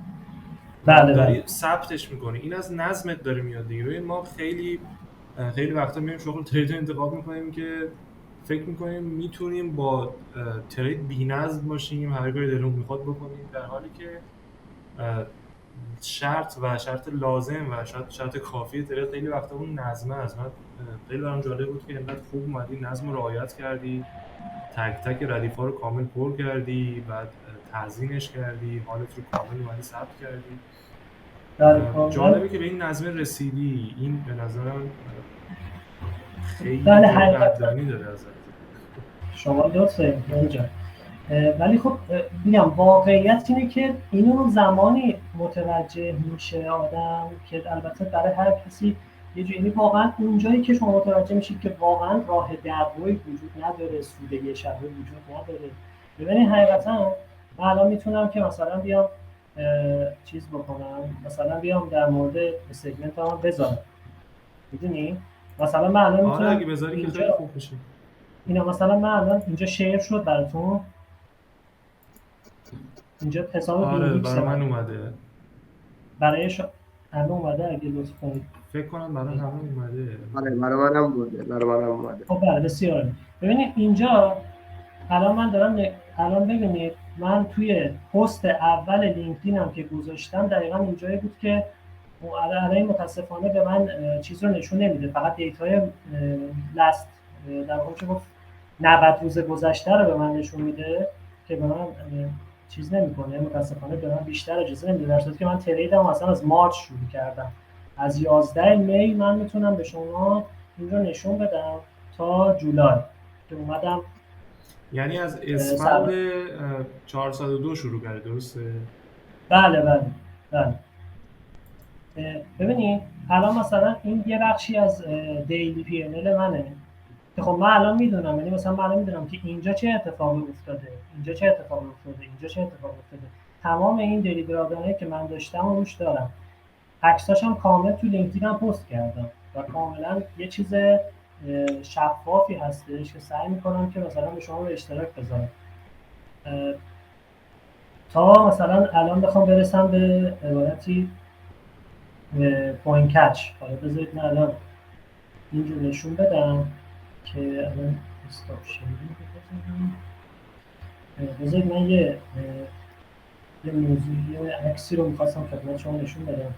بله داری ثبتش می‌کنی، این از نظمت داره میاد دیگه. ما خیلی وقتا میایم شغل ترید انتخاب می‌کنیم که فکر می‌کنیم میتونیم با ترید بی‌نظم باشیم، هر کاری دلمون میخواد بکنیم، در حالی که شرط لازم و شرط کافی ترید خیلی وقتا اون نظمه است. من خیلی برام جالب بود که اینقدر خوب اومدی نظم رو رعایت کردی، تک تک ردیف‌ها رو کامل پر کردی، بعد تزیینش کردی، حالت رو کامل اومدی ثبت کردی. جالبه که به این نظم رسیدی. این به نظرم خیلی بله، جای حقیقتا قدردانی داره ازت. شما لطفه اونجا. ولی خب میگم واقعیت اینه که اینو زمانی متوجه میشه آدم که البته برای هر کسی یه جوری، یعنی واقعا اونجایی که شما متوجه میشید که واقعا راه درروی وجود نداره، سوده یه شبه وجود نداره. ببینید حقیقتا من الان میتونم که مثلا بیام چیز بکنم، مثلا بیام در مورد سگمنت هم بذارم، میدونی؟ مثلا من الان آره میتونم اگه بذاری که خیلی اینجا خوب میشه. اینا، مثلا من الان اینجا شیر شد براتون، اینجا حساب آره ویندیکس برای من من اومده. برای همه اومده، اگه لطف کنید. فکر کنم برای همه اومده. آره برای منم اومده، برای منم اومده. خب بله، بسیار عالی. ببینید اینجا الان من دارم الان ببینید من توی پست اول لینکدینم که گذاشتم دقیقا اینجایی بود که الان متاسفانه به من چیز رو نشون نمیده، فقط دیتای لاست در واقع چه گفت 90 روز گذشته رو به من نشون میده که به من چیز نمیکنه، متاسفانه به من بیشتر اجازه نمیده، در صورتی که من تریدم اصلا از مارچ شروع کردم. از 11 می من میتونم به شما این رو نشون بدم تا جولای که اومدم. یعنی از اسفند 402 شروع کرده، درسته؟ بله بله بله. ببینید الان مثلا این یه بخشی از دیلی پی ان ال منه که خب من الان میدونم، یعنی مثلا من الان میدونم که اینجا چه اتفاقی افتاده، اینجا چه اتفاقی افتاده، اینجا چه اتفاقی افتاده. تمام این دیلی دراگونه که من داشتم و روش دارم، عکساشم کامل تو لینکدینم پست کردم و کاملا یه چیز شفافی هستش که سعی میکنم که مثلا به شما به اشتراک بذارم. تا مثلا الان بخوام برسم به عبارتی پوینت کچ. حالا بذارید من الان اینجور نشون بدم که الان استاپ شدیم. بذارید من یه موضوعی، یه عکسی رو میخواستم خدمت شما نشون بدم.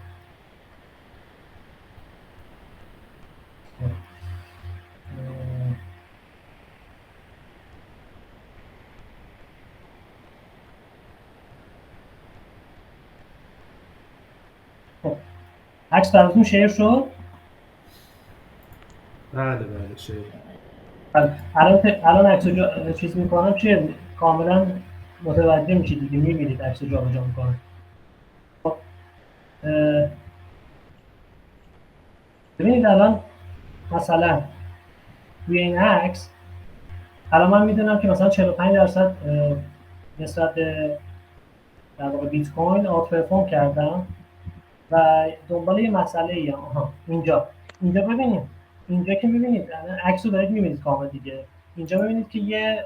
خب عکس براتون شیر شد؟ بله بله شیر. الان عکس چیز میکنم چیه کاملا متوجه میشید دیگه، میبینید عکس جابجا میکنم. خب ببینید الان مثلا روی این عکس الان من میدونم که مثلا 45% نسبت به در واقع بیت کوین آوت پرفورم کردم و دنبال یه مسئله ای هم. اینجا ببینید، اینجا که میبینید عکس رو دارید میبینید کامل دیگه، اینجا میبینید که یه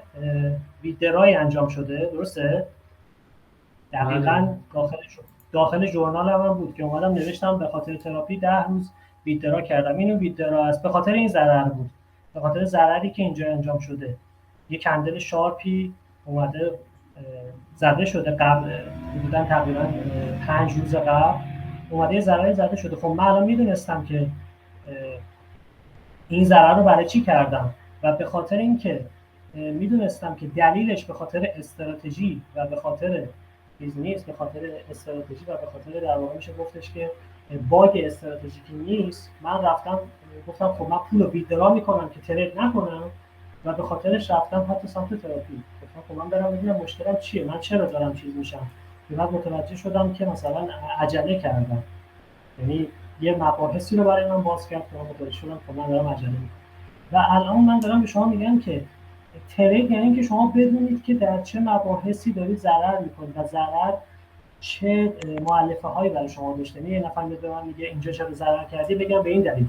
ویدرای انجام شده، درسته؟ دقیقاً داخل ژورنال هم بود که اومدم نوشتم به خاطر تراپی 10 روز ویدرا کردم. اینو ویدرا است، به خاطر این ضرر بود، به خاطر ضرری که اینجا انجام شده. یه کندل شارپی اومده زده شده قبل حدوداً تقریباً 5 روز قبل اومده یه ضرری زده شده. خب من الان میدونستم که این ضرر رو برای چی کردم و به خاطر اینکه میدونستم که دلیلش به خاطر استراتژی و به خاطر بیزنس، به خاطر استراتژی و به خاطر در واقع میشه گفتش که باگ استراتژیکی نیست، من رفتم گفتم خب من پول رو ویدرا میکنم که ترید نکنم و به خاطرش رفتم حتی سمت تراپی. گفتم خب من برم ببینم مشکلم چیه، من چرا دارم چیز میشم. بعد متوجه شدم که مثلا عجله کردم، یعنی یه مباحثی رو برای من باز کرد که من متوجه شدم که من دارم عجله میکنم. و الان من دارم به شما میگم که ترید یعنی که شما بدونید که در چه مباحثی دارید ضرر میکنید و ضرر چه مؤلفه هایی برای شما داشته. یه نفر میاد به من میگه اینجا چرا ضرر کردی، بگم به این دلیل،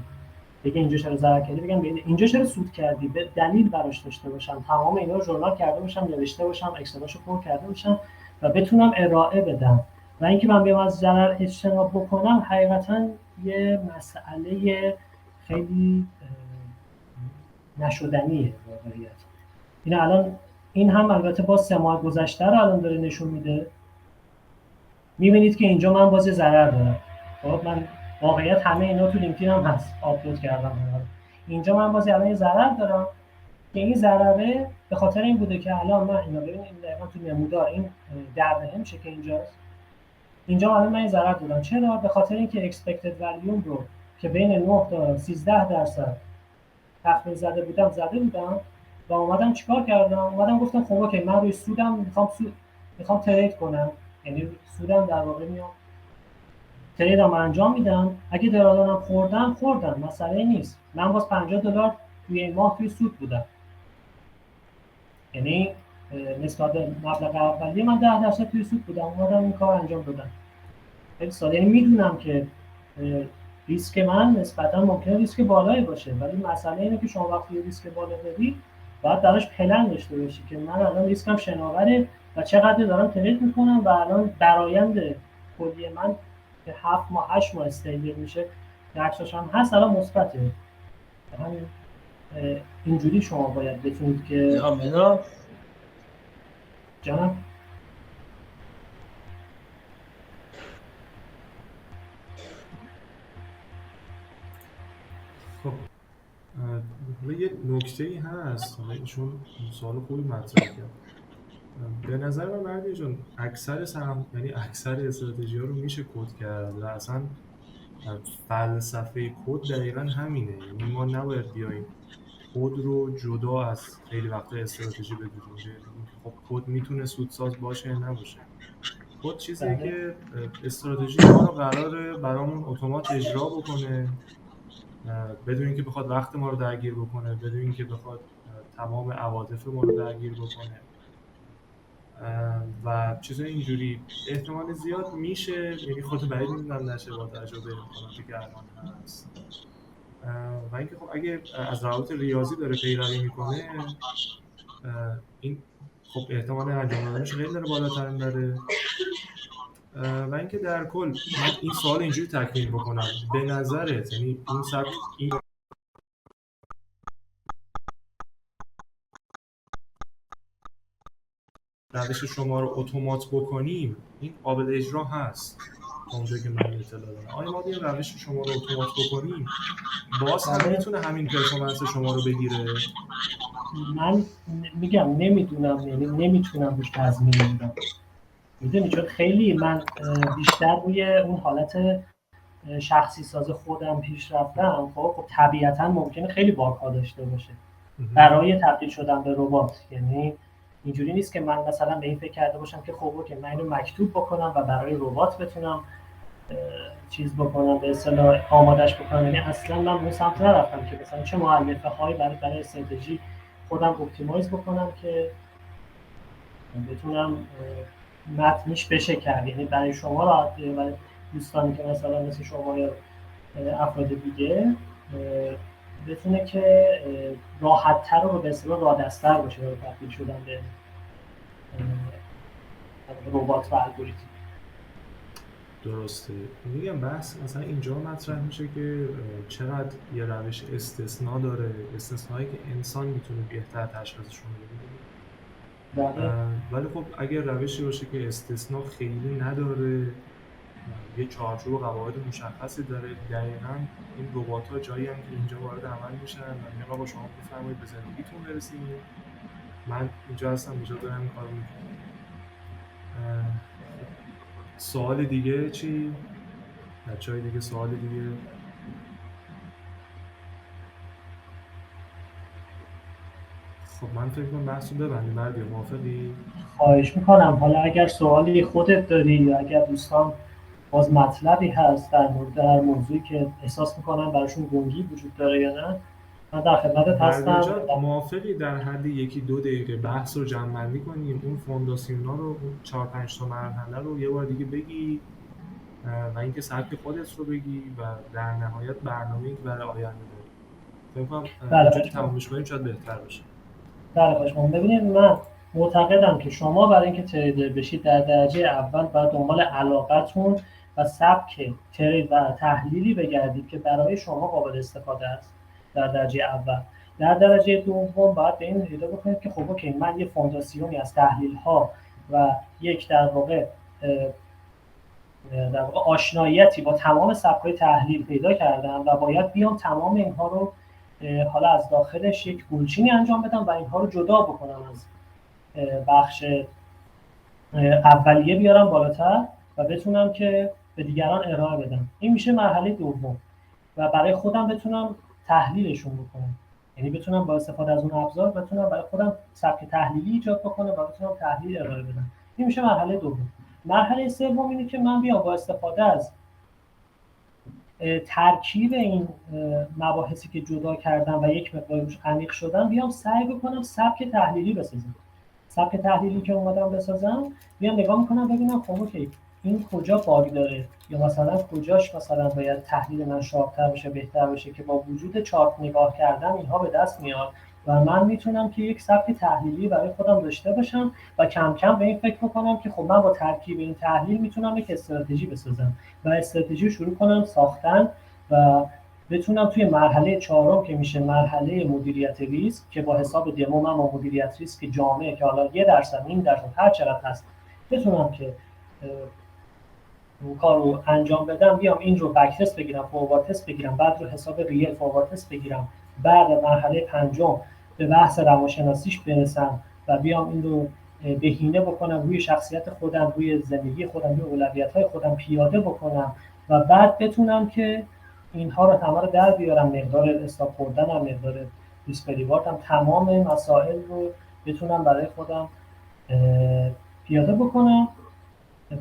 بگه اینجا چرا ضرر کردی، بگم به این، اینجا چرا سود کردی، به دلیل براش داشته باشم، تمام اینا رو ژورنال کرده باشم، نوشته باشم، اکسلاشو پر کرده باشم و بتونم ارائه بدم. و اینکه من بیام از ضرر اجتناب بکنم حقیقتا یه مسئله خیلی نشدنیه واقعیت. این الان این هم البته با 3 ماه گذشته رو الان داره نشون میده. میبینید که اینجا من باز ضرر دارم. خب من واقعیت همه اینا تو لینکدین هم هست، آپلود کردم. اینجا من باز الان یه ضرر دارم که این ضرره به خاطر این بوده که الان من اینا ببینید این دقیقاً تو نمودار این در میشه که اینجاست. اینجا الان من این ضرر دارم. چرا؟ به خاطر اینکه expected value رو که بین 9 تا 13% تخمین زده بودم و اومدم چیکار کردم؟ اومدم گفتم خب اوکی من روی سودم میخوام ترید کنم، یعنی سودم در واقع میام تریدم انجام میدم، اگه درآمدم خوردم مسئله نیست، من باز $50 توی این ماه توی سود بودم، یعنی نسبت به مبلغ اولیه من 10% توی سود بودم، اومدم این کار انجام دادم. خیلی ساده، یعنی میدونم که ریسک من نسبتا ممکنه ریسک بالایی باشه، ولی مسئله اینه که شما وقتی ریسک بالا داری باید براش پلن داشته باشی که من الان ریسکم شناوره و چقدر دارم ترید میکنم و الان برآیند کلی من که 7 ماه 8 ماه استیبل میشه درسش هم هست الان مثبته. همین اینجوری شما باید بتونید که جناب خب حالا یه نکته‌ای هست، حالا ایشون سوال خوبی مطرح کرد. به نظر من مردی جان اکثر یعنی اکثر استراتژی‌ها رو میشه کد کرد و اصلا فلسفه کد دقیقاً همینه، یعنی ما نباید بیایم کد رو جدا از خیلی وقتا استراتژی بدونیم. خب کد میتونه سودساز باشه یا نباشه. کد چیزیه که استراتژی ما رو قراره برامون اتومات اجرا بکنه بدون اینکه بخواد وقت ما رو درگیر بکنه، بدون اینکه بخواد تمام عواطف ما رو درگیر بکنه و چیزای اینجوری. احتمال زیاد میشه، یعنی خود بعید میدونم نشه با تجربه امکاناتی که الان هست و اینکه خب اگه از روابط ریاضی داره پیروی میکنه این خب احتمال انجام دادنش خیلی داره بالاتر میبره و اینکه در کل من این سوال اینجوری تکمیل بکنم، به نظرت یعنی این سبک این روش شما رو اتومات بکنیم این قابل اجرا هست اونجایی که من اطلاع دارم؟ آیا ما بیایم روش شما رو اتومات بکنیم باز هم میتونه همین پرفورمنس شما رو بگیره؟ من میگم نمیدونم، یعنی نمیتونم روش تضمین بدم، میدونی، چون خیلی من بیشتر روی اون حالت شخصی ساز خودم پیش رفتم. خب طبیعتا ممکنه خیلی باگ‌ها داشته باشه برای تبدیل شدن به ربات، یعنی اینجوری نیست که من مثلا به این فکر کرده باشم که خب که من اینو مکتوب بکنم و برای ربات بتونم چیز بکنم، به اصطلاح آمادش بکنم. یعنی اصلا من اون سمت نرفتم که مثلا چه مؤلفه هایی برای استراتژی خودم اپتیمایز بکنم که بتونم متنش بشه کرد، یعنی برای شما راحت، برای دوستانی که مثلا مثل شما یا افراد دیگه بتونه که راحت‌تر و به اصطلاح رادستر باشه برای تبدیل شدن به ربات و الگوریتم. درسته. میگم بحث مثلا اینجا مطرح میشه که چقدر یه روش استثناء داره، استثنایی که انسان میتونه بهتر تشخیصشون بده. ولی خب اگر روشی باشه که استثناء خیلی نداره، یه چارچوب و قواعد مشخصی داره، دقیقاً این ربات‌ها جایی هم که اینجا وارد عمل میشن و میگن آقا شما بفرمایید به زندگیتون برسید، من اینجا هستم، اینجا دارم این کارو میکنم. سوال دیگه چی؟ بچه‌های دیگه سوال دیگه؟ خب من فکر کنم بحث رو ببندیم. مردی موافقی؟ خواهش میکنم. حالا اگر سوالی خودت داری یا اگر دوستان باز مطلبی هست در مورد هر موضوعی که احساس میکنن براشون گنگی وجود داره یا نه، من در خدمتت هستم. موافقی در حد 1-2 دقیقه بحث رو جمع‌بندی کنیم، اون فونداسیونا رو، 4-5 تا مرحله رو یه بار دیگه بگی و اینکه سبک خودت رو بگی و در نهایت برنامه‌ای که برای آینده داری. فکر کنم اینجوری تمامش کنیم شاید بهتر باشه. بله خوش من ببینید، من معتقدم که شما برای اینکه تریدر بشید در درجه اول باید دنبال علاقتون و سبک ترید و تحلیلی بگردید که برای شما قابل استفاده است در درجه اول. در درجه دوم باید به این پیدا بکنید که خب اوکی من یه فونداسیونی از تحلیل ها و یک در واقع آشناییتی با تمام سبک‌های تحلیل پیدا کردم و باید بیام تمام اینها رو حالا از داخلش یک گولچینی انجام بدم و اینها رو جدا بکنم از بخش اولیه بیارم بالاتر و بتونم که به دیگران ارائه بدم. این میشه مرحله دوم و برای خودم بتونم تحلیلشون بکنم. یعنی بتونم با استفاده از اون ابزار بتونم برای خودم سبک تحلیلی ایجاد بکنم و بتونم تحلیل ارائه بدم. این میشه مرحله دوم. مرحله سوم اینه که من بیام با استفاده از ترکیب این مباحثی که جدا کردم و یک مقدار روش عمیق شدم بیام سعی بکنم سبک تحلیلی بسازم. سبک تحلیلی که اومدم بسازم بیام نگاه میکنم ببینم خب اوکی این کجا باگ داره یا مثلا کجاش مثلا باید تحلیل من شارپ‌تر بشه بهتر بشه که با وجود چارت نگاه کردن اینها به دست میاد و من میتونم که یک سبک تحلیلی برای خودم داشته باشم و کم کم به این فکر بکنم که خب من با ترکیب این تحلیل میتونم یک استراتژی بسازم و استراتژی شروع کنم ساختن و بتونم توی مرحله چهارم که میشه مرحله مدیریت ریسک که با حساب دمو من با مدیریت ریسک جامعه که حالا 1%، 0.5% هر چقدر هست بتونم که اون کار رو انجام بدم، بیام این رو بک تست بگیرم، فوروارد تست بگیرم، بعد رو حساب ریل فوروارد تست بگیرم، بعد مرحله پنجم به بحث روانشناسیش برسم و بیام این رو بهینه بکنم روی شخصیت خودم، روی زندگی خودم، روی اولویت‌های خودم پیاده بکنم و بعد بتونم که اینها رو همه رو در بیارم، مقدار استاپ خوردنم، مقدار ریسک ریواردم، تمام مسائل رو بتونم برای خودم پیاده بکنم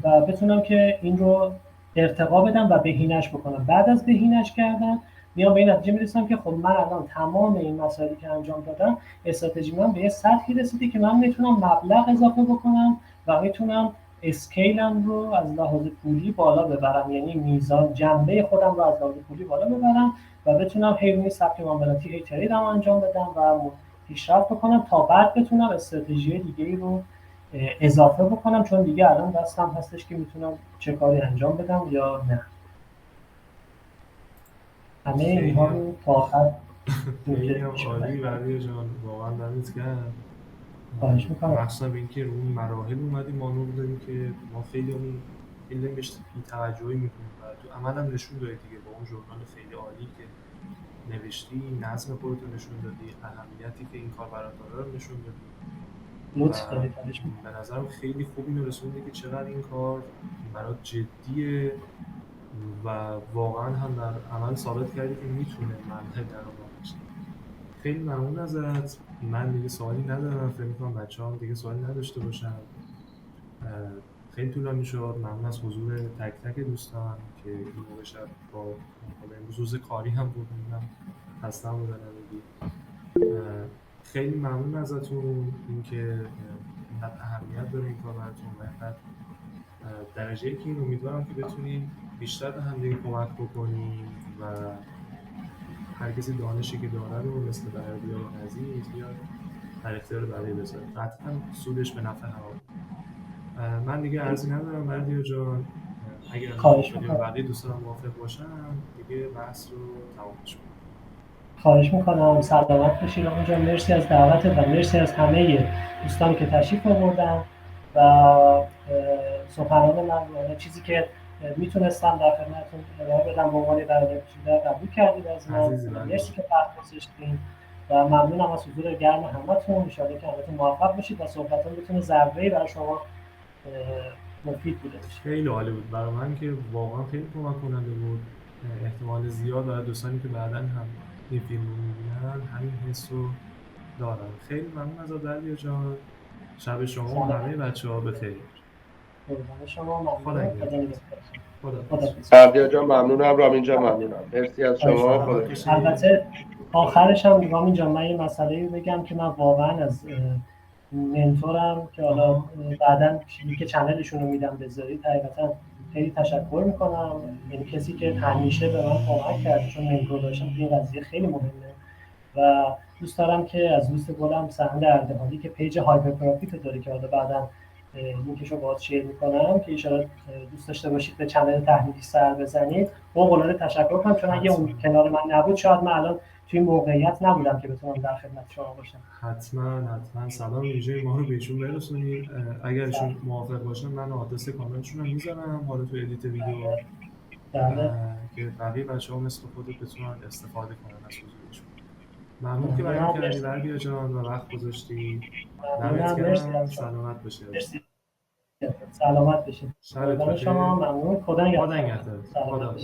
و بتونم که این رو ارتقا بدم و بهینه‌اش بکنم. بعد از بهینه‌اش کردن میام به این نتیجه میرسم که خب من الان تمام این مسائلی که انجام دادم استراتژی من به یه سطحی رسیده که من میتونم مبلغ اضافه بکنم و میتونم اسکیلم رو از لحاظ پولی بالا ببرم، یعنی میزان جنبه خودم رو از لحاظ پولی بالا ببرم و بتونم روی سبک معاملاتی هی تریدم انجام بدم و پیشرفت بکنم تا بعد بتونم استراتژی دیگه‌ای رو اضافه بکنم، چون دیگه الان دستم هستش که میتونم چه کاری انجام بدم یا نه. همه اینها رو تا آخر خیلی عالی بردیا جان، واقعا دمت گرم. خواهش میکنم. مخصوصا به اینکه رو اون مراحل اومدی مانور دادی که ما خیلی اون خیلی بهش بی‌توجهی میکنیم و تو عمل هم نشون دادی دیگه با اون ژورنال خیلی عالی که نوشتی، نظم خودت رو نشون دادی، اهمیتی که این کار برات داره رو نشون دادی. به نظرم خیلی خوب اینو رسوندی که چقدر این کار برات جدیه و واقعا هم در عمل ثابت کردی که میتونه منطقه درآمد بشه. خیلی ممنون ازت. من دیگه سوالی ندارم، فکر می‌کنم بچه‌ها دیگه سوالی نداشته باشن. خیلی طولانی شد. ممنون از حضور تک تک دوستان که این موقع شب با امروز روز کاری هم بود، میدونم خسته‌ام بودن همگی. خیلی ممنون ازتون اینکه اینقدر اهمیت داره این کار براتون و اینقدر درجه‌ای که این امیدوارم که بتونیم بیشتر به هم دیگه کمک بکنیم و هر کسی دانشی که داره رو مثل بردیای عزیز بیاد در اختیار بقیه بذاره. قطعاً سودش به نفع همه. من دیگه عرضی ندارم بردیا جان. اگر بقیه دوستان موافق باشن دیگه بحث رو تمامش کنیم. خواهش میکنم. سلامت باشید آقا. مرسی از دعوتت و مرسی از همه دوستانی که تشریف آوردن و سخنان من چیزی که میتونستم در خدمتتون ارائه بدم به عنوان برنامه قبول کردید از من. مرسی که وقت گذاشتین و ممنونم از حضور گرم همتون. ان شاءالله که همتون موفق باشید و صحبتتون بتونه ضربه‌ای برای شما مفید بوده باشه. خیلی عالی بود برای من که واقعا خیلی کمک کننده بود. احتمال زیاد برای دوستانی که بعداً هم این فیلم رو می‌بینن همین حس رو دارن. خیلی ممنون از بردیا جان. شب شما و همه بچه‌ها بخیر. قربان شما. خدا. بردیا جان ممنونم، رامین جان ممنونم. مرسی از شما. خدا. البته آخرش هم رامین جان من یه مسئله بگم که من واقعا از منتورم که حالا بعداً لینک چنلشون رو میدم بذارید، حقیقتا خیلی تشکر میکنم. یعنی کسی که همیشه به من کمک کرده، چون منتور داشتم این قضیه خیلی مهمه و دوست دارم که از دوست گلم سهند اردهانی که پیج هایپر پروفیت داره که حالا بعداً لینکش رو باهات شیر میکنم که ان شاءالله دوست داشته باشید به چنل تحلیلی سر بزنید. با قولانه تشکر کنم، چون اگه اون کنار من نبود شاید من الان توی این موقعیت نبودم که بتونم در خدمت شما باشم. حتما سلام ویژه ما رو بهشون برسونید. اگر ایشون موافق باشن من آدرس کانالشون رو میذارم حالا تو ادیت ویدیو که بقیه بچه‌ها مثل خودت بتونن استفاده کنن از حضورشون. ممنون که بیان کردی بردیا جان و وقت گذاشتی. سلامت باشید. سلامت باشید. شب شما ممنون. خدا نگهدار. خدا